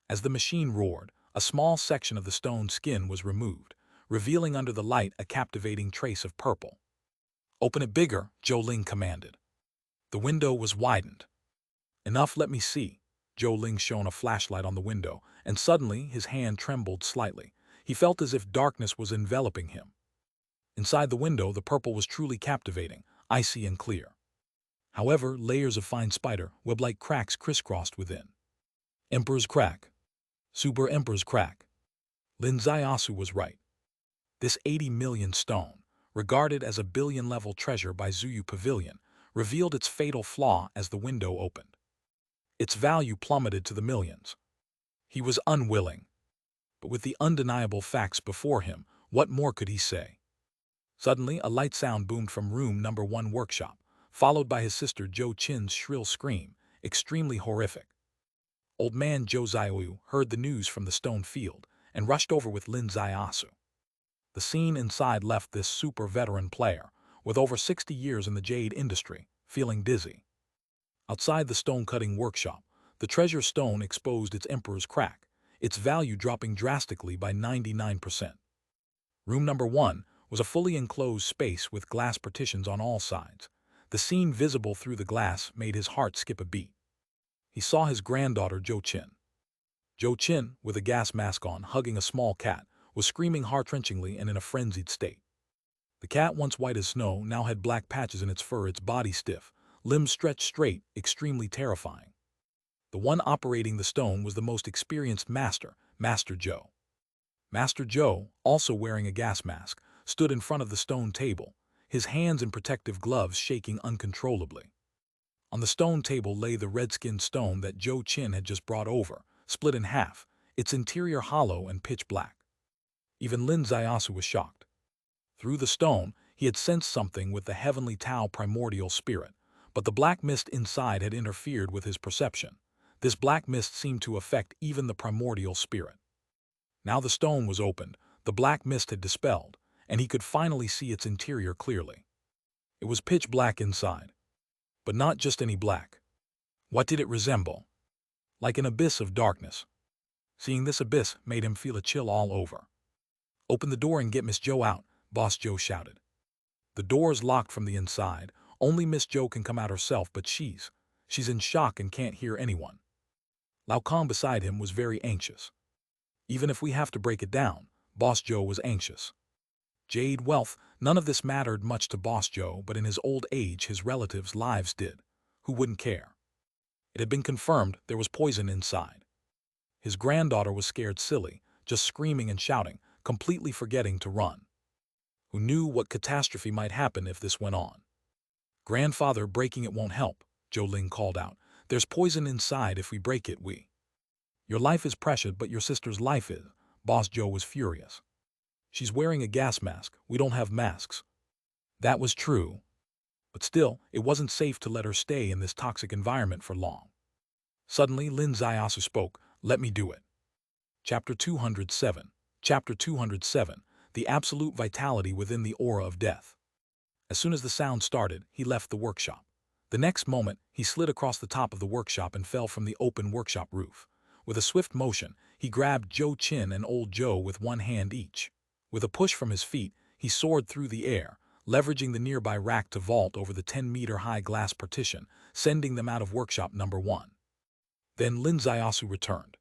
As the machine roared, a small section of the stone skin was removed, revealing under the light a captivating trace of purple. Open it bigger, Zhou Ling commanded. The window was widened. Enough, let me see. Zhou Ling shone a flashlight on the window, and suddenly his hand trembled slightly. He felt as if darkness was enveloping him. Inside the window, the purple was truly captivating, icy and clear. However, layers of fine spider, web-like cracks crisscrossed within. Emperor's crack. Super Emperor's crack. Lin Zaiyasu was right. This 80 million stone, regarded as a billion-level treasure by Zuyu Pavilion, revealed its fatal flaw as the window opened. Its value plummeted to the millions. He was unwilling. But with the undeniable facts before him, what more could he say? Suddenly, a light sound boomed from room number 1 workshop, followed by his sister Zhou Qin's shrill scream, extremely horrific. Old man Zhou Zaiyu heard the news from the stone field and rushed over with Lin Zaiyasu. The scene inside left this super veteran player, with over 60 years in the jade industry, feeling dizzy. Outside the stone-cutting workshop, the treasure stone exposed its emperor's crack, its value dropping drastically by 99%. Room number 1 was a fully enclosed space with glass partitions on all sides. The scene visible through the glass made his heart skip a beat. He saw his granddaughter Zhou Qin. Zhou Qin, with a gas mask on, hugging a small cat, was screaming heart-wrenchingly and in a frenzied state. The cat, once white as snow, now had black patches in its fur, its body stiff, limbs stretched straight, extremely terrifying. The one operating the stone was the most experienced master, Master Zhou. Master Zhou, also wearing a gas mask, stood in front of the stone table, his hands in protective gloves shaking uncontrollably. On the stone table lay the red-skinned stone that Zhou Qin had just brought over, split in half, its interior hollow and pitch black. Even Lin Zaiyasu was shocked. Through the stone, he had sensed something with the heavenly Tao primordial spirit, but the black mist inside had interfered with his perception. This black mist seemed to affect even the primordial spirit. Now the stone was opened, the black mist had dispelled, and he could finally see its interior clearly. It was pitch black inside. But not just any black. What did it resemble? Like an abyss of darkness. Seeing this abyss made him feel a chill all over. Open the door and get Miss Zhou out, Boss Zhou shouted. The door's locked from the inside. Only Miss Zhou can come out herself, but she's in shock and can't hear anyone. Lao Kong beside him was very anxious. Even if we have to break it down, Boss Zhou was anxious. Jade, wealth, none of this mattered much to Boss Zhou, but in his old age his relatives' lives did. Who wouldn't care? It had been confirmed there was poison inside. His granddaughter was scared silly, just screaming and shouting, completely forgetting to run. Who knew what catastrophe might happen if this went on? Grandfather, breaking it won't help, Zhou Ling called out. There's poison inside. If we break it, Your life is precious, but your sister's life is. Boss Zhou was furious. She's wearing a gas mask. We don't have masks. That was true. But still, it wasn't safe to let her stay in this toxic environment for long. Suddenly, Lin Zaiyasu spoke. Let me do it. Chapter 207. Chapter 207. The absolute vitality within the aura of death. As soon as the sound started, he left the workshop. The next moment, he slid across the top of the workshop and fell from the open workshop roof. With a swift motion, he grabbed Zhou Qin and old Zhou with one hand each. With a push from his feet, he soared through the air, leveraging the nearby rack to vault over the 10-meter-high glass partition, sending them out of workshop number 1. Then Lin Zaiyasu returned.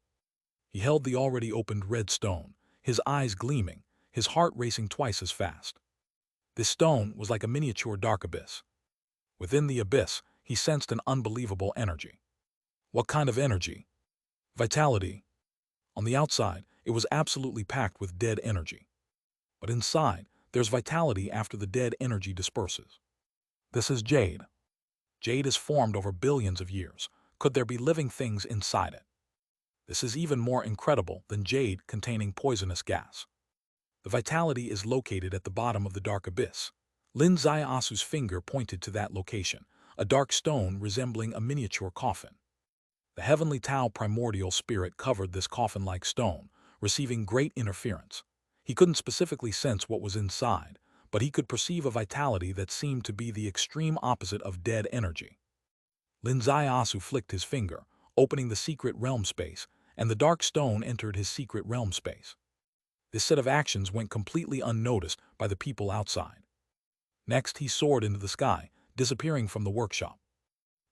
He held the already opened red stone, his eyes gleaming, his heart racing twice as fast. This stone was like a miniature dark abyss. Within the abyss, he sensed an unbelievable energy. What kind of energy? Vitality. On the outside, it was absolutely packed with dead energy. But inside, there's vitality after the dead energy disperses. This is Jade. Jade is formed over billions of years. Could there be living things inside it? This is even more incredible than jade containing poisonous gas. The vitality is located at the bottom of the dark abyss. Lin Zaiasu's finger pointed to that location, a dark stone resembling a miniature coffin. The heavenly Tao primordial spirit covered this coffin-like stone, receiving great interference. He couldn't specifically sense what was inside, but he could perceive a vitality that seemed to be the extreme opposite of dead energy. Lin Zaiasu flicked his finger, opening the secret realm space, and the dark stone entered his secret realm space. This set of actions went completely unnoticed by the people outside. Next, he soared into the sky, disappearing from the workshop.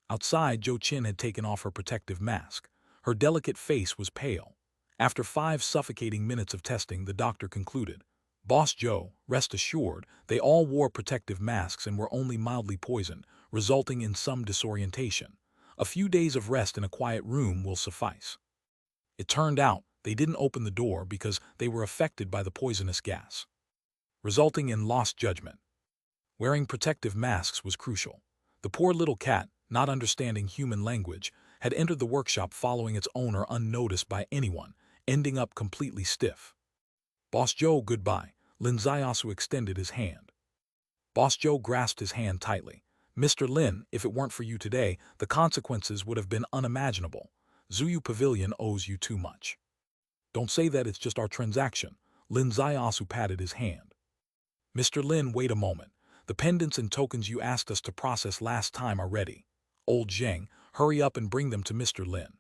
Outside, Zhou Qin had taken off her protective mask. Her delicate face was pale. After 5 suffocating minutes of testing, the doctor concluded, "Boss Zhou, rest assured, they all wore protective masks and were only mildly poisoned, resulting in some disorientation. A few days of rest in a quiet room will suffice." It turned out they didn't open the door because they were affected by the poisonous gas, resulting in lost judgment. Wearing protective masks was crucial. The poor little cat, not understanding human language, had entered the workshop following its owner unnoticed by anyone, ending up completely stiff. "Boss Zhou, goodbye." Lin Zaiasu extended his hand. Boss Zhou grasped his hand tightly. "Mr. Lin, if it weren't for you today, the consequences would have been unimaginable. Zuyu Pavilion owes you too much." "Don't say that, it's just our transaction." Lin Zaiasu patted his hand. "Mr. Lin, wait a moment. The pendants and tokens you asked us to process last time are ready. Old Zheng, hurry up and bring them to Mr. Lin."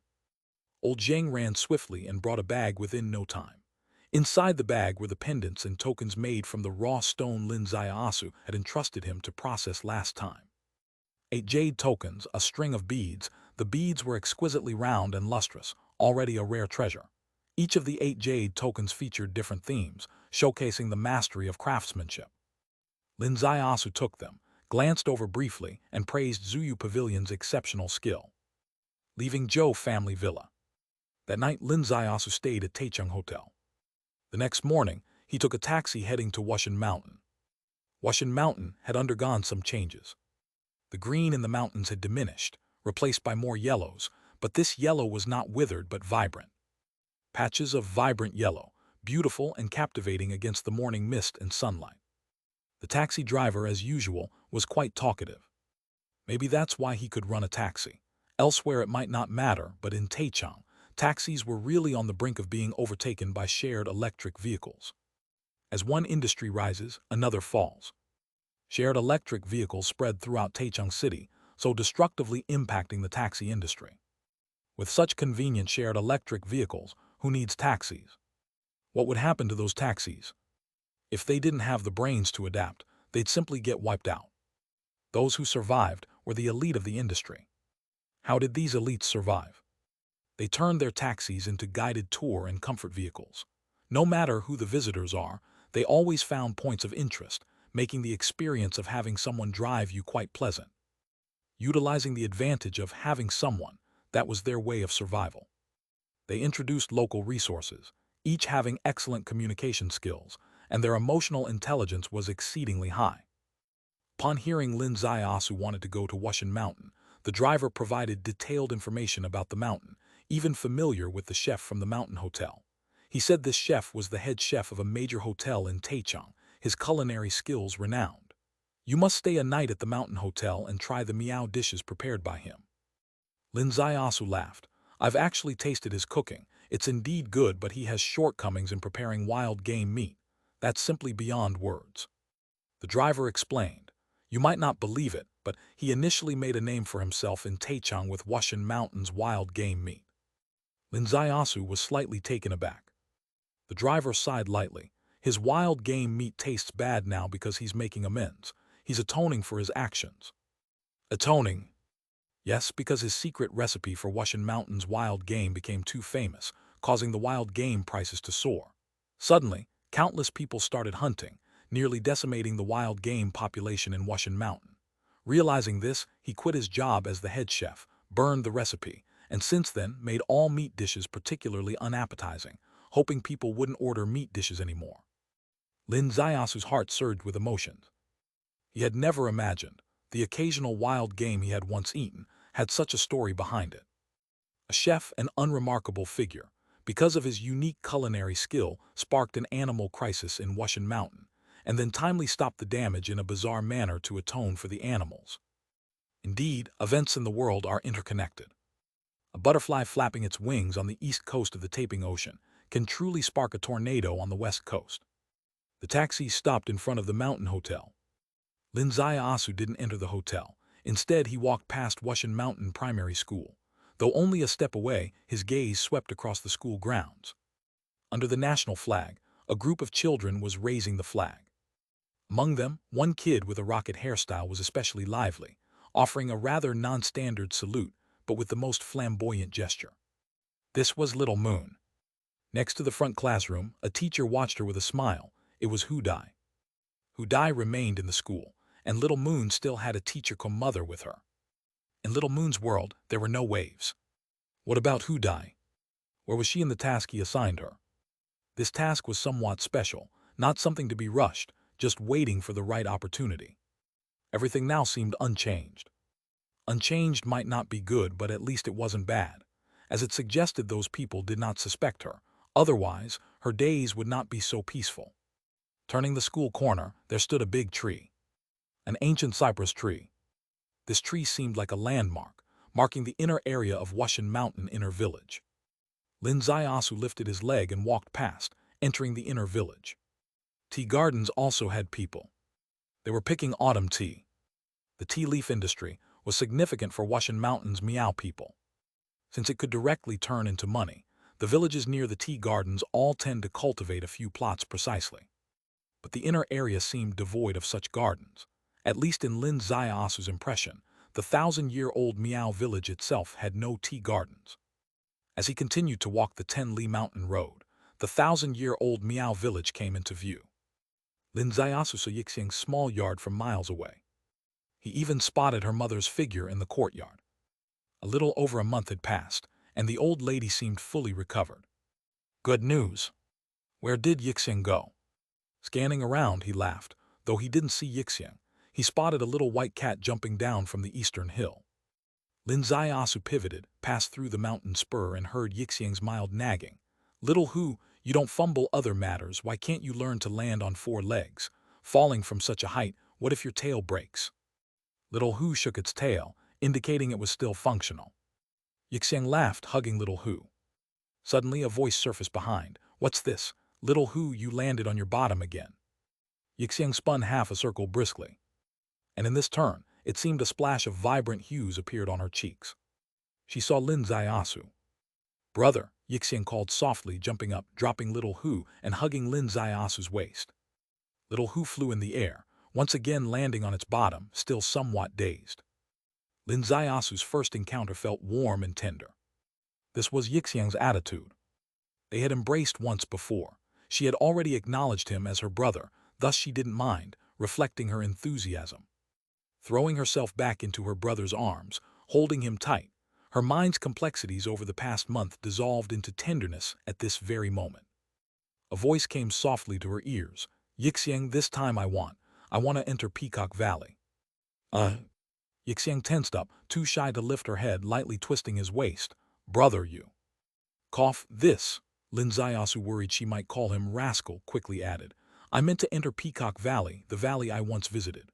Old Zheng ran swiftly and brought a bag within no time. Inside the bag were the pendants and tokens made from the raw stone Lin Zaiasu had entrusted him to process last time. 8 jade tokens, a string of beads. The beads were exquisitely round and lustrous, already a rare treasure. Each of the 8 jade tokens featured different themes, showcasing the mastery of craftsmanship. Lin Zaiasu took them, glanced over briefly, and praised Zuyu Pavilion's exceptional skill. Leaving Zhou family villa. That night, Lin Zaiasu stayed at Taichung Hotel. The next morning, he took a taxi heading to Wushan Mountain. Wushan Mountain had undergone some changes. The green in the mountains had diminished, replaced by more yellows, but this yellow was not withered but vibrant. Patches of vibrant yellow, beautiful and captivating against the morning mist and sunlight. The taxi driver, as usual, was quite talkative. Maybe that's why he could run a taxi. Elsewhere it might not matter, but in Taichung, taxis were really on the brink of being overtaken by shared electric vehicles. As one industry rises, another falls. Shared electric vehicles spread throughout Taichung City, so destructively impacting the taxi industry. With such convenient shared electric vehicles, who needs taxis? What would happen to those taxis? If they didn't have the brains to adapt, they'd simply get wiped out. Those who survived were the elite of the industry. How did these elites survive? They turned their taxis into guided tour and comfort vehicles. No matter who the visitors are, they always found points of interest, making the experience of having someone drive you quite pleasant. Utilizing the advantage of having someone, that was their way of survival. They introduced local resources, each having excellent communication skills, and their emotional intelligence was exceedingly high. Upon hearing Lin Zaiasu wanted to go to Wushan Mountain, the driver provided detailed information about the mountain, even familiar with the chef from the mountain hotel. He said this chef was the head chef of a major hotel in Taichung, his culinary skills renowned. You must stay a night at the mountain hotel and try the miao dishes prepared by him. Lin Zaiasu laughed. I've actually tasted his cooking. It's indeed good, but he has shortcomings in preparing wild game meat. That's simply beyond words. The driver explained. You might not believe it, but he initially made a name for himself in Taichung with Wushan Mountain's wild game meat. Lin Zaiasu was slightly taken aback. The driver sighed lightly. His wild game meat tastes bad now because he's making amends. He's atoning for his actions. Atoning? Yes, because his secret recipe for Wushan Mountain's wild game became too famous, causing the wild game prices to soar. Suddenly, countless people started hunting, nearly decimating the wild game population in Wushan Mountain. Realizing this, he quit his job as the head chef, burned the recipe, and since then made all meat dishes particularly unappetizing, hoping people wouldn't order meat dishes anymore. Lin Zaiasu's heart surged with emotions. He had never imagined the occasional wild game he had once eaten had such a story behind it. A chef, an unremarkable figure, because of his unique culinary skill, sparked an animal crisis in Wushan Mountain, and then timely stopped the damage in a bizarre manner to atone for the animals. Indeed, events in the world are interconnected. A butterfly flapping its wings on the east coast of the Taiping Ocean can truly spark a tornado on the West Coast. The taxi stopped in front of the mountain hotel. Lin Zaiasu didn't enter the hotel. Instead, he walked past Wushan Mountain Primary School. Though only a step away, his gaze swept across the school grounds. Under the national flag, a group of children was raising the flag. Among them, one kid with a rocket hairstyle was especially lively, offering a rather non-standard salute, but with the most flamboyant gesture. This was Little Moon. Next to the front classroom, a teacher watched her with a smile. It was Hudai. Hudai remained in the school, and Little Moon still had a teacher-cum-mother with her. In Little Moon's world, there were no waves. What about Hudai? Where was she in the task he assigned her? This task was somewhat special, not something to be rushed, just waiting for the right opportunity. Everything now seemed unchanged. Unchanged might not be good, but at least it wasn't bad, as it suggested those people did not suspect her. Otherwise, her days would not be so peaceful. Turning the school corner, there stood a big tree. An ancient cypress tree. This tree seemed like a landmark, marking the inner area of Wushan Mountain Inner Village. Lin Zaiasu lifted his leg and walked past, entering the inner village. Tea gardens also had people. They were picking autumn tea. The tea leaf industry was significant for Wushan Mountain's Miao people. Since it could directly turn into money, the villages near the tea gardens all tend to cultivate a few plots precisely. But the inner area seemed devoid of such gardens. At least in Lin Zaiasu's impression, the 1,000-year-old Miao village itself had no tea gardens. As he continued to walk the Tenli Mountain Road, the 1,000-year-old Miao village came into view. Lin Zaiasu saw Yixiang's small yard from miles away. He even spotted her mother's figure in the courtyard. A little over a month had passed, and the old lady seemed fully recovered. Good news. Where did Yixiang go? Scanning around, he laughed. Though he didn't see Yixiang, he spotted a little white cat jumping down from the eastern hill. Lin Zaiasu pivoted, passed through the mountain spur, and heard Yixiang's mild nagging. Little Hu, you don't fumble other matters. Why can't you learn to land on 4 legs? Falling from such a height, what if your tail breaks? Little Hu shook its tail, indicating it was still functional. Yixiang laughed, hugging Little Hu. Suddenly, a voice surfaced behind. What's this? Little Hu, you landed on your bottom again. Yixiang spun half a circle briskly. And in this turn, it seemed a splash of vibrant hues appeared on her cheeks. She saw Lin Zaiasu. Brother, Yixiang called softly, jumping up, dropping Little Hu and hugging Lin Zaiasu's waist. Little Hu flew in the air, once again landing on its bottom, still somewhat dazed. Lin Zaiasu's first encounter felt warm and tender. This was Yixiang's attitude. They had embraced once before. She had already acknowledged him as her brother, thus she didn't mind, reflecting her enthusiasm. Throwing herself back into her brother's arms, holding him tight, her mind's complexities over the past month dissolved into tenderness at this very moment. A voice came softly to her ears. Yixiang, this time I want to enter Peacock Valley. Yixiang tensed up, too shy to lift her head, lightly twisting his waist. Brother, you. Cough, this. Lin Zaiasu, worried she might call him rascal, quickly added. I meant to enter Peacock Valley, the valley I once visited.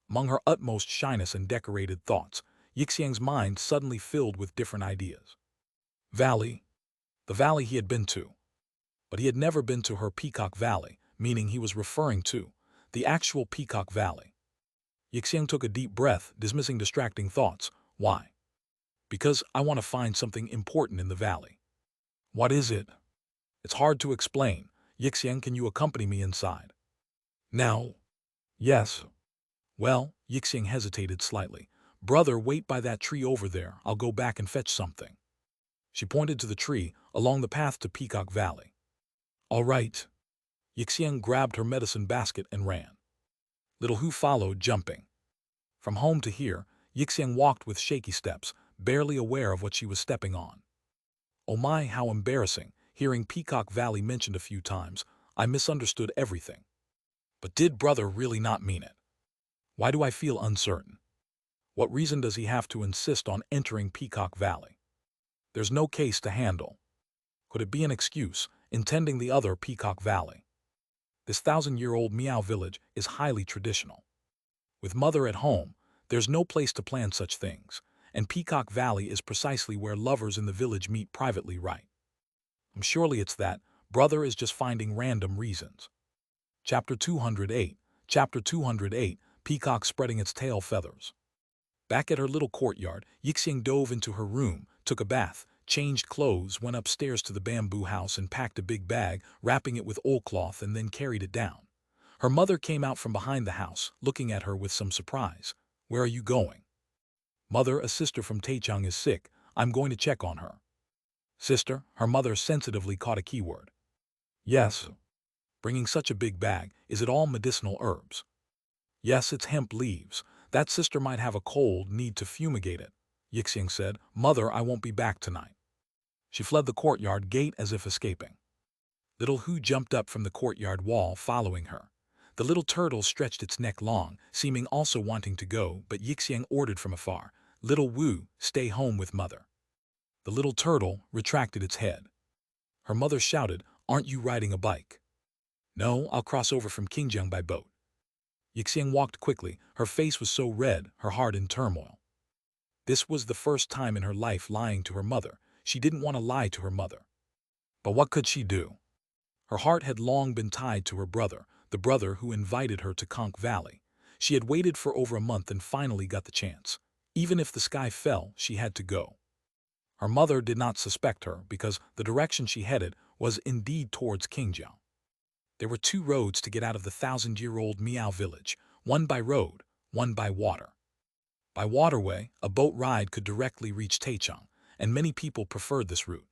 Among her utmost shyness and decorated thoughts, Yixiang's mind suddenly filled with different ideas. Valley. The valley he had been to. But he had never been to her Peacock Valley, meaning he was referring to the actual Peacock Valley. Yixiang took a deep breath, dismissing distracting thoughts. Why? Because I want to find something important in the valley. What is it? It's hard to explain. Yixiang, can you accompany me inside? Now? Yes. Well, Yixiang hesitated slightly. Brother, wait by that tree over there. I'll go back and fetch something. She pointed to the tree, along the path to Peacock Valley. All right. Yixiang grabbed her medicine basket and ran. Little Hu followed, jumping. From home to here, Yixiang walked with shaky steps, barely aware of what she was stepping on. Oh my, how embarrassing, hearing Peacock Valley mentioned a few times. I misunderstood everything. But did brother really not mean it? Why do I feel uncertain? What reason does he have to insist on entering Peacock Valley? There's no case to handle. Could it be an excuse, intending the other Peacock Valley? This 1,000-year-old Miao village is highly traditional. With mother at home, there's no place to plan such things, and Peacock Valley is precisely where lovers in the village meet privately, right? Surely it's that. Brother is just finding random reasons. Chapter 208. Chapter 208. Peacock spreading its tail feathers. Back at her little courtyard, Yixing dove into her room, took a bath, changed clothes, went upstairs to the bamboo house and packed a big bag, wrapping it with oilcloth, and then carried it down. Her mother came out from behind the house, looking at her with some surprise. "Where are you going?" "Mother, a sister from Taichung is sick. I'm going to check on her." "Sister?" Her mother sensitively caught a keyword. "Yes." "Bringing such a big bag, is it all medicinal herbs?" "Yes, it's hemp leaves. That sister might have a cold, need to fumigate it." Yixing said, "Mother, I won't be back tonight." She fled the courtyard gate as if escaping. Little Hu jumped up from the courtyard wall, following her. The little turtle stretched its neck long, seeming also wanting to go, but Yixing ordered from afar, "Little Wu, stay home with mother." The little turtle retracted its head. Her mother shouted, "Aren't you riding a bike?" "No, I'll cross over from Qingyang by boat." Yixing walked quickly. Her face was so red, her heart in turmoil. This was the first time in her life lying to her mother. She didn't want to lie to her mother. But what could she do? Her heart had long been tied to her brother, the brother who invited her to Conch Valley. She had waited for over a month and finally got the chance. Even if the sky fell, she had to go. Her mother did not suspect her because the direction she headed was indeed towards Qingyang. There were two roads to get out of the 1,000-year-old Miao village, one by road, one by water. By waterway, a boat ride could directly reach Taichung, and many people preferred this route.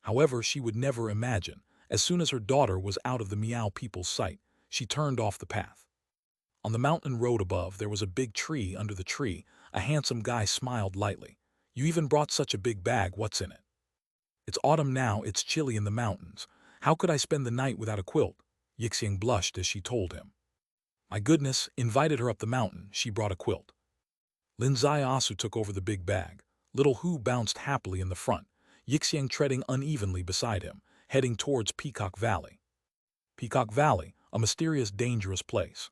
However, she would never imagine, as soon as her daughter was out of the Miao people's sight, she turned off the path. On the mountain road above, there was a big tree. Under the tree, a handsome guy smiled lightly. "You even brought such a big bag, what's in it?" "It's autumn now, it's chilly in the mountains. How could I spend the night without a quilt?" Yixing blushed as she told him. "My goodness," invited her up the mountain, she brought a quilt. Lin Ziasu took over the big bag. Little Hu bounced happily in the front, Yixing treading unevenly beside him, heading towards Peacock Valley. Peacock Valley, a mysterious, dangerous place.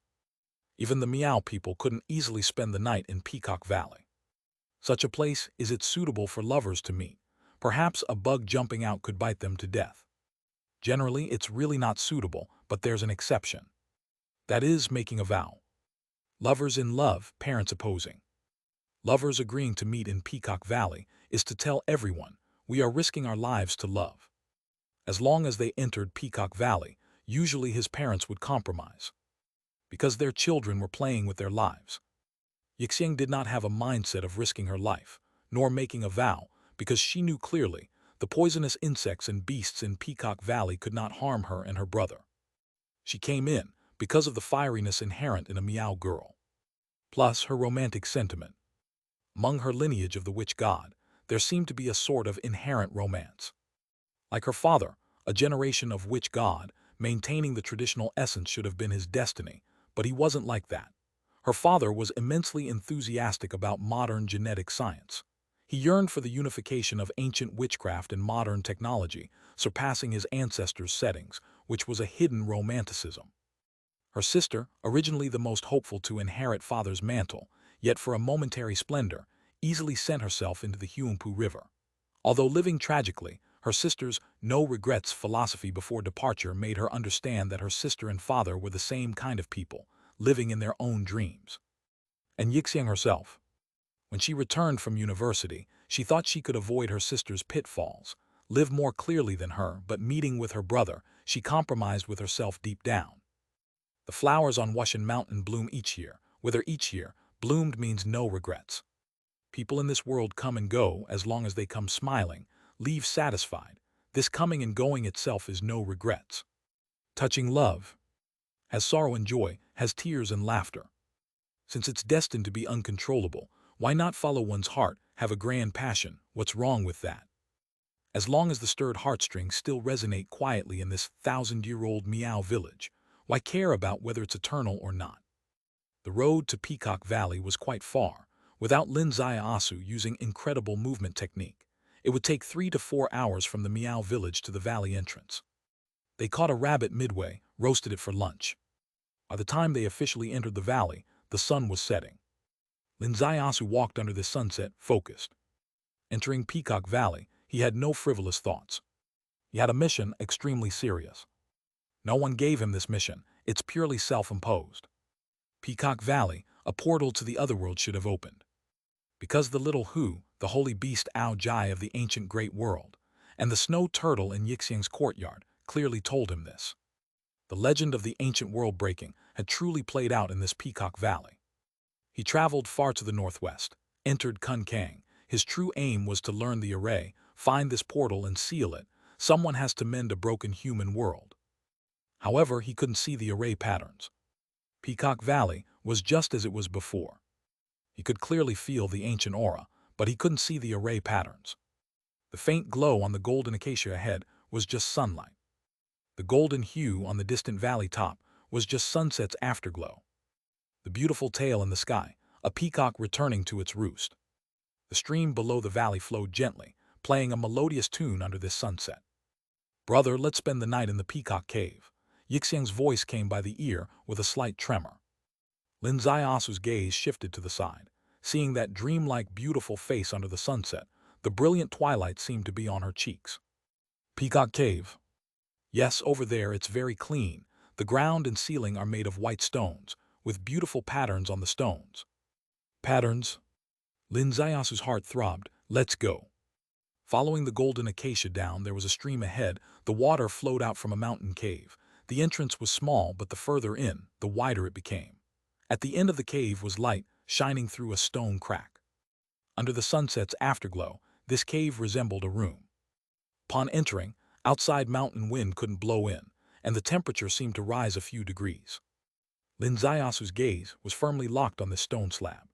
Even the Miao people couldn't easily spend the night in Peacock Valley. Such a place, is it suitable for lovers to meet? Perhaps a bug jumping out could bite them to death. Generally, it's really not suitable, but there's an exception. That is, making a vow. Lovers in love, parents opposing. Lovers agreeing to meet in Peacock Valley is to tell everyone, "We are risking our lives to love." As long as they entered Peacock Valley, usually his parents would compromise, because their children were playing with their lives. Yixing did not have a mindset of risking her life, nor making a vow, because she knew clearly the poisonous insects and beasts in Peacock Valley could not harm her and her brother. She came in because of the fieriness inherent in a Miao girl, plus her romantic sentiment. Among her lineage of the witch god, there seemed to be a sort of inherent romance. Like her father, a generation of witch god, maintaining the traditional essence should have been his destiny, but he wasn't like that. Her father was immensely enthusiastic about modern genetic science. He yearned for the unification of ancient witchcraft and modern technology, surpassing his ancestors' settings, which was a hidden romanticism. Her sister, originally the most hopeful to inherit father's mantle, yet for a momentary splendor, easily sent herself into the Huangpu River. Although living tragically, her sister's no regrets philosophy before departure made her understand that her sister and father were the same kind of people, living in their own dreams. And Yixing herself. When she returned from university, she thought she could avoid her sister's pitfalls, live more clearly than her, but meeting with her brother, she compromised with herself deep down. The flowers on Wushan Mountain bloom each year. Whether each year bloomed means no regrets. People in this world come and go as long as they come smiling, leave satisfied. This coming and going itself is no regrets. Touching love has sorrow and joy, has tears and laughter. Since it's destined to be uncontrollable, why not follow one's heart, have a grand passion? What's wrong with that? As long as the stirred heartstrings still resonate quietly in this 1,000-year-old Miao village, why care about whether it's eternal or not? The road to Peacock Valley was quite far. Without Lin Ziasu using incredible movement technique, it would take 3 to 4 hours from the Miao village to the valley entrance. They caught a rabbit midway, roasted it for lunch. By the time they officially entered the valley, the sun was setting. Lin Ziasu walked under the sunset, focused. Entering Peacock Valley, he had no frivolous thoughts. He had a mission extremely serious. No one gave him this mission, it's purely self-imposed. Peacock Valley, a portal to the otherworld should have opened. Because the little Hu, the holy beast Ao Jai of the ancient great world, and the snow turtle in Yixiang's courtyard clearly told him this. The legend of the ancient world breaking had truly played out in this Peacock Valley. He traveled far to the northwest, entered Kunkang. His true aim was to learn the array, find this portal and seal it. Someone has to mend a broken human world. However, he couldn't see the array patterns. Peacock Valley was just as it was before. He could clearly feel the ancient aura, but he couldn't see the array patterns. The faint glow on the golden acacia ahead was just sunlight. The golden hue on the distant valley top was just sunset's afterglow. The beautiful tail in the sky, a peacock returning to its roost. The stream below the valley flowed gently, playing a melodious tune under this sunset. "Brother, let's spend the night in the Peacock Cave." Yixiang's voice came by the ear with a slight tremor. Lin Ziasu's gaze shifted to the side. Seeing that dreamlike beautiful face under the sunset, the brilliant twilight seemed to be on her cheeks. "Peacock Cave?" "Yes, over there it's very clean. The ground and ceiling are made of white stones, with beautiful patterns on the stones." "Patterns?" Lin Ziasu's heart throbbed. "Let's go." Following the golden acacia down, there was a stream ahead. The water flowed out from a mountain cave. The entrance was small, but the further in, the wider it became. At the end of the cave was light, shining through a stone crack. Under the sunset's afterglow, this cave resembled a room. Upon entering, outside mountain wind couldn't blow in, and the temperature seemed to rise a few degrees. Lin Ziasu's gaze was firmly locked on this stone slab.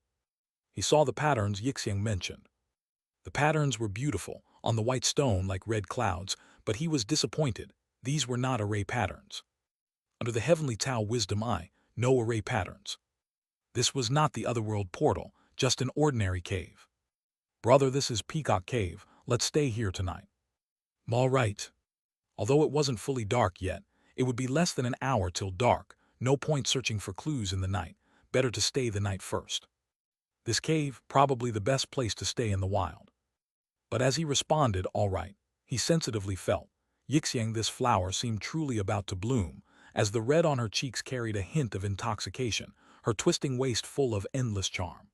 He saw the patterns Yixiang mentioned. The patterns were beautiful, on the white stone like red clouds, but he was disappointed. These were not array patterns. Under the heavenly Tao wisdom eye, no array patterns. This was not the otherworld portal, just an ordinary cave. "Brother, this is Peacock Cave. Let's stay here tonight." "All right." Although it wasn't fully dark yet, it would be less than an hour till dark. No point searching for clues in the night. Better to stay the night first. This cave, probably the best place to stay in the wild. But as he responded, "All right," he sensitively felt. Yixiang, this flower seemed truly about to bloom, as the red on her cheeks carried a hint of intoxication, her twisting waist full of endless charm.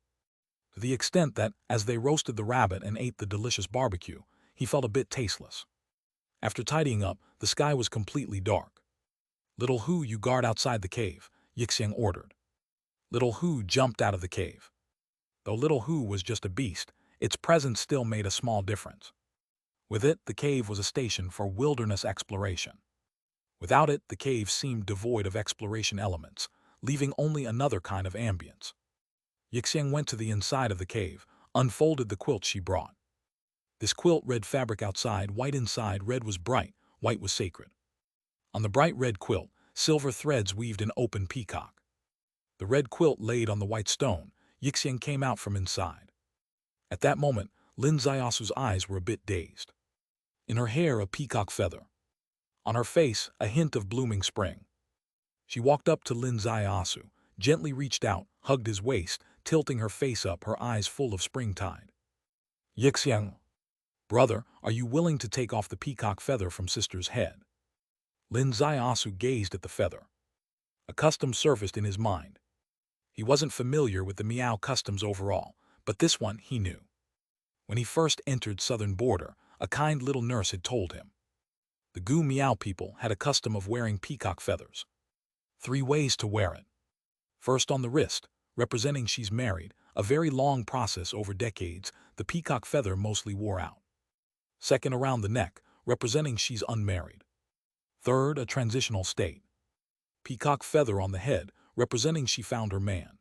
To the extent that, as they roasted the rabbit and ate the delicious barbecue, he felt a bit tasteless. After tidying up, the sky was completely dark. "Little Hu, you guard outside the cave," Yixiang ordered. Little Hu jumped out of the cave. Though Little Hu was just a beast, its presence still made a small difference. With it, the cave was a station for wilderness exploration. Without it, the cave seemed devoid of exploration elements, leaving only another kind of ambience. Yixiang went to the inside of the cave, unfolded the quilt she brought. This quilt, red fabric outside, white inside. Red was bright, white was sacred. On the bright red quilt, silver threads weaved an open peacock. The red quilt laid on the white stone. Yixiang came out from inside. At that moment, Lin Ziasu's eyes were a bit dazed. In her hair, a peacock feather. On her face, a hint of blooming spring. She walked up to Lin Ziasu, gently reached out, hugged his waist, tilting her face up, her eyes full of springtide. "Yixiang, brother, are you willing to take off the peacock feather from sister's head?" Lin Ziasu gazed at the feather. A custom surfaced in his mind. He wasn't familiar with the Miao customs overall, but this one he knew. When he first entered southern border, a kind little nurse had told him. The Gu Miao people had a custom of wearing peacock feathers. 3 ways to wear it. First, on the wrist, representing she's married, a very long process over decades, the peacock feather mostly wore out. Second, around the neck, representing she's unmarried. Third, a transitional state. Peacock feather on the head, representing she found her man.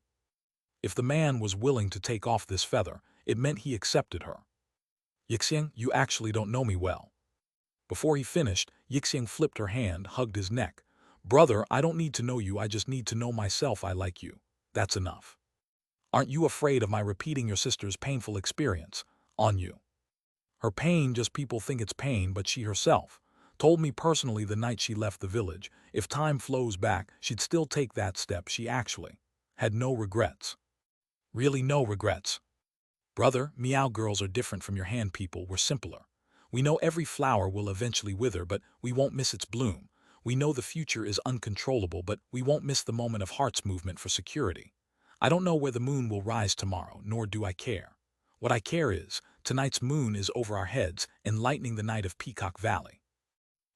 If the man was willing to take off this feather, it meant he accepted her. "Yixiang, you actually don't know me well." Before he finished, Yixiang flipped her hand, hugged his neck. "Brother, I don't need to know you, I just need to know myself. I like you. That's enough. Aren't you afraid of my repeating your sister's painful experience on you? Her pain, just people think it's pain, but she herself told me personally the night she left the village, if time flows back, she'd still take that step. She actually had no regrets. Really no regrets. Brother, Miao girls are different from your hand people. We're simpler. We know every flower will eventually wither, but we won't miss its bloom. We know the future is uncontrollable, but we won't miss the moment of heart's movement for security. I don't know where the moon will rise tomorrow, nor do I care. What I care is, tonight's moon is over our heads, enlightening the night of Peacock Valley.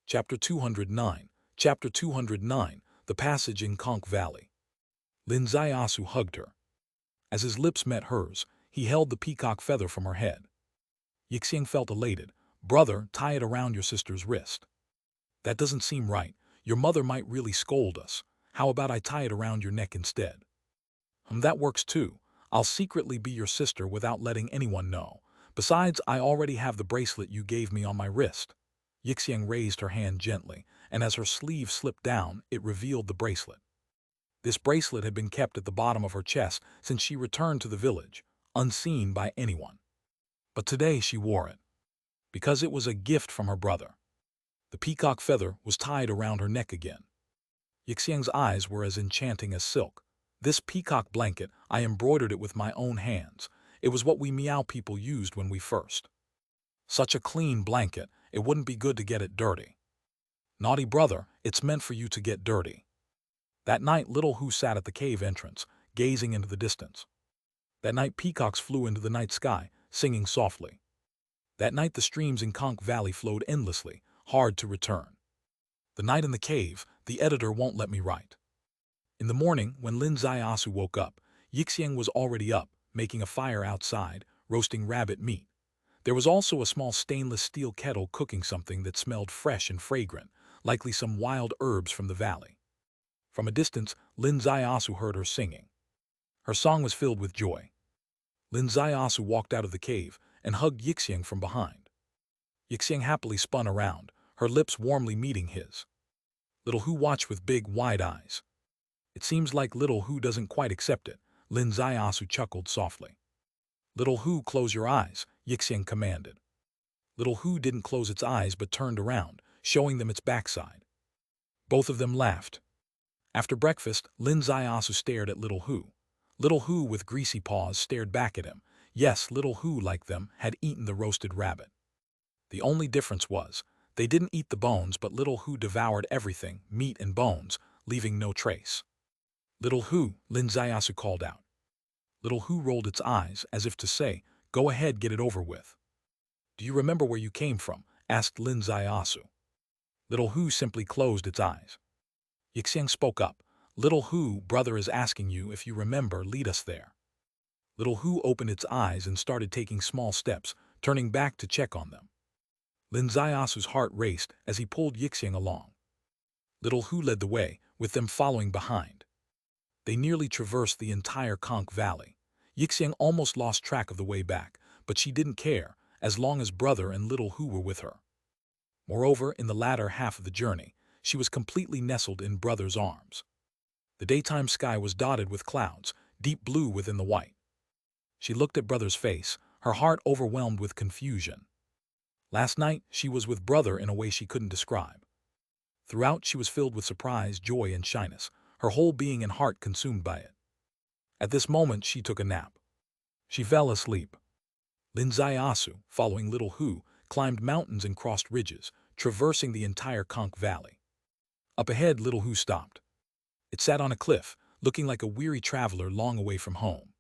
Chapter 209. Chapter 209. The Passage in Conch Valley. Lin Zaiasu hugged her. As his lips met hers, he held the peacock feather from her head. Yixiang felt elated. Brother, tie it around your sister's wrist. That doesn't seem right. Your mother might really scold us. How about I tie it around your neck instead? That works too. I'll secretly be your sister without letting anyone know. Besides, I already have the bracelet you gave me on my wrist. Yixiang raised her hand gently, and as her sleeve slipped down, it revealed the bracelet. This bracelet had been kept at the bottom of her chest since she returned to the village, unseen by anyone. But today she wore it, because it was a gift from her brother. The peacock feather was tied around her neck again. Yixiang's eyes were as enchanting as silk. This peacock blanket, I embroidered it with my own hands. It was what we Meow people used when we first. Such a clean blanket, it wouldn't be good to get it dirty. Naughty brother, it's meant for you to get dirty. That night, Little Hu sat at the cave entrance, gazing into the distance. That night, peacocks flew into the night sky, singing softly. That night, the streams in Conch Valley flowed endlessly, hard to return. The night in the cave, the editor won't let me write. In the morning, when Lin Zaiasu woke up, Yixiang was already up, making a fire outside, roasting rabbit meat. There was also a small stainless steel kettle cooking something that smelled fresh and fragrant, likely some wild herbs from the valley. From a distance, Lin Zaiasu heard her singing. Her song was filled with joy. Lin Zaiasu walked out of the cave and hugged Yixiang from behind. Yixiang happily spun around, her lips warmly meeting his. Little Hu watched with big, wide eyes. It seems like Little Hu doesn't quite accept it, Lin Zaiasu chuckled softly. Little Hu, close your eyes, Yixiang commanded. Little Hu didn't close its eyes but turned around, showing them its backside. Both of them laughed. After breakfast, Lin Zaiasu stared at Little Hu. Little Hu, with greasy paws, stared back at him. Yes, Little Hu, like them, had eaten the roasted rabbit. The only difference was, they didn't eat the bones, but Little Hu devoured everything, meat and bones, leaving no trace. Little Hu, Lin Zaiasu called out. Little Hu rolled its eyes, as if to say, go ahead, get it over with. Do you remember where you came from? Asked Lin Zaiasu. Little Hu simply closed its eyes. Yixiang spoke up. Little Hu, brother is asking you if you remember, lead us there. Little Hu opened its eyes and started taking small steps, turning back to check on them. Lin Zaiasu's heart raced as he pulled Yixiang along. Little Hu led the way, with them following behind. They nearly traversed the entire Conch Valley. Yixiang almost lost track of the way back, but she didn't care, as long as brother and Little Hu were with her. Moreover, in the latter half of the journey, she was completely nestled in brother's arms. The daytime sky was dotted with clouds, deep blue within the white. She looked at brother's face, her heart overwhelmed with confusion. Last night, she was with brother in a way she couldn't describe. Throughout, she was filled with surprise, joy, and shyness, her whole being and heart consumed by it. At this moment, she took a nap. She fell asleep. Lin Zaiasu, following Little Hu, climbed mountains and crossed ridges, traversing the entire Conch Valley. Up ahead, Little Hu stopped. It sat on a cliff, looking like a weary traveler long away from home.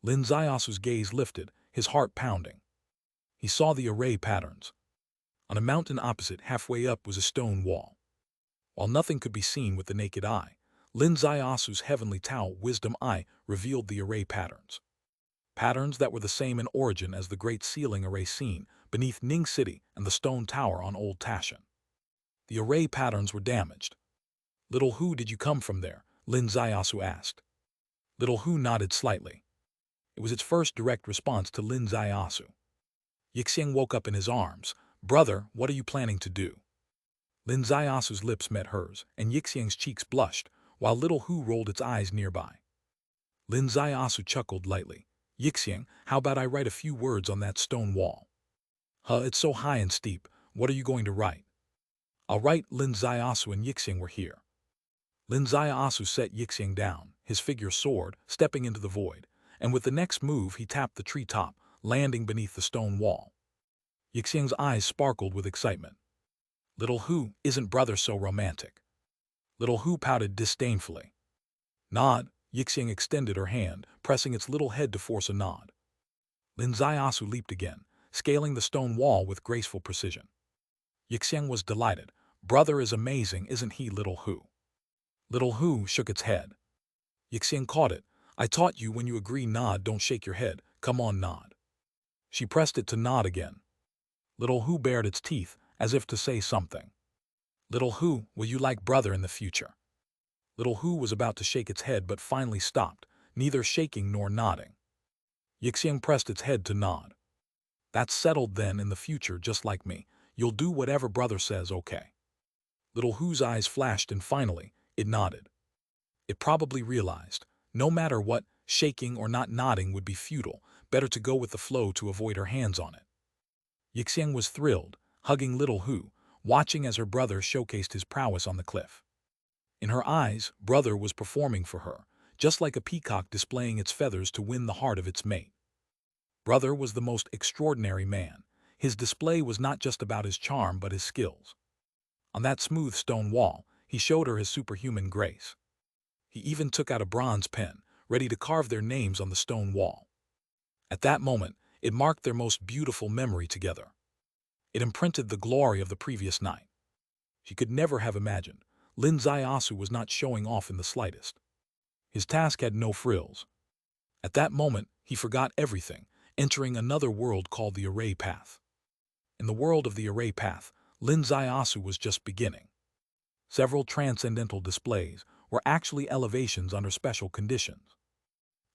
Lin Zaiasu's gaze lifted, his heart pounding. He saw the array patterns. On a mountain opposite, halfway up, was a stone wall. While nothing could be seen with the naked eye, Lin Zaiasu's heavenly Tao wisdom eye revealed the array patterns. Patterns that were the same in origin as the great ceiling array seen beneath Ning City and the stone tower on Old Tashan. The array patterns were damaged. Little Hu, did you come from there? Lin Zaiasu asked. Little Hu nodded slightly. It was its first direct response to Lin Zaiasu. Yixiang woke up in his arms. Brother, what are you planning to do? Lin Zaiasu's lips met hers, and Yixiang's cheeks blushed, while Little Hu rolled its eyes nearby. Lin Zaiasu chuckled lightly. Yixiang, how about I write a few words on that stone wall? It's so high and steep. What are you going to write? I'll write Lin Zaiasu and Yixiang were here. Lin Zaiasu set Yixiang down, his figure soared, stepping into the void, and with the next move he tapped the treetop, landing beneath the stone wall. Yixiang's eyes sparkled with excitement. Little Hu, isn't brother so romantic? Little Hu pouted disdainfully. Nod, Yixiang extended her hand, pressing its little head to force a nod. Lin Ziasu leaped again, scaling the stone wall with graceful precision. Yixiang was delighted. Brother is amazing, isn't he, Little Hu? Little Hu shook its head. Yixiang caught it. I taught you when you agree nod, don't shake your head. Come on, nod. She pressed it to nod again. Little Hu bared its teeth, as if to say something. Little Hu, will you like brother in the future? Little Hu was about to shake its head but finally stopped, neither shaking nor nodding. Yixiang pressed its head to nod. That's settled then, in the future, just like me. You'll do whatever brother says, okay? Little Hu's eyes flashed and finally, it nodded. It probably realized, no matter what, shaking or not nodding would be futile, better to go with the flow to avoid her hands on it. Yixiang was thrilled, hugging Little Hu, watching as her brother showcased his prowess on the cliff. In her eyes, brother was performing for her, just like a peacock displaying its feathers to win the heart of its mate. Brother was the most extraordinary man. His display was not just about his charm but his skills. On that smooth stone wall, he showed her his superhuman grace. He even took out a bronze pen, ready to carve their names on the stone wall. At that moment, it marked their most beautiful memory together. It imprinted the glory of the previous night. She could never have imagined. Lin Ziasu was not showing off in the slightest. His task had no frills. At that moment, he forgot everything, entering another world called the Array Path. In the world of the Array Path, Lin Ziasu was just beginning. Several transcendental displays were actually elevations under special conditions.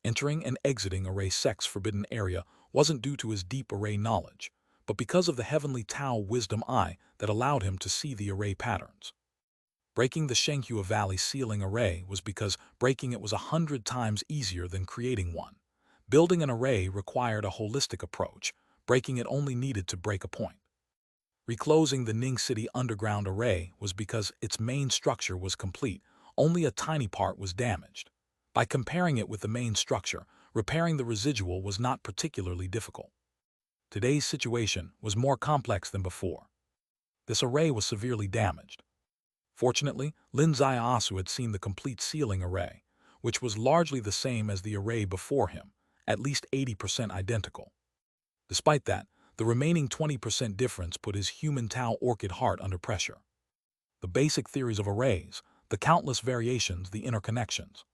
Entering and exiting Array Sect's forbidden area wasn't due to his deep Array knowledge, but because of the heavenly Tao wisdom eye that allowed him to see the Array patterns. Breaking the Shenghua Valley ceiling array was because breaking it was 100 times easier than creating one. Building an array required a holistic approach. Breaking it only needed to break a point. Reclosing the Ning City underground array was because its main structure was complete, only a tiny part was damaged. By comparing it with the main structure, repairing the residual was not particularly difficult. Today's situation was more complex than before. This array was severely damaged. Fortunately, Lin Ziasu had seen the complete ceiling array, which was largely the same as the array before him, at least 80% identical. Despite that, the remaining 20% difference put his human Tao orchid heart under pressure. The basic theories of arrays, the countless variations, the interconnections.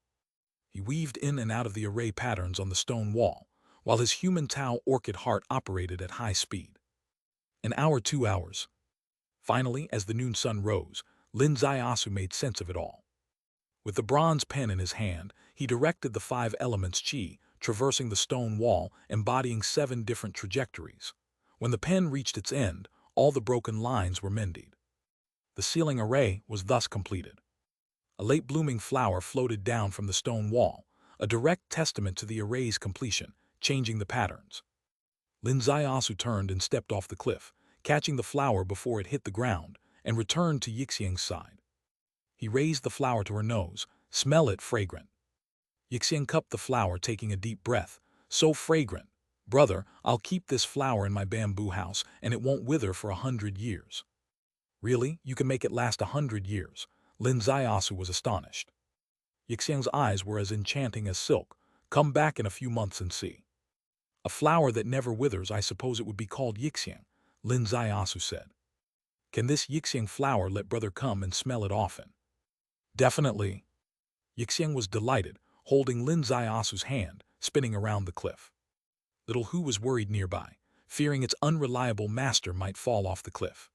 He weaved in and out of the array patterns on the stone wall, while his human Tao orchid heart operated at high speed. An hour, 2 hours. Finally, as the noon sun rose, Lin Ziasu made sense of it all. With the bronze pen in his hand, he directed the 5 elements qi, traversing the stone wall, embodying 7 different trajectories. When the pen reached its end, all the broken lines were mended. The ceiling array was thus completed. A late-blooming flower floated down from the stone wall, a direct testament to the array's completion, changing the patterns. Lin Ziasu turned and stepped off the cliff, catching the flower before it hit the ground, and returned to Yixiang's side. He raised the flower to her nose. Smell it, fragrant. Yixiang cupped the flower, taking a deep breath. So fragrant. Brother, I'll keep this flower in my bamboo house, and it won't wither for 100 years. Really? You can make it last 100 years? Lin Ziasu was astonished. Yixiang's eyes were as enchanting as silk. Come back in a few months and see. A flower that never withers, I suppose it would be called Yixiang, Lin Ziasu said. Can this Yixiang flower let brother come and smell it often? Definitely. Yixiang was delighted, holding Lin Ziasu's hand, spinning around the cliff. Little Hu was worried nearby, fearing its unreliable master might fall off the cliff.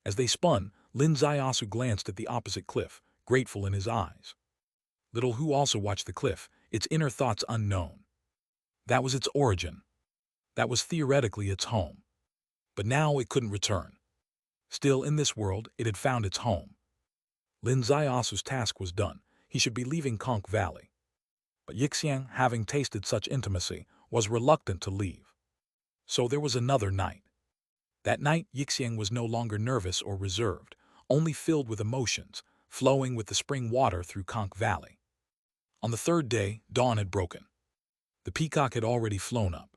As they spun, Lin Ziasu glanced at the opposite cliff, grateful in his eyes. Little Hu also watched the cliff, its inner thoughts unknown. That was its origin. That was theoretically its home. But now it couldn't return. Still, in this world, it had found its home. Lin Ziasu's task was done. He should be leaving Conch Valley. But Yixiang, having tasted such intimacy, was reluctant to leave. So there was another night. That night, Yixiang was no longer nervous or reserved, only filled with emotions, flowing with the spring water through Conch Valley. On the 3rd day, dawn had broken. The peacock had already flown up.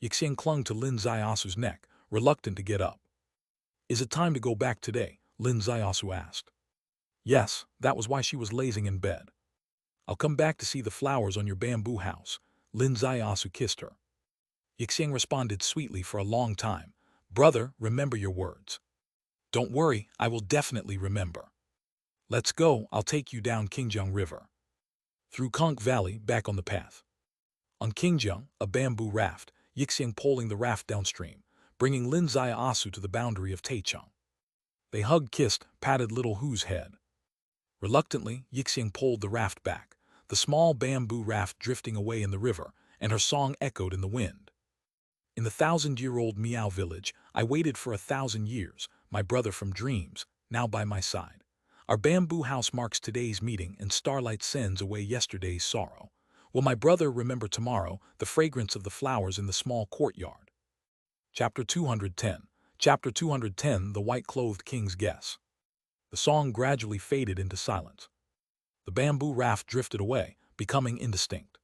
Yixiang clung to Lin Ziasu's neck, reluctant to get up. Is it time to go back today? Lin Zaiasu asked. Yes, that was why she was lazing in bed. I'll come back to see the flowers on your bamboo house. Lin Zaiasu kissed her. Yixiang responded sweetly for a long time. Brother, remember your words. Don't worry, I will definitely remember. Let's go, I'll take you down Qingjiang River. Through Conch Valley, back on the path. On Qingjiang, a bamboo raft, Yixiang poling the raft downstream, bringing Lin Zaiasu to the boundary of Taichung. They hug-kissed, patted little Hu's head. Reluctantly, Yixiang pulled the raft back, the small bamboo raft drifting away in the river, and her song echoed in the wind. In the 1,000-year-old Miao village, I waited for 1,000 years, my brother from dreams, now by my side. Our bamboo house marks today's meeting and starlight sends away yesterday's sorrow. Will my brother remember tomorrow the fragrance of the flowers in the small courtyard? Chapter 210. Chapter 210, The White-Clothed King's Guess. The song gradually faded into silence. The bamboo raft drifted away, becoming indistinct.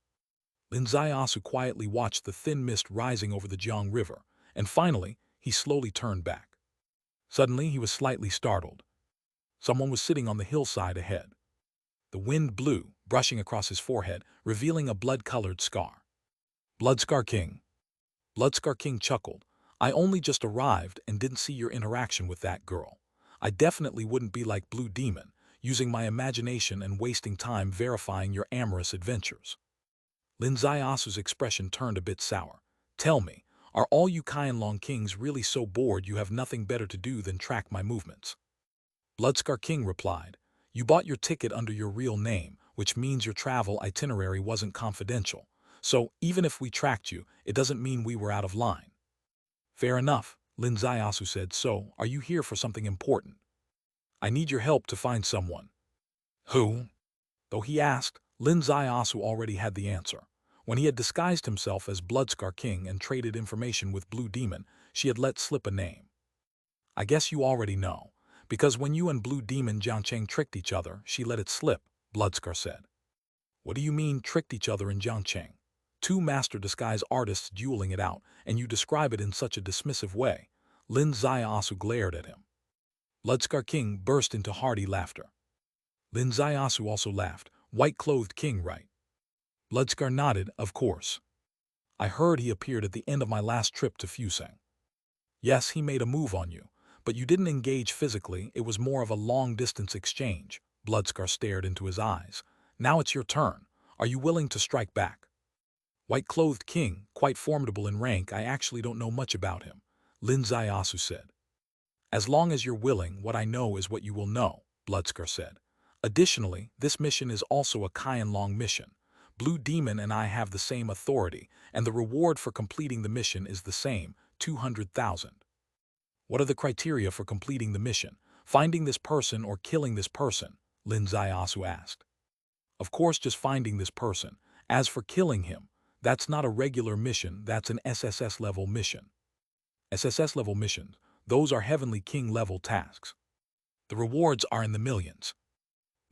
Lin Zaiasu quietly watched the thin mist rising over the Jiang River, and finally, he slowly turned back. Suddenly, he was slightly startled. Someone was sitting on the hillside ahead. The wind blew, brushing across his forehead, revealing a blood-colored scar. Bloodscar King. Bloodscar King chuckled. I only just arrived and didn't see your interaction with that girl. I definitely wouldn't be like Blue Demon, using my imagination and wasting time verifying your amorous adventures. Lin Zaiasu's expression turned a bit sour. Tell me, are all you Qianlong kings really so bored you have nothing better to do than track my movements? Bloodscar King replied, you bought your ticket under your real name, which means your travel itinerary wasn't confidential. So, even if we tracked you, it doesn't mean we were out of line. Fair enough, Lin Zaiasu said, so, are you here for something important? I need your help to find someone. Who? Though he asked, Lin Zaiasu already had the answer. When he had disguised himself as Bloodscar King and traded information with Blue Demon, she had let slip a name. I guess you already know, because when you and Blue Demon Jiangcheng tricked each other, she let it slip, Bloodscar said. What do you mean tricked each other in Jiangcheng? Two master disguise artists dueling it out, and you describe it in such a dismissive way. Lin Zaiasu glared at him. Bloodscar King burst into hearty laughter. Lin Zaiasu also laughed. White-clothed king, right? Bloodscar nodded, of course. I heard he appeared at the end of my last trip to Fusang. Yes, he made a move on you, but you didn't engage physically, it was more of a long-distance exchange. Bloodscar stared into his eyes. Now it's your turn. Are you willing to strike back? White-clothed king, quite formidable in rank, I actually don't know much about him, Lin Zaiasu said. As long as you're willing, what I know is what you will know, Bloodscar said. Additionally, this mission is also a Qianlong mission. Blue Demon and I have the same authority, and the reward for completing the mission is the same, 200,000. What are the criteria for completing the mission? Finding this person or killing this person? Lin Zaiasu asked. Of course, just finding this person. As for killing him, that's not a regular mission, that's an SSS-level mission. SSS-level missions, those are Heavenly King-level tasks. The rewards are in the millions.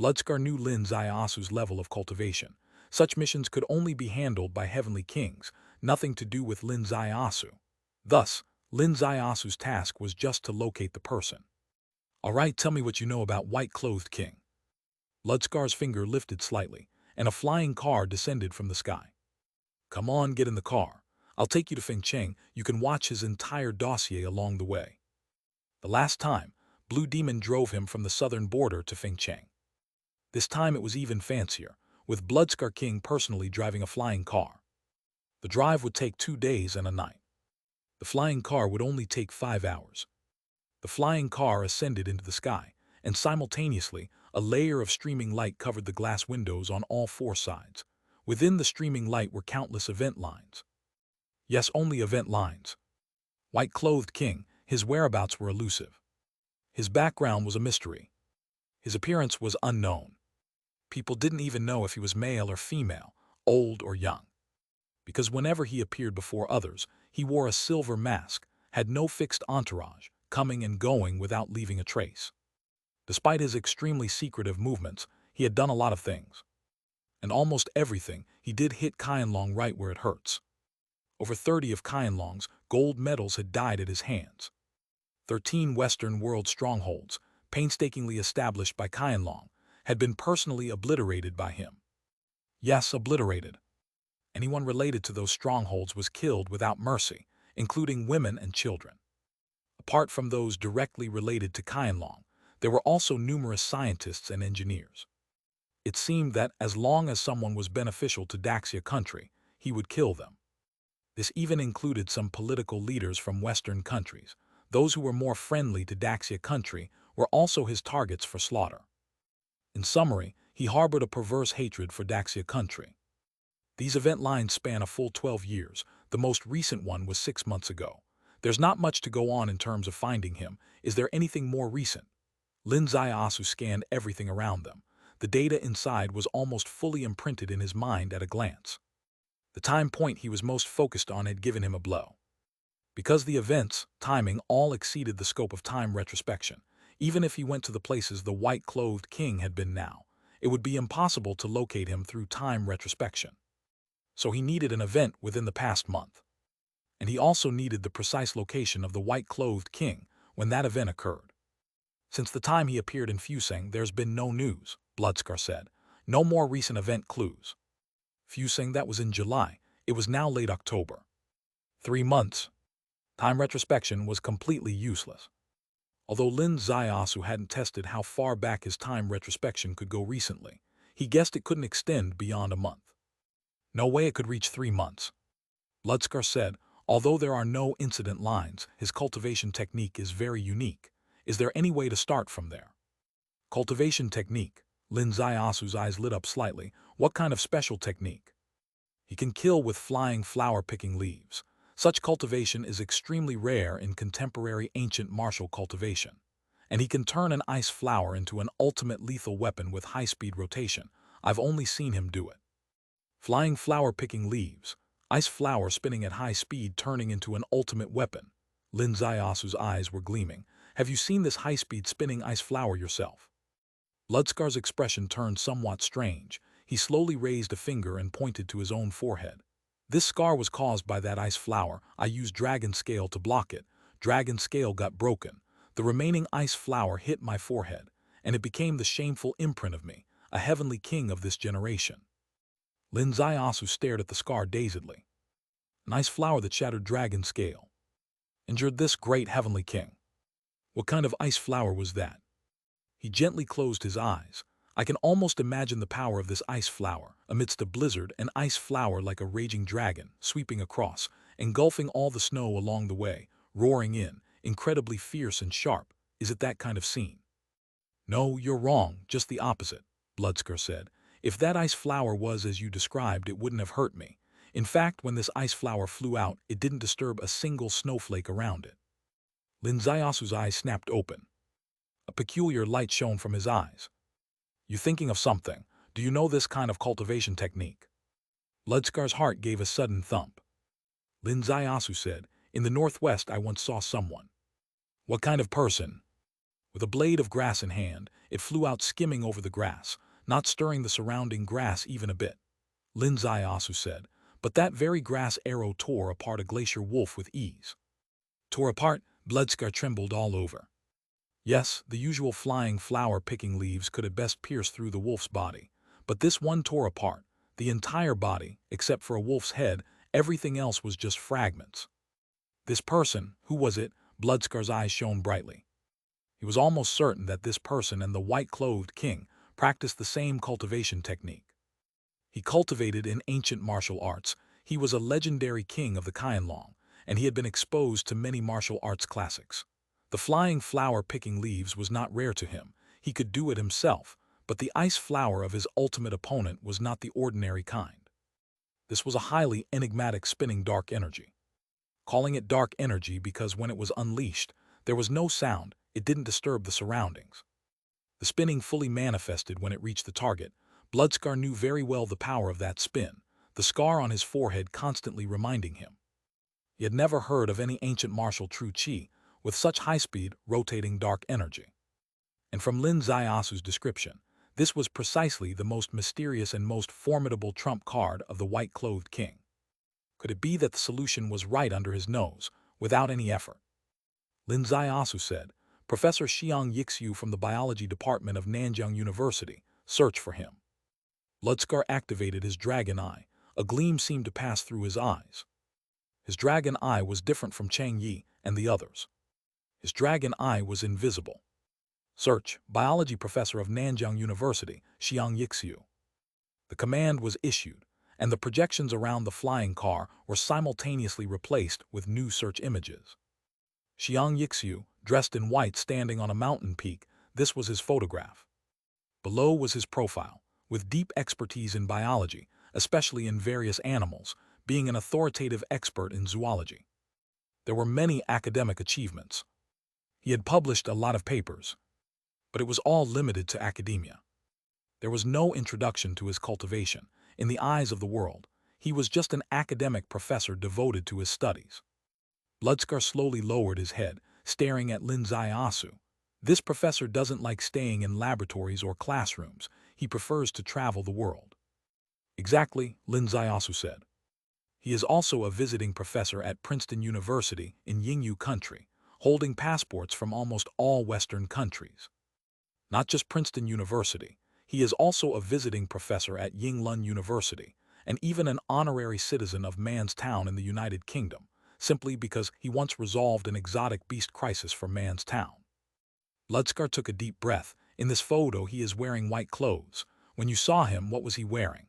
Bloodscar knew Lin Zaiasu's level of cultivation. Such missions could only be handled by Heavenly Kings, nothing to do with Lin Zaiasu. Thus, Lin Zaiasu's task was just to locate the person. All right, tell me what you know about White-Clothed King. Bloodscar's finger lifted slightly, and a flying car descended from the sky. Come on, get in the car. I'll take you to Fengcheng. You can watch his entire dossier along the way. The last time, Blue Demon drove him from the southern border to Fengcheng. This time it was even fancier, with Bloodscar King personally driving a flying car. The drive would take 2 days and a night. The flying car would only take 5 hours. The flying car ascended into the sky, and simultaneously, a layer of streaming light covered the glass windows on all 4 sides. Within the streaming light were countless event lines. Yes, only event lines. White-Clothed King, his whereabouts were elusive. His background was a mystery. His appearance was unknown. People didn't even know if he was male or female, old or young. Because whenever he appeared before others, he wore a silver mask, had no fixed entourage, coming and going without leaving a trace. Despite his extremely secretive movements, he had done a lot of things. And almost everything he did hit Qianlong right where it hurts. Over 30 of Qianlong's gold medals had died at his hands. 13 Western world strongholds, painstakingly established by Qianlong, had been personally obliterated by him. Yes, obliterated. Anyone related to those strongholds was killed without mercy, including women and children. Apart from those directly related to Qianlong, there were also numerous scientists and engineers. It seemed that as long as someone was beneficial to Daxia country, he would kill them. This even included some political leaders from Western countries. Those who were more friendly to Daxia country were also his targets for slaughter. In summary, he harbored a perverse hatred for Daxia country. These event lines span a full 12 years. The most recent one was 6 months ago. There's not much to go on in terms of finding him. Is there anything more recent? Lin Zaiasu scanned everything around them. The data inside was almost fully imprinted in his mind at a glance. The time point he was most focused on had given him a blow. Because the events, timing, all exceeded the scope of time retrospection, even if he went to the places the white-clothed king had been now, it would be impossible to locate him through time retrospection. So he needed an event within the past month. And he also needed the precise location of the white-clothed king when that event occurred. Since the time he appeared in Fusang, there's been no news, Bloodskar said. No more recent event clues. Fusang, that was in July. It was now late October. 3 months. Time retrospection was completely useless. Although Lin Zaiasu hadn't tested how far back his time retrospection could go recently, he guessed it couldn't extend beyond a month. No way it could reach 3 months. Bloodskar said, although there are no incident lines, his cultivation technique is very unique. Is there any way to start from there? Cultivation technique. Lin Zaiasu's eyes lit up slightly. What kind of special technique? He can kill with flying flower-picking leaves. Such cultivation is extremely rare in contemporary ancient martial cultivation. And he can turn an ice flower into an ultimate lethal weapon with high-speed rotation. I've only seen him do it. Flying flower-picking leaves. Ice flower spinning at high speed turning into an ultimate weapon. Lin Zaiasu's eyes were gleaming. Have you seen this high-speed spinning ice flower yourself? Bloodskar's expression turned somewhat strange. He slowly raised a finger and pointed to his own forehead. This scar was caused by that ice flower. I used dragon scale to block it. Dragon scale got broken. The remaining ice flower hit my forehead, and it became the shameful imprint of me, a heavenly king of this generation. Lin Zaiasu stared at the scar dazedly. An ice flower that shattered dragon scale. Injured this great heavenly king. What kind of ice flower was that? He gently closed his eyes. I can almost imagine the power of this ice flower. Amidst a blizzard, an ice flower like a raging dragon, sweeping across, engulfing all the snow along the way, roaring in, incredibly fierce and sharp. Is it that kind of scene? No, you're wrong, just the opposite, Bloodskar said. If that ice flower was as you described, it wouldn't have hurt me. In fact, when this ice flower flew out, it didn't disturb a single snowflake around it. Lin Zaiasu's eyes snapped open. A peculiar light shone from his eyes. You thinking of something? Do you know this kind of cultivation technique? Bloodskar's heart gave a sudden thump. Lin Zaiasu said, in the northwest I once saw someone. What kind of person? With a blade of grass in hand, it flew out skimming over the grass, not stirring the surrounding grass even a bit. Lin Zaiasu said, but that very grass arrow tore apart a glacier wolf with ease. Tore apart? Bloodskar trembled all over. Yes, the usual flying flower-picking leaves could at best pierce through the wolf's body, but this one tore apart, the entire body, except for a wolf's head. Everything else was just fragments. This person, who was it? Bloodskar's eyes shone brightly. He was almost certain that this person and the white-clothed king practiced the same cultivation technique. He cultivated in ancient martial arts. He was a legendary king of the Qianlong, and he had been exposed to many martial arts classics. The flying flower-picking leaves was not rare to him. He could do it himself, but the ice flower of his ultimate opponent was not the ordinary kind. This was a highly enigmatic spinning dark energy. Calling it dark energy because when it was unleashed, there was no sound, it didn't disturb the surroundings. The spinning fully manifested when it reached the target. Bloodskar knew very well the power of that spin, the scar on his forehead constantly reminding him. He had never heard of any ancient martial true chi with such high-speed, rotating dark energy. And from Lin Zaiasu's description, this was precisely the most mysterious and most formidable trump card of the white-clothed king. Could it be that the solution was right under his nose, without any effort? Lin Ziasu said, Professor Xiang Yixiu from the biology department of Nanjing University, search for him. Bloodscar activated his dragon eye. A gleam seemed to pass through his eyes. His dragon eye was different from Chang Yi and the others. His dragon eye was invisible. Search, biology professor of Nanjing University, Xiang Yixiu. The command was issued, and the projections around the flying car were simultaneously replaced with new search images. Xiang Yixiu, dressed in white standing on a mountain peak, this was his photograph. Below was his profile, with deep expertise in biology, especially in various animals, being an authoritative expert in zoology. There were many academic achievements. He had published a lot of papers, but it was all limited to academia. There was no introduction to his cultivation. In the eyes of the world, he was just an academic professor devoted to his studies. Bloodscar slowly lowered his head, staring at Lin Ziasu. This professor doesn't like staying in laboratories or classrooms. He prefers to travel the world. Exactly, Lin Ziasu said. He is also a visiting professor at Princeton University in Yingyu country, holding passports from almost all Western countries. Not just Princeton University, he is also a visiting professor at Yinglun University, and even an honorary citizen of Man's Town in the United Kingdom, simply because he once resolved an exotic beast crisis for Man's Town. Bloodscar took a deep breath. In this photo, he is wearing white clothes. When you saw him, what was he wearing?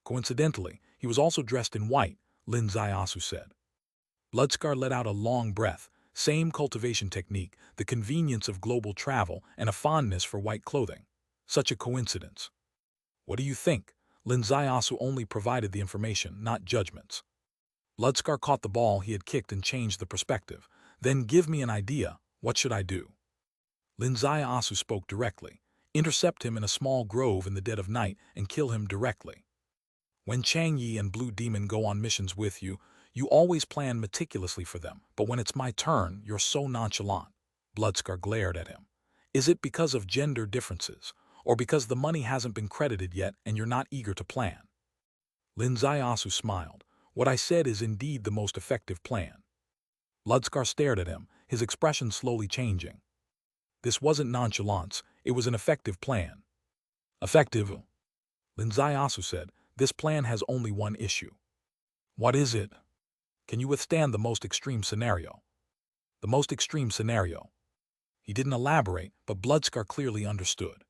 Coincidentally, he was also dressed in white, Lin Ziasu said. Bloodscar let out a long breath. Same cultivation technique, the convenience of global travel, and a fondness for white clothing. Such a coincidence. What do you think? Lin Ziasu only provided the information, not judgments. Bloodscar caught the ball he had kicked and changed the perspective. Then give me an idea. What should I do? Lin Ziasu spoke directly. Intercept him in a small grove in the dead of night and kill him directly. When Chang Yi and Blue Demon go on missions with you, you always plan meticulously for them, but when it's my turn, you're so nonchalant. Bloodscar glared at him. Is it because of gender differences, or because the money hasn't been credited yet and you're not eager to plan? Lin Ziasu smiled. What I said is indeed the most effective plan. Bloodscar stared at him, his expression slowly changing. This wasn't nonchalance, it was an effective plan. Effective? Lin Ziasu said, this plan has only one issue. What is it? Can you withstand the most extreme scenario? The most extreme scenario. He didn't elaborate, but Bloodscar clearly understood.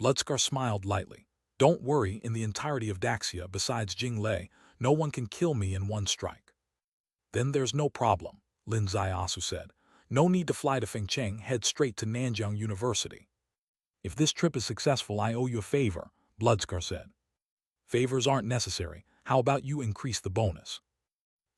Bloodscar smiled lightly. Don't worry, in the entirety of Daxia, besides Jing Lei, no one can kill me in one strike. Then there's no problem, Lin Ziasu said. No need to fly to Fengcheng, head straight to Nanjing University. If this trip is successful, I owe you a favor, Bloodscar said. Favors aren't necessary. How about you increase the bonus?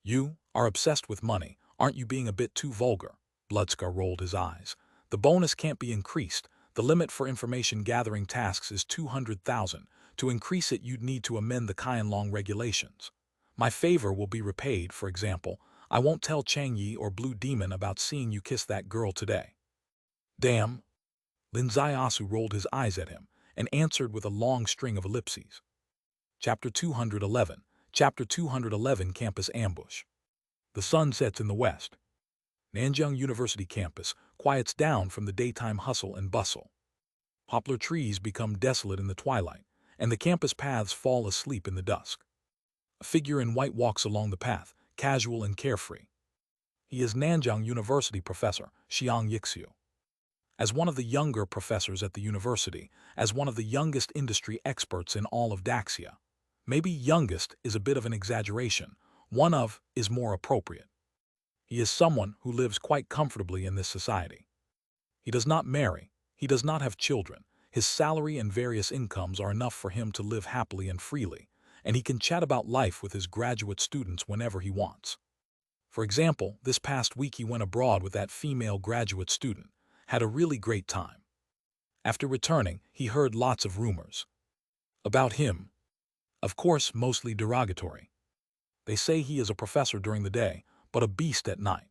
You are obsessed with money. Aren't you being a bit too vulgar? Bloodscar rolled his eyes. The bonus can't be increased. The limit for information gathering tasks is 200,000. To increase it, you'd need to amend the Qianlong regulations. My favor will be repaid, for example. I won't tell Chang Yi or Blue Demon about seeing you kiss that girl today. Damn. Lin Ziasu rolled his eyes at him and answered with a long string of ellipses. Chapter 211. Chapter 211 Campus Ambush. The sun sets in the west. Nanjing University campus quiets down from the daytime hustle and bustle. Poplar trees become desolate in the twilight, and the campus paths fall asleep in the dusk. A figure in white walks along the path, casual and carefree. He is Nanjing University professor Xiang Yixiu. As one of the younger professors at the university, as one of the youngest industry experts in all of Daxia. Maybe youngest is a bit of an exaggeration. One of is more appropriate. He is someone who lives quite comfortably in this society. He does not marry. He does not have children. His salary and various incomes are enough for him to live happily and freely, and he can chat about life with his graduate students whenever he wants. For example, this past week he went abroad with that female graduate student, had a really great time. After returning, he heard lots of rumors about him. Of course, mostly derogatory. They say he is a professor during the day, but a beast at night.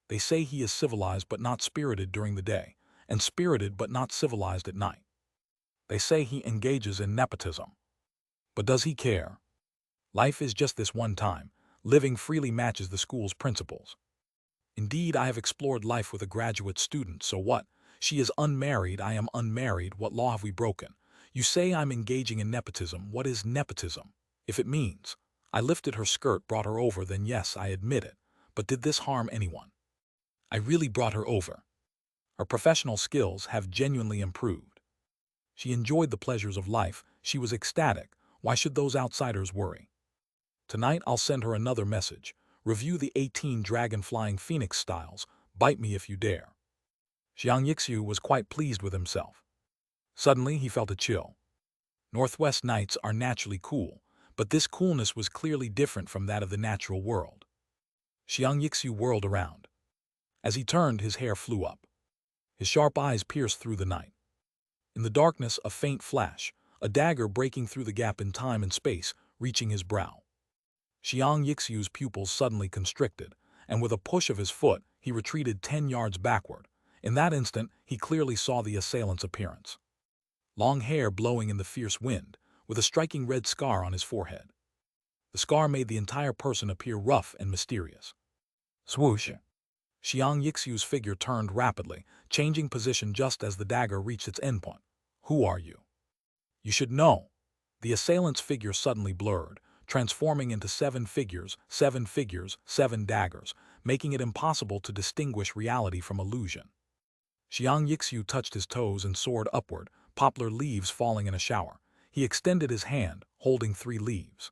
They say he is civilized but not spirited during the day, and spirited but not civilized at night. They say he engages in nepotism. But does he care? Life is just this one time. Living freely matches the school's principles. Indeed, I have explored life with a graduate student, so what? She is unmarried, I am unmarried, what law have we broken? You say I'm engaging in nepotism. What is nepotism? If it means I lifted her skirt, brought her over, then yes, I admit it. But did this harm anyone? I really brought her over. Her professional skills have genuinely improved. She enjoyed the pleasures of life. She was ecstatic. Why should those outsiders worry? Tonight I'll send her another message. Review the 18 dragon-flying phoenix styles. Bite me if you dare. Xiang Yixiu was quite pleased with himself. Suddenly he felt a chill. Northwest nights are naturally cool, but this coolness was clearly different from that of the natural world. Xiang Yixiu whirled around. As he turned, his hair flew up. His sharp eyes pierced through the night. In the darkness, a faint flash, a dagger breaking through the gap in time and space, reaching his brow. Xiang Yixiu's pupils suddenly constricted, and with a push of his foot, he retreated 10 yards backward. In that instant, he clearly saw the assailant's appearance. Long hair blowing in the fierce wind, with a striking red scar on his forehead. The scar made the entire person appear rough and mysterious. Swoosh! Xiang Yixiu's figure turned rapidly, changing position just as the dagger reached its endpoint. Who are you? You should know. The assailant's figure suddenly blurred, transforming into 7 figures, 7 daggers, making it impossible to distinguish reality from illusion. Xiang Yixiu touched his toes and soared upward, poplar leaves falling in a shower. He extended his hand, holding 3 leaves.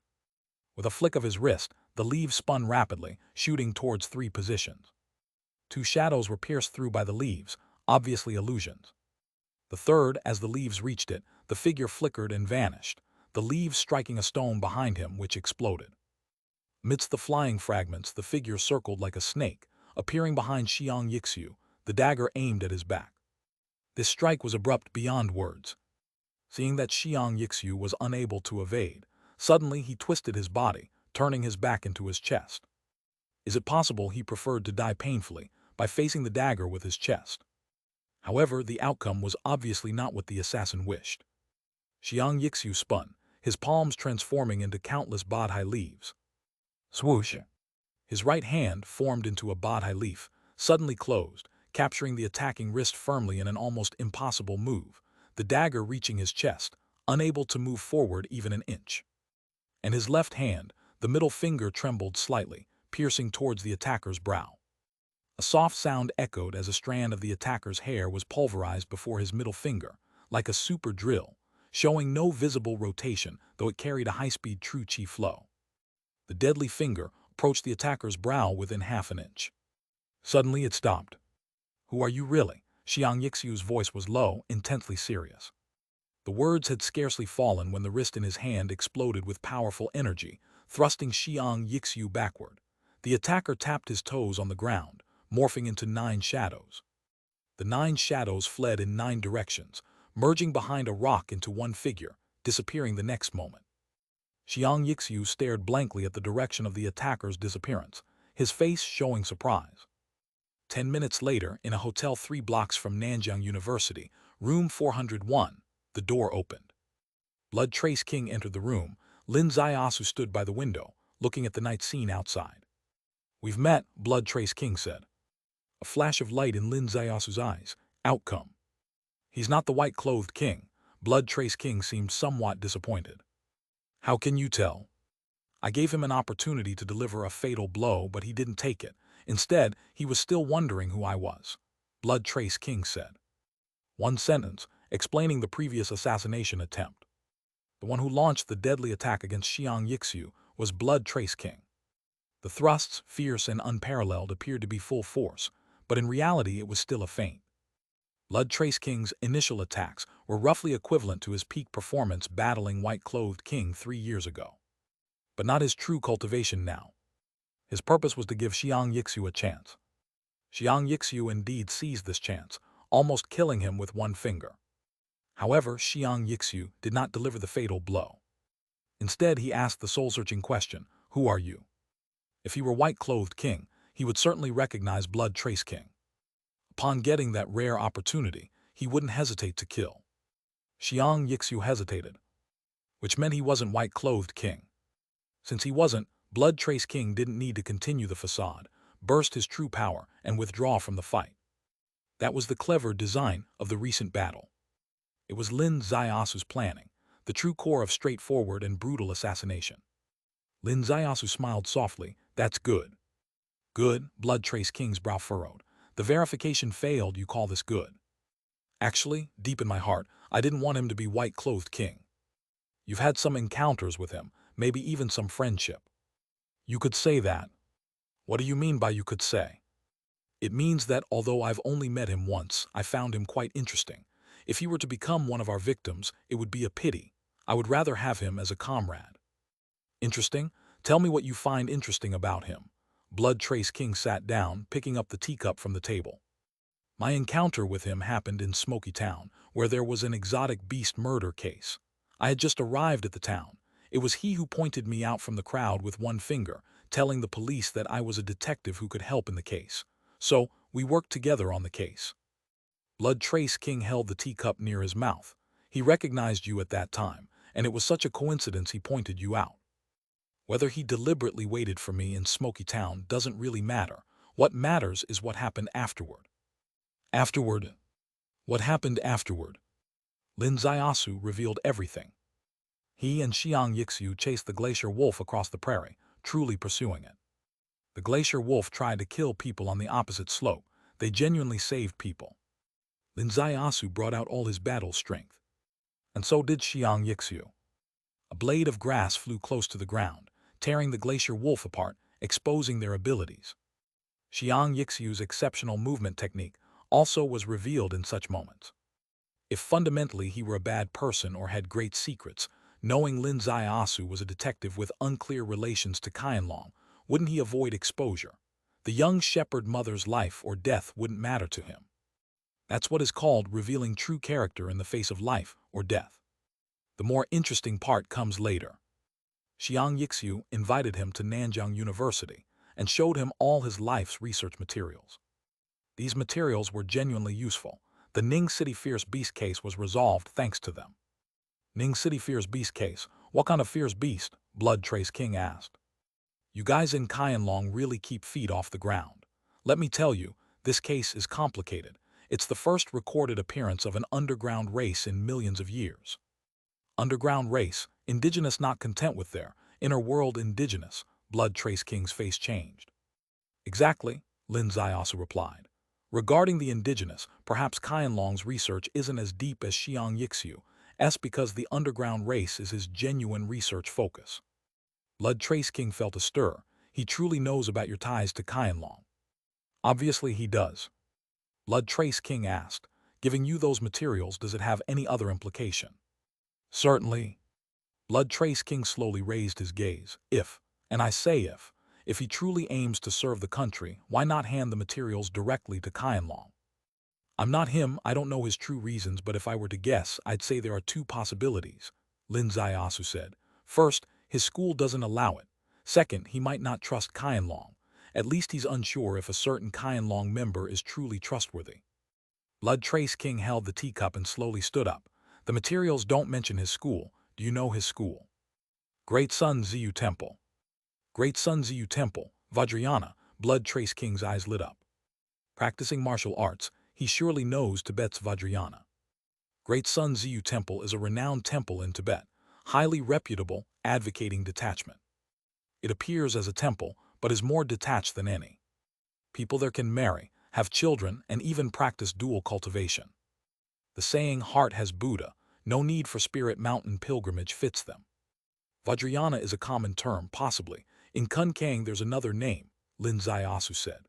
With a flick of his wrist, the leaves spun rapidly, shooting towards 3 positions. 2 shadows were pierced through by the leaves, obviously illusions. The third, as the leaves reached it, the figure flickered and vanished, the leaves striking a stone behind him, which exploded. Amidst the flying fragments, the figure circled like a snake, appearing behind Xiang Yixiu, the dagger aimed at his back. This strike was abrupt beyond words. Seeing that Xiang Yixiu was unable to evade, suddenly he twisted his body, turning his back into his chest. Is it possible he preferred to die painfully, by facing the dagger with his chest? However, the outcome was obviously not what the assassin wished. Xiang Yixiu spun, his palms transforming into countless badhai leaves. Swoosh! His right hand, formed into a badhai leaf, suddenly closed, capturing the attacking wrist firmly in an almost impossible move, the dagger reaching his chest, unable to move forward even an inch. And his left hand, the middle finger, trembled slightly, piercing towards the attacker's brow. A soft sound echoed as a strand of the attacker's hair was pulverized before his middle finger, like a super drill, showing no visible rotation, though it carried a high-speed true chi flow. The deadly finger approached the attacker's brow within half an inch. Suddenly it stopped. Who are you really? Xiang Yixiu's voice was low, intensely serious. The words had scarcely fallen when the wrist in his hand exploded with powerful energy, thrusting Xiang Yixiu backward. The attacker tapped his toes on the ground, morphing into 9 shadows. The 9 shadows fled in 9 directions, merging behind a rock into one figure, disappearing the next moment. Xiang Yixiu stared blankly at the direction of the attacker's disappearance, his face showing surprise. 10 minutes later, in a hotel 3 blocks from Nanjiang University, room 401, the door opened. Blood Trace King entered the room. Lin Ziasu stood by the window, looking at the night scene outside. We've met, Blood Trace King said. A flash of light in Lin Ziasu's eyes. Outcome. He's not the white-clothed king. Blood Trace King seemed somewhat disappointed. How can you tell? I gave him an opportunity to deliver a fatal blow, but he didn't take it. Instead, he was still wondering who I was. Blood Trace King said. One sentence, explaining the previous assassination attempt. The one who launched the deadly attack against Xiang Yixiu was Blood Trace King. The thrusts, fierce and unparalleled, appeared to be full force, but in reality it was still a feint. Blood Trace King's initial attacks were roughly equivalent to his peak performance battling White-Clothed King 3 years ago. But not his true cultivation now. His purpose was to give Xiang Yixiu a chance. Xiang Yixiu indeed seized this chance, almost killing him with one finger. However, Xiang Yixiu did not deliver the fatal blow. Instead, he asked the soul-searching question, who are you? If he were White-Clothed King, he would certainly recognize Blood Trace King. Upon getting that rare opportunity, he wouldn't hesitate to kill. Xiang Yixiu hesitated, which meant he wasn't White-Clothed King. Since he wasn't, Blood Trace King didn't need to continue the facade, burst his true power, and withdraw from the fight. That was the clever design of the recent battle. It was Lin Zaiasu's planning, the true core of straightforward and brutal assassination. Lin Zaiasu smiled softly. That's good. Good, Blood Trace King's brow furrowed. The verification failed, you call this good. Actually, deep in my heart, I didn't want him to be white-clothed king. You've had some encounters with him, maybe even some friendship. You could say that. What do you mean by you could say? It means that although I've only met him once, I found him quite interesting. If he were to become one of our victims, it would be a pity. I would rather have him as a comrade. Interesting? Tell me what you find interesting about him. Blood Trace King sat down, picking up the teacup from the table. My encounter with him happened in Smoky Town, where there was an exotic beast murder case. I had just arrived at the town. It was he who pointed me out from the crowd with one finger, telling the police that I was a detective who could help in the case. So, we worked together on the case. Blood Trace King held the teacup near his mouth. He recognized you at that time, and it was such a coincidence he pointed you out. Whether he deliberately waited for me in Smoky Town doesn't really matter. What matters is what happened afterward. Afterward? What happened afterward? Lin Zaiasu revealed everything. He and Xiang Yixiu chased the glacier wolf across the prairie, truly pursuing it. The glacier wolf tried to kill people on the opposite slope. They genuinely saved people. Lin Zaiasu brought out all his battle strength. And so did Xiang Yixiu. A blade of grass flew close to the ground, tearing the glacier wolf apart, exposing their abilities. Xiang Yixiu's exceptional movement technique also was revealed in such moments. If fundamentally he were a bad person or had great secrets, knowing Lin Zaiasu was a detective with unclear relations to Qianlong, wouldn't he avoid exposure? The young shepherd mother's life or death wouldn't matter to him. That's what is called revealing true character in the face of life or death. The more interesting part comes later. Xiang Yixiu invited him to Nanjiang University and showed him all his life's research materials. These materials were genuinely useful. The Ning City Fierce Beast case was resolved thanks to them. Ning City Fierce Beast case? What kind of fierce beast? Blood Trace King asked. You guys in Qianlong really keep feet off the ground. Let me tell you, this case is complicated. It's the first recorded appearance of an underground race in millions of years. Underground race, indigenous not content with their inner world indigenous. Blood Trace King's face changed. Exactly, Lin Zaiasu replied. Regarding the indigenous, perhaps Qianlong's research isn't as deep as Xiang Yixiu's because the underground race is his genuine research focus. Blood Trace King felt a stir. He truly knows about your ties to Qianlong. Obviously he does. Blood Trace King asked, giving you those materials, does it have any other implication? Certainly. Blood Trace King slowly raised his gaze. And I say if he truly aims to serve the country, why not hand the materials directly to Qianlong? I'm not him, I don't know his true reasons, but if I were to guess, I'd say there are two possibilities, Lin Zaiasu said. First, his school doesn't allow it. Second, he might not trust Qianlong. At least he's unsure if a certain Qianlong member is truly trustworthy. Blood Trace King held the teacup and slowly stood up. The materials don't mention his school. Do you know his school? Great Sun Ziyu Temple. Great Sun Ziyu Temple, Vajrayana. Blood Trace King's eyes lit up. Practicing martial arts, he surely knows Tibet's Vajrayana. Great Sun Ziyu Temple is a renowned temple in Tibet, highly reputable, advocating detachment. It appears as a temple, but is more detached than any. People there can marry, have children, and even practice dual cultivation. The saying, heart has Buddha, no need for spirit mountain pilgrimage fits them. Vajrayana is a common term, possibly. In Kunkang there's another name, Lin Zaiasu said.